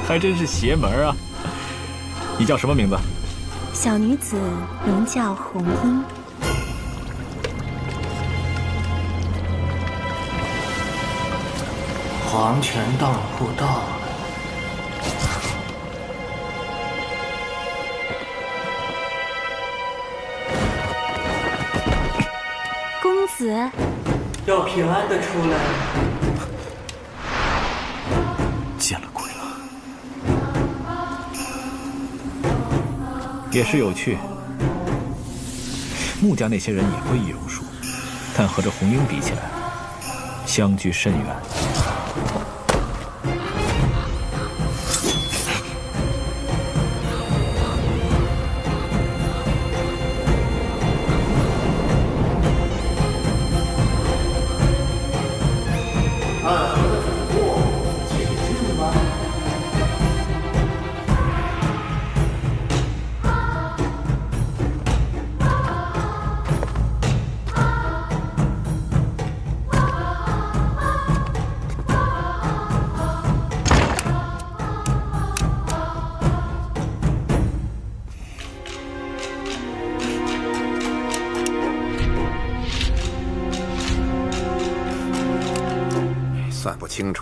还真是邪门啊！你叫什么名字？小女子名叫红英。黄泉当铺到了。公子，要平安的出来。见了鬼了！也是有趣。穆家那些人也会易容术，但和这红英比起来，相距甚远。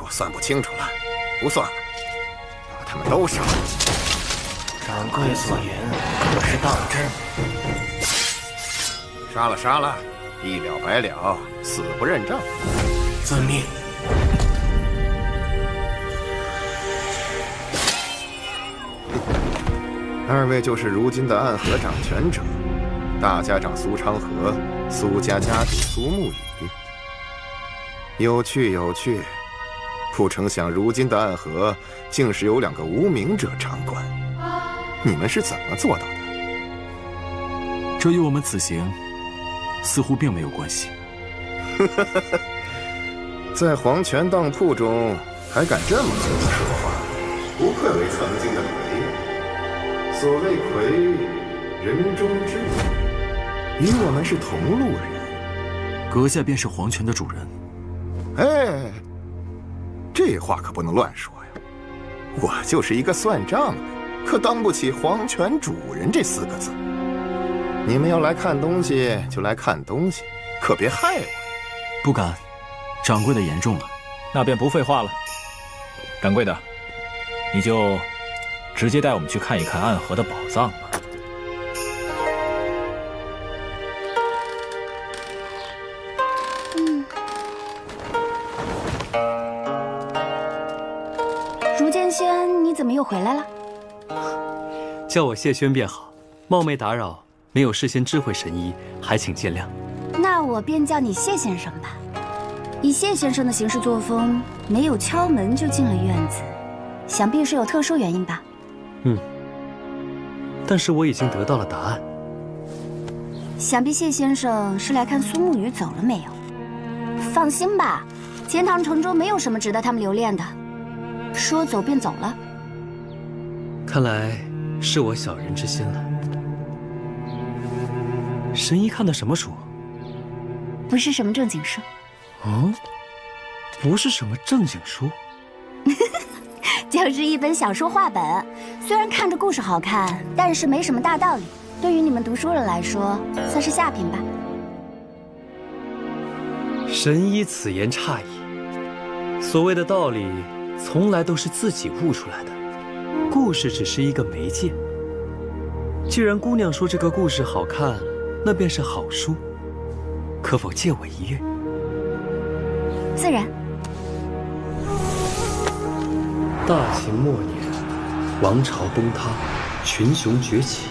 算不清楚了，不算了，把他们都杀了。掌柜所言可是当真？杀了，一了百了，死不认账。遵命。二位就是如今的暗河掌权者，大家长苏昌河，苏家家主苏沐雨。有趣。不成想，如今的暗河竟是有2个无名者掌管，你们是怎么做到的？这与我们此行似乎并没有关系。在黄泉当铺中还敢这么和我说话，不愧为曾经的魁。所谓魁，人中之龙，与我们是同路人。阁下便是黄泉的主人。哎。这话可不能乱说呀！我就是一个算账的，可当不起黄泉主人这4个字。你们要来看东西就来看东西，可别害我。不敢，掌柜的言重了。那便不废话了。掌柜的，你就直接带我们去看一看暗河的宝藏吧。你怎么又回来了？叫我谢轩便好，冒昧打扰，没有事先知会神医，还请见谅。那我便叫你谢先生吧。以谢先生的行事作风，没有敲门就进了院子，想必是有特殊原因吧？但是我已经得到了答案。想必谢先生是来看苏沐雨走了没有？放心吧，钱塘城中没有什么值得他们留恋的，说走便走了。看来是我小人之心了。神医看的什么书？不是什么正经书。哦，不是什么正经书，就是一本小说话本。虽然看着故事好看，但是没什么大道理。对于你们读书人来说，算是下品吧。神医此言差矣。所谓的道理，从来都是自己悟出来的。故事只是一个媒介。既然姑娘说这个故事好看，那便是好书，可否借我一阅？自然。大秦末年，王朝崩塌，群雄崛起。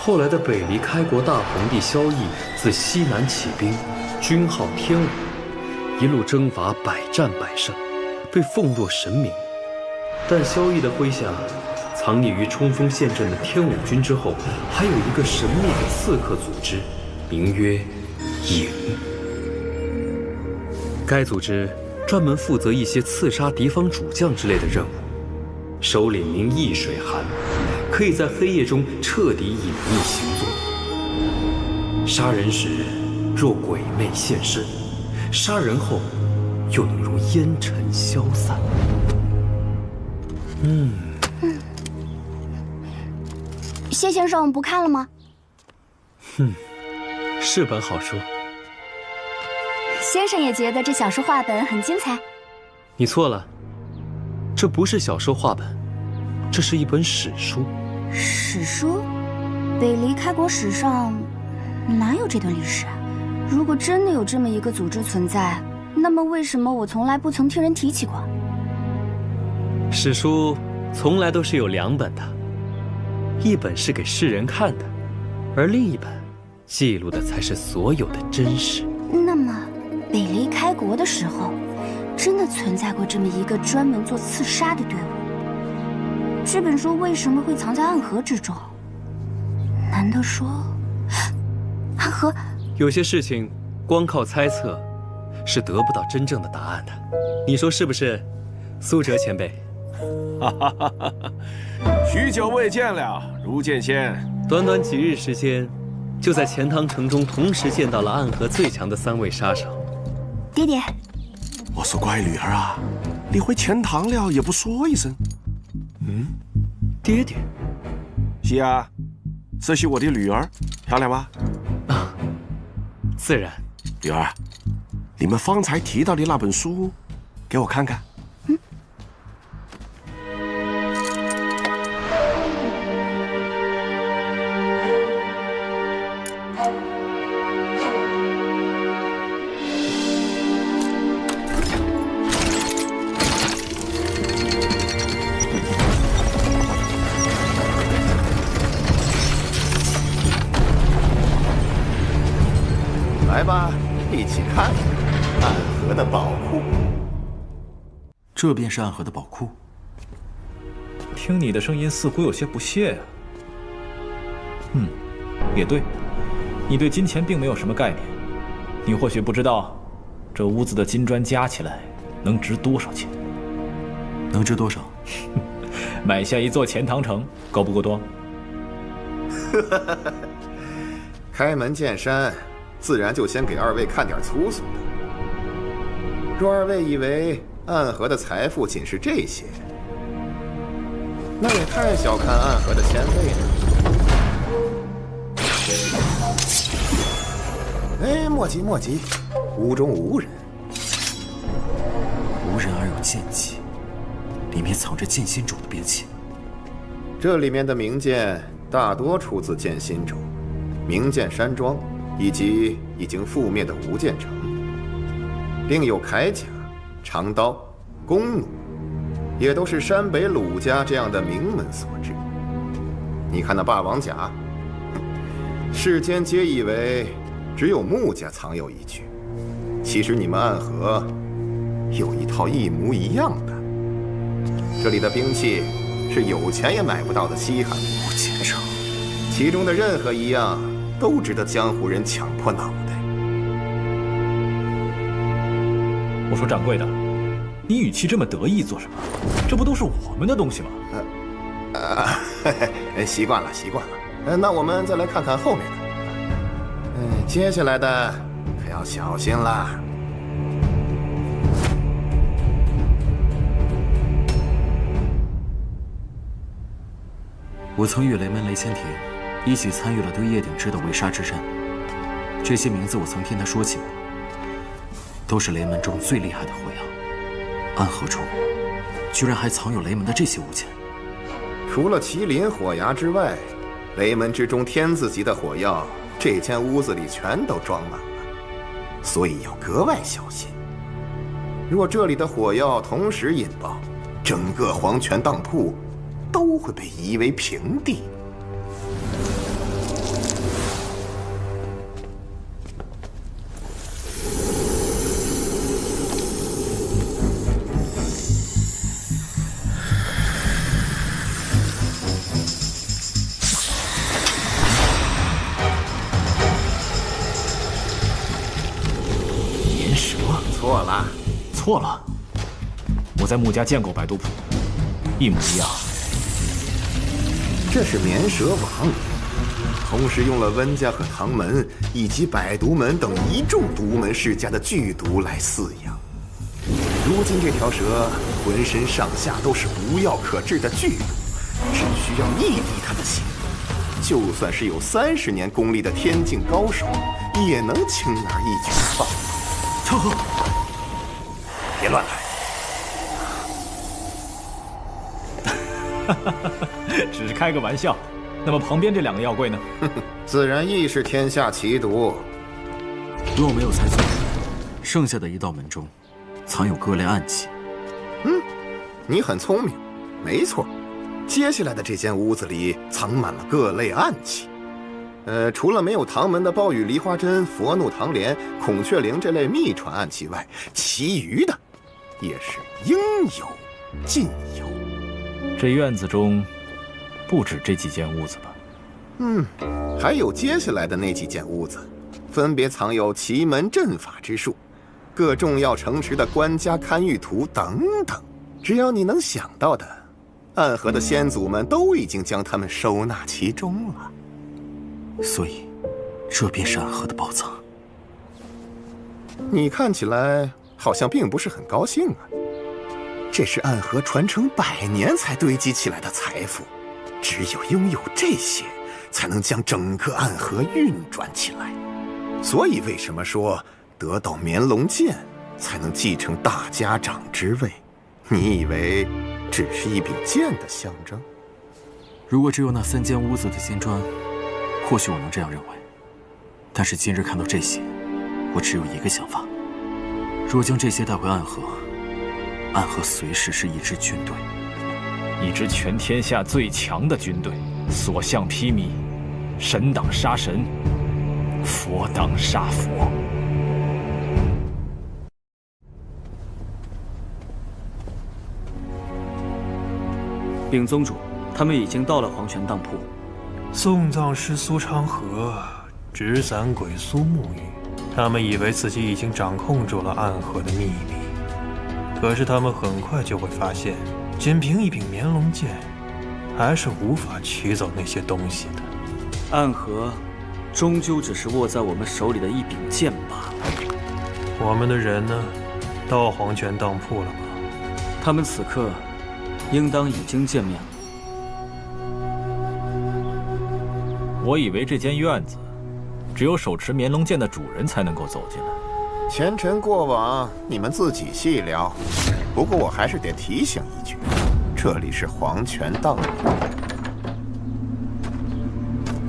后来的北离开国大皇帝萧绎自西南起兵，军号天武，一路征伐，百战百胜，被奉若神明。但萧绎的麾下，藏匿于冲锋陷阵的天武军之后，还有一个神秘的刺客组织，名曰影。该组织专门负责一些刺杀敌方主将之类的任务，首领名易水寒，可以在黑夜中彻底隐匿行踪。杀人时若鬼魅现身，杀人后又能如烟尘消散。谢先生不看了吗？是本好书。先生也觉得这小说话本很精彩？你错了，这不是小说话本，这是一本史书。史书？北离开国史上哪有这段历史啊？如果真的有这么一个组织存在，那么为什么我从来不曾听人提起过？史书从来都是有两本的，一本是给世人看的，而另一本记录的才是所有的真实。那么，北离开国的时候，真的存在过这么一个专门做刺杀的队伍？这本书为什么会藏在暗河之中？难道说，暗河？有些事情光靠猜测是得不到真正的答案的，你说是不是，苏哲前辈？许久未见了，如见仙。短短几日时间，就在钱塘城中同时见到了暗河最强的3位杀手。爹爹，我说乖女儿啊，你回钱塘了也不说一声。爹爹。是啊，这是我的女儿，漂亮吗？自然。女儿，你们方才提到的那本书，给我看看。来吧，一起看暗河的宝库。这便是暗河的宝库。听你的声音似乎有些不屑啊。也对，你对金钱并没有什么概念。你或许不知道，这屋子的金砖加起来能值多少钱？能值多少？买下一座钱塘城，够不够多？开门见山。自然就先给二位看点粗俗的。若二位以为暗河的财富仅是这些，那也太小看暗河的仙位了。哎，莫急莫急，屋中无人。无人而有剑气，里面藏着剑心种的兵器。这里面的名剑大多出自剑心种、名剑山庄。以及已经覆灭的无剑城，另有铠甲、长刀、弓弩，也都是山北鲁家这样的名门所制。你看那霸王甲，世间皆以为只有穆家藏有一具，其实你们暗河有一套一模一样的。这里的兵器是有钱也买不到的稀罕物，无剑城，其中的任何一样。都值得江湖人抢破脑袋。我说掌柜的，你语气这么得意做什么？这不都是我们的东西吗？习惯了，习惯了。那我们再来看看后面的。接下来的可要小心了。我曾与雷门雷千庭一起参与了对叶鼎之的围杀之战，这些名字我曾听他说起过，都是雷门中最厉害的火药。暗河中居然还藏有雷门的这些物件。除了麒麟火牙之外，雷门之中天字级的火药，这间屋子里全都装满了，所以要格外小心。若这里的火药同时引爆，整个黄泉当铺都会被夷为平地。错了，我在穆家见过百毒谱，一模一样。这是绵蛇王，同时用了温家和唐门以及百毒门等一众独门世家的剧毒来饲养。如今这条蛇浑身上下都是无药可治的剧毒，只需要一滴它的血，就算是有30年功力的天境高手，也能轻而易举地放。成河，别乱来。只是开个玩笑。那么旁边这2个药柜呢？自然亦是天下奇毒。若我没有猜错，剩下的1道门中藏有各类暗器。你很聪明，没错。接下来的这间屋子里藏满了各类暗器。除了没有唐门的暴雨梨花针、佛怒唐莲、孔雀翎这类秘传暗器外，其余的也是应有尽有。这院子中不止这几间屋子吧？还有接下来的那几间屋子，分别藏有奇门阵法之术、各重要城池的官家堪舆图等等。只要你能想到的，暗河的先祖们都已经将它们收纳其中了。所以，这便是暗河的宝藏。你看起来好像并不是很高兴啊。这是暗河传承100年才堆积起来的财富，只有拥有这些，才能将整个暗河运转起来。所以为什么说得到绵龙剑才能继承大家长之位？你以为只是一柄剑的象征？如果只有那3间屋子的金砖，或许我能这样认为。但是今日看到这些，我只有一个想法：若将这些带回暗河，暗河随时是一支军队，一支全天下最强的军队，所向披靡，神挡杀神，佛挡杀佛。禀宗主，他们已经到了黄泉当铺。送葬师苏昌河，纸伞鬼苏沐雨，他们以为自己已经掌控住了暗河的秘密，可是他们很快就会发现，仅凭一柄绵龙剑，还是无法取走那些东西的。暗河，终究只是握在我们手里的一柄剑罢了。我们的人呢？到黄泉当铺了吗？他们此刻应当已经见面了。我以为这间院子只有手持绵龙剑的主人才能够走进来。前尘过往，你们自己细聊。不过我还是得提醒一句，这里是黄泉当铺。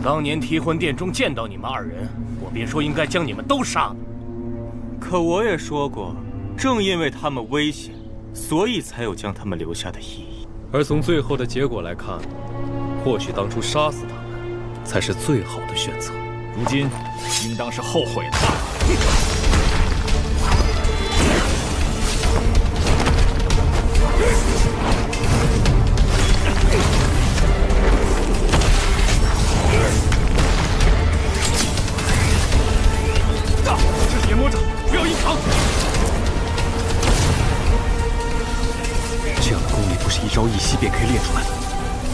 当年提魂殿中见到你们2人，我便说应该将你们都杀了。可我也说过，正因为他们危险，所以才有将他们留下的意义。而从最后的结果来看，或许当初杀死他们才是最好的选择。如今应当是后悔了。这是炎魔掌，不要硬扛。这样的功力不是一朝一夕便可以练出来的。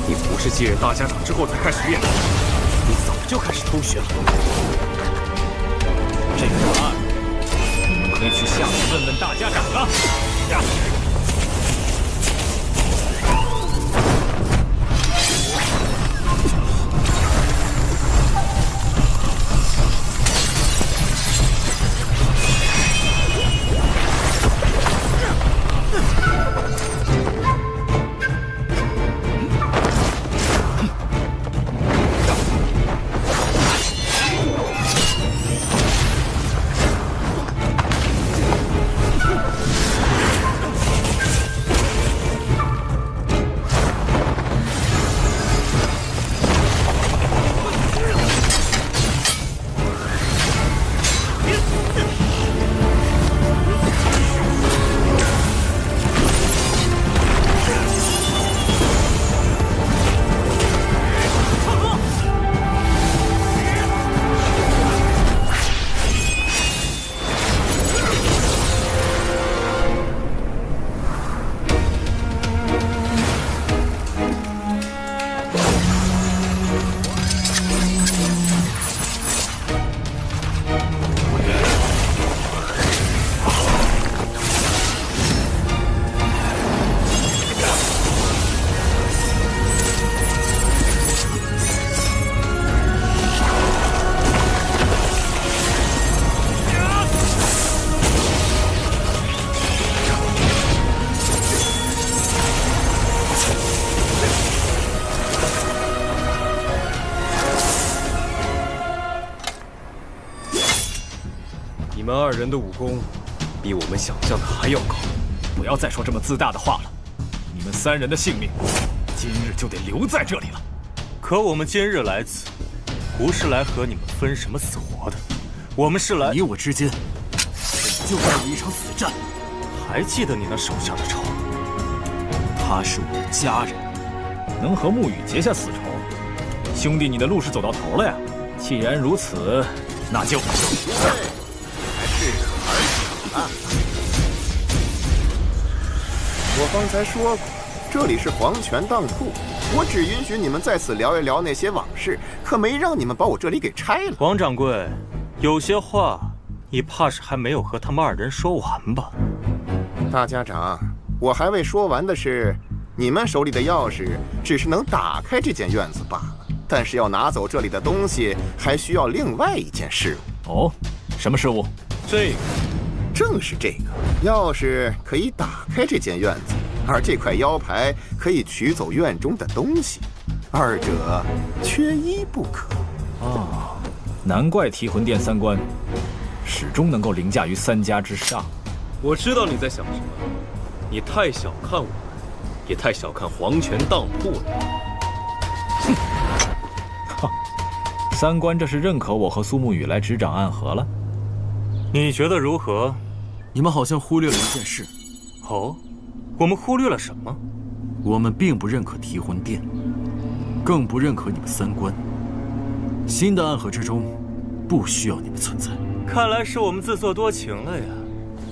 你不是继任大家长之后才开始练的，你早就开始偷学了。这个答案，你们可以去下面问问大家长了。人的武功，比我们想象的还要高。不要再说这么自大的话了。你们3人的性命，今日就得留在这里了。可我们今日来此，不是来和你们分什么死活的，我们是来……你我之间，就该有一场死战。还记得你那手下的仇？他是我的家人，能和沐雨结下死仇，兄弟，你的路是走到头了呀。既然如此，那就……我方才说过，这里是黄泉当铺，我只允许你们在此聊一聊那些往事，可没让你们把我这里给拆了。王掌柜，有些话你怕是还没有和他们2人说完吧？大家长，我还未说完的是，你们手里的钥匙只是能打开这间院子罢了，但是要拿走这里的东西，还需要另外一件事物。哦，什么事物？这个，正是这个。钥匙可以打开这间院子，而这块腰牌可以取走院中的东西，二者缺一不可。哦，难怪提魂殿3关始终能够凌驾于3家之上。我知道你在想什么，你太小看我们，也太小看黄泉当铺了。哼，哈，3关这是认可我和苏沐雨来执掌暗河了？你觉得如何？你们好像忽略了一件事。哦，我们忽略了什么？我们并不认可提魂殿，更不认可你们3关。新的暗河之中，不需要你们存在。看来是我们自作多情了呀。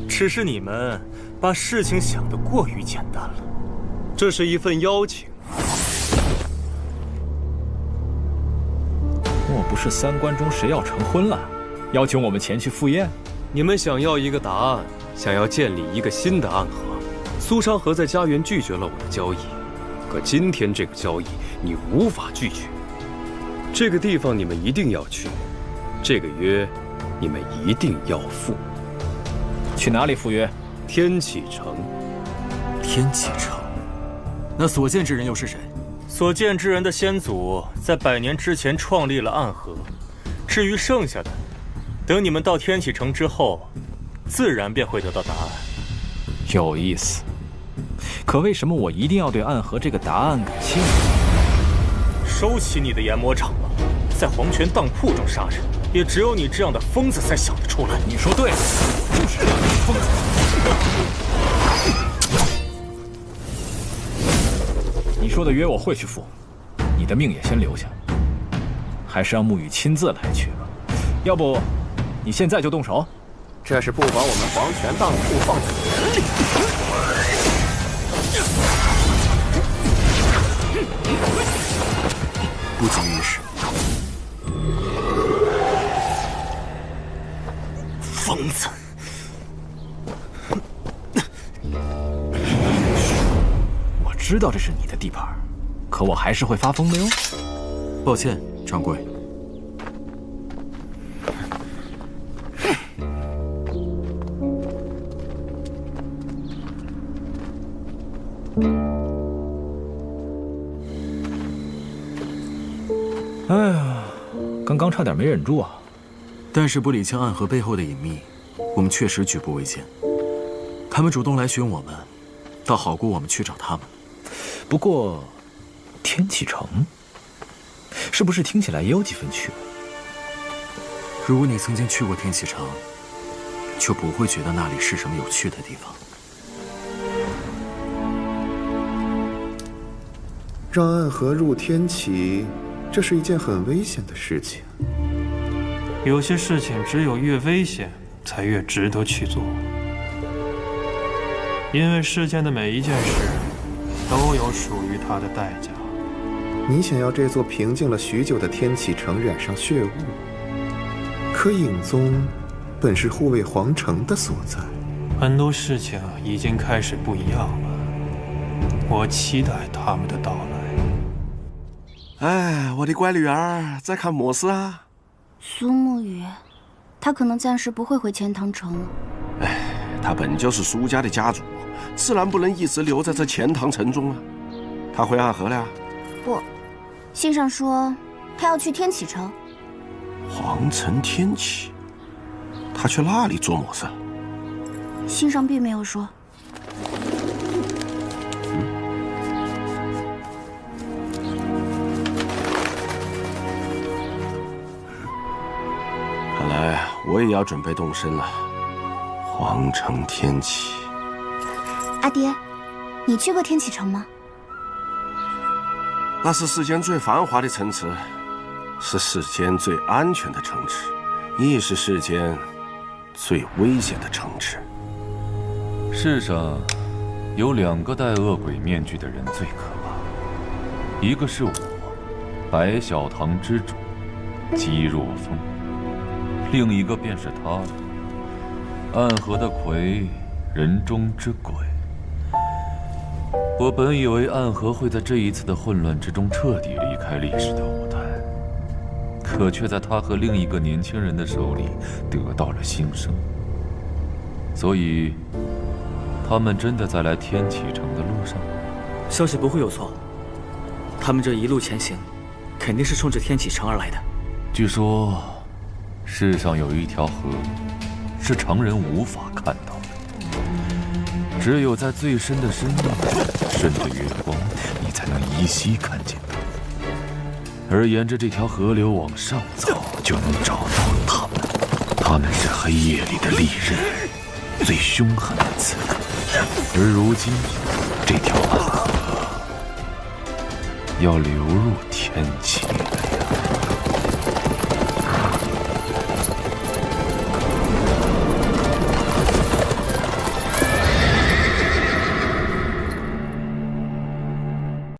只是你们把事情想得过于简单了。这是一份邀请。莫不是3关中谁要成婚了，邀请我们前去赴宴？你们想要一个答案，想要建立一个新的暗河。苏昌河在家园拒绝了我的交易，可今天这个交易你无法拒绝。这个地方你们一定要去，这个约你们一定要赴。去哪里赴约？天启城。天启城？那所见之人又是谁？所见之人的先祖在100年之前创立了暗河，至于剩下的，等你们到天启城之后，自然便会得到答案。有意思。可为什么我一定要对暗河这个答案感兴趣？收起你的研磨厂了，在黄泉当铺中杀人，也只有你这样的疯子才想得出来。你说对了，就是这样的疯子。你说的约我会去赴，你的命也先留下，还是让沐雨亲自来去吧。要不，你现在就动手？这是不把我们黄泉当铺放在眼里。不急于事。疯子！我知道这是你的地盘，可我还是会发疯的哟。抱歉，掌柜。哎呀，刚刚差点没忍住啊！但是不理清暗河背后的隐秘，我们确实举步维艰。他们主动来寻我们，倒好过我们去找他们。不过，天启城是不是听起来也有几分趣味？如果你曾经去过天启城，就不会觉得那里是什么有趣的地方。让暗河入天启，这是一件很危险的事情。有些事情只有越危险，才越值得去做。因为世间的每一件事，都有属于它的代价。你想要这座平静了许久的天启城染上血雾，可影宗本是护卫皇城的所在。很多事情已经开始不一样了，我期待他们的到来。哎，我的乖女儿，在看么事啊？苏沐雨，她可能暂时不会回钱塘城了。哎，她本就是苏家的家主，自然不能一直留在这钱塘城中啊。她回暗河了？不，信上说她要去天启城。皇城天启，他去那里做么事？信上并没有说。看来我也要准备动身了。皇城天启，阿爹，你去过天启城吗？那是世间最繁华的城池，是世间最安全的城池，亦是世间最危险的城池。世上有2个戴恶鬼面具的人最可怕，一个是我，白小堂之主姬若风，另一个便是他了，暗河的魁，人中之鬼。我本以为暗河会在这一次的混乱之中彻底离开历史的舞台，可却在他和另一个年轻人的手里得到了新生。所以，他们真的在来天启城的路上？消息不会有错，他们这一路前行，肯定是冲着天启城而来的。据说，世上有一条河，是常人无法看到的，只有在最深的深夜，顺着月光，你才能依稀看见它。而沿着这条河流往上走，就能找到他们。他们是黑夜里的利刃，最凶狠的刺客。而如今，这条暗河要流入天启。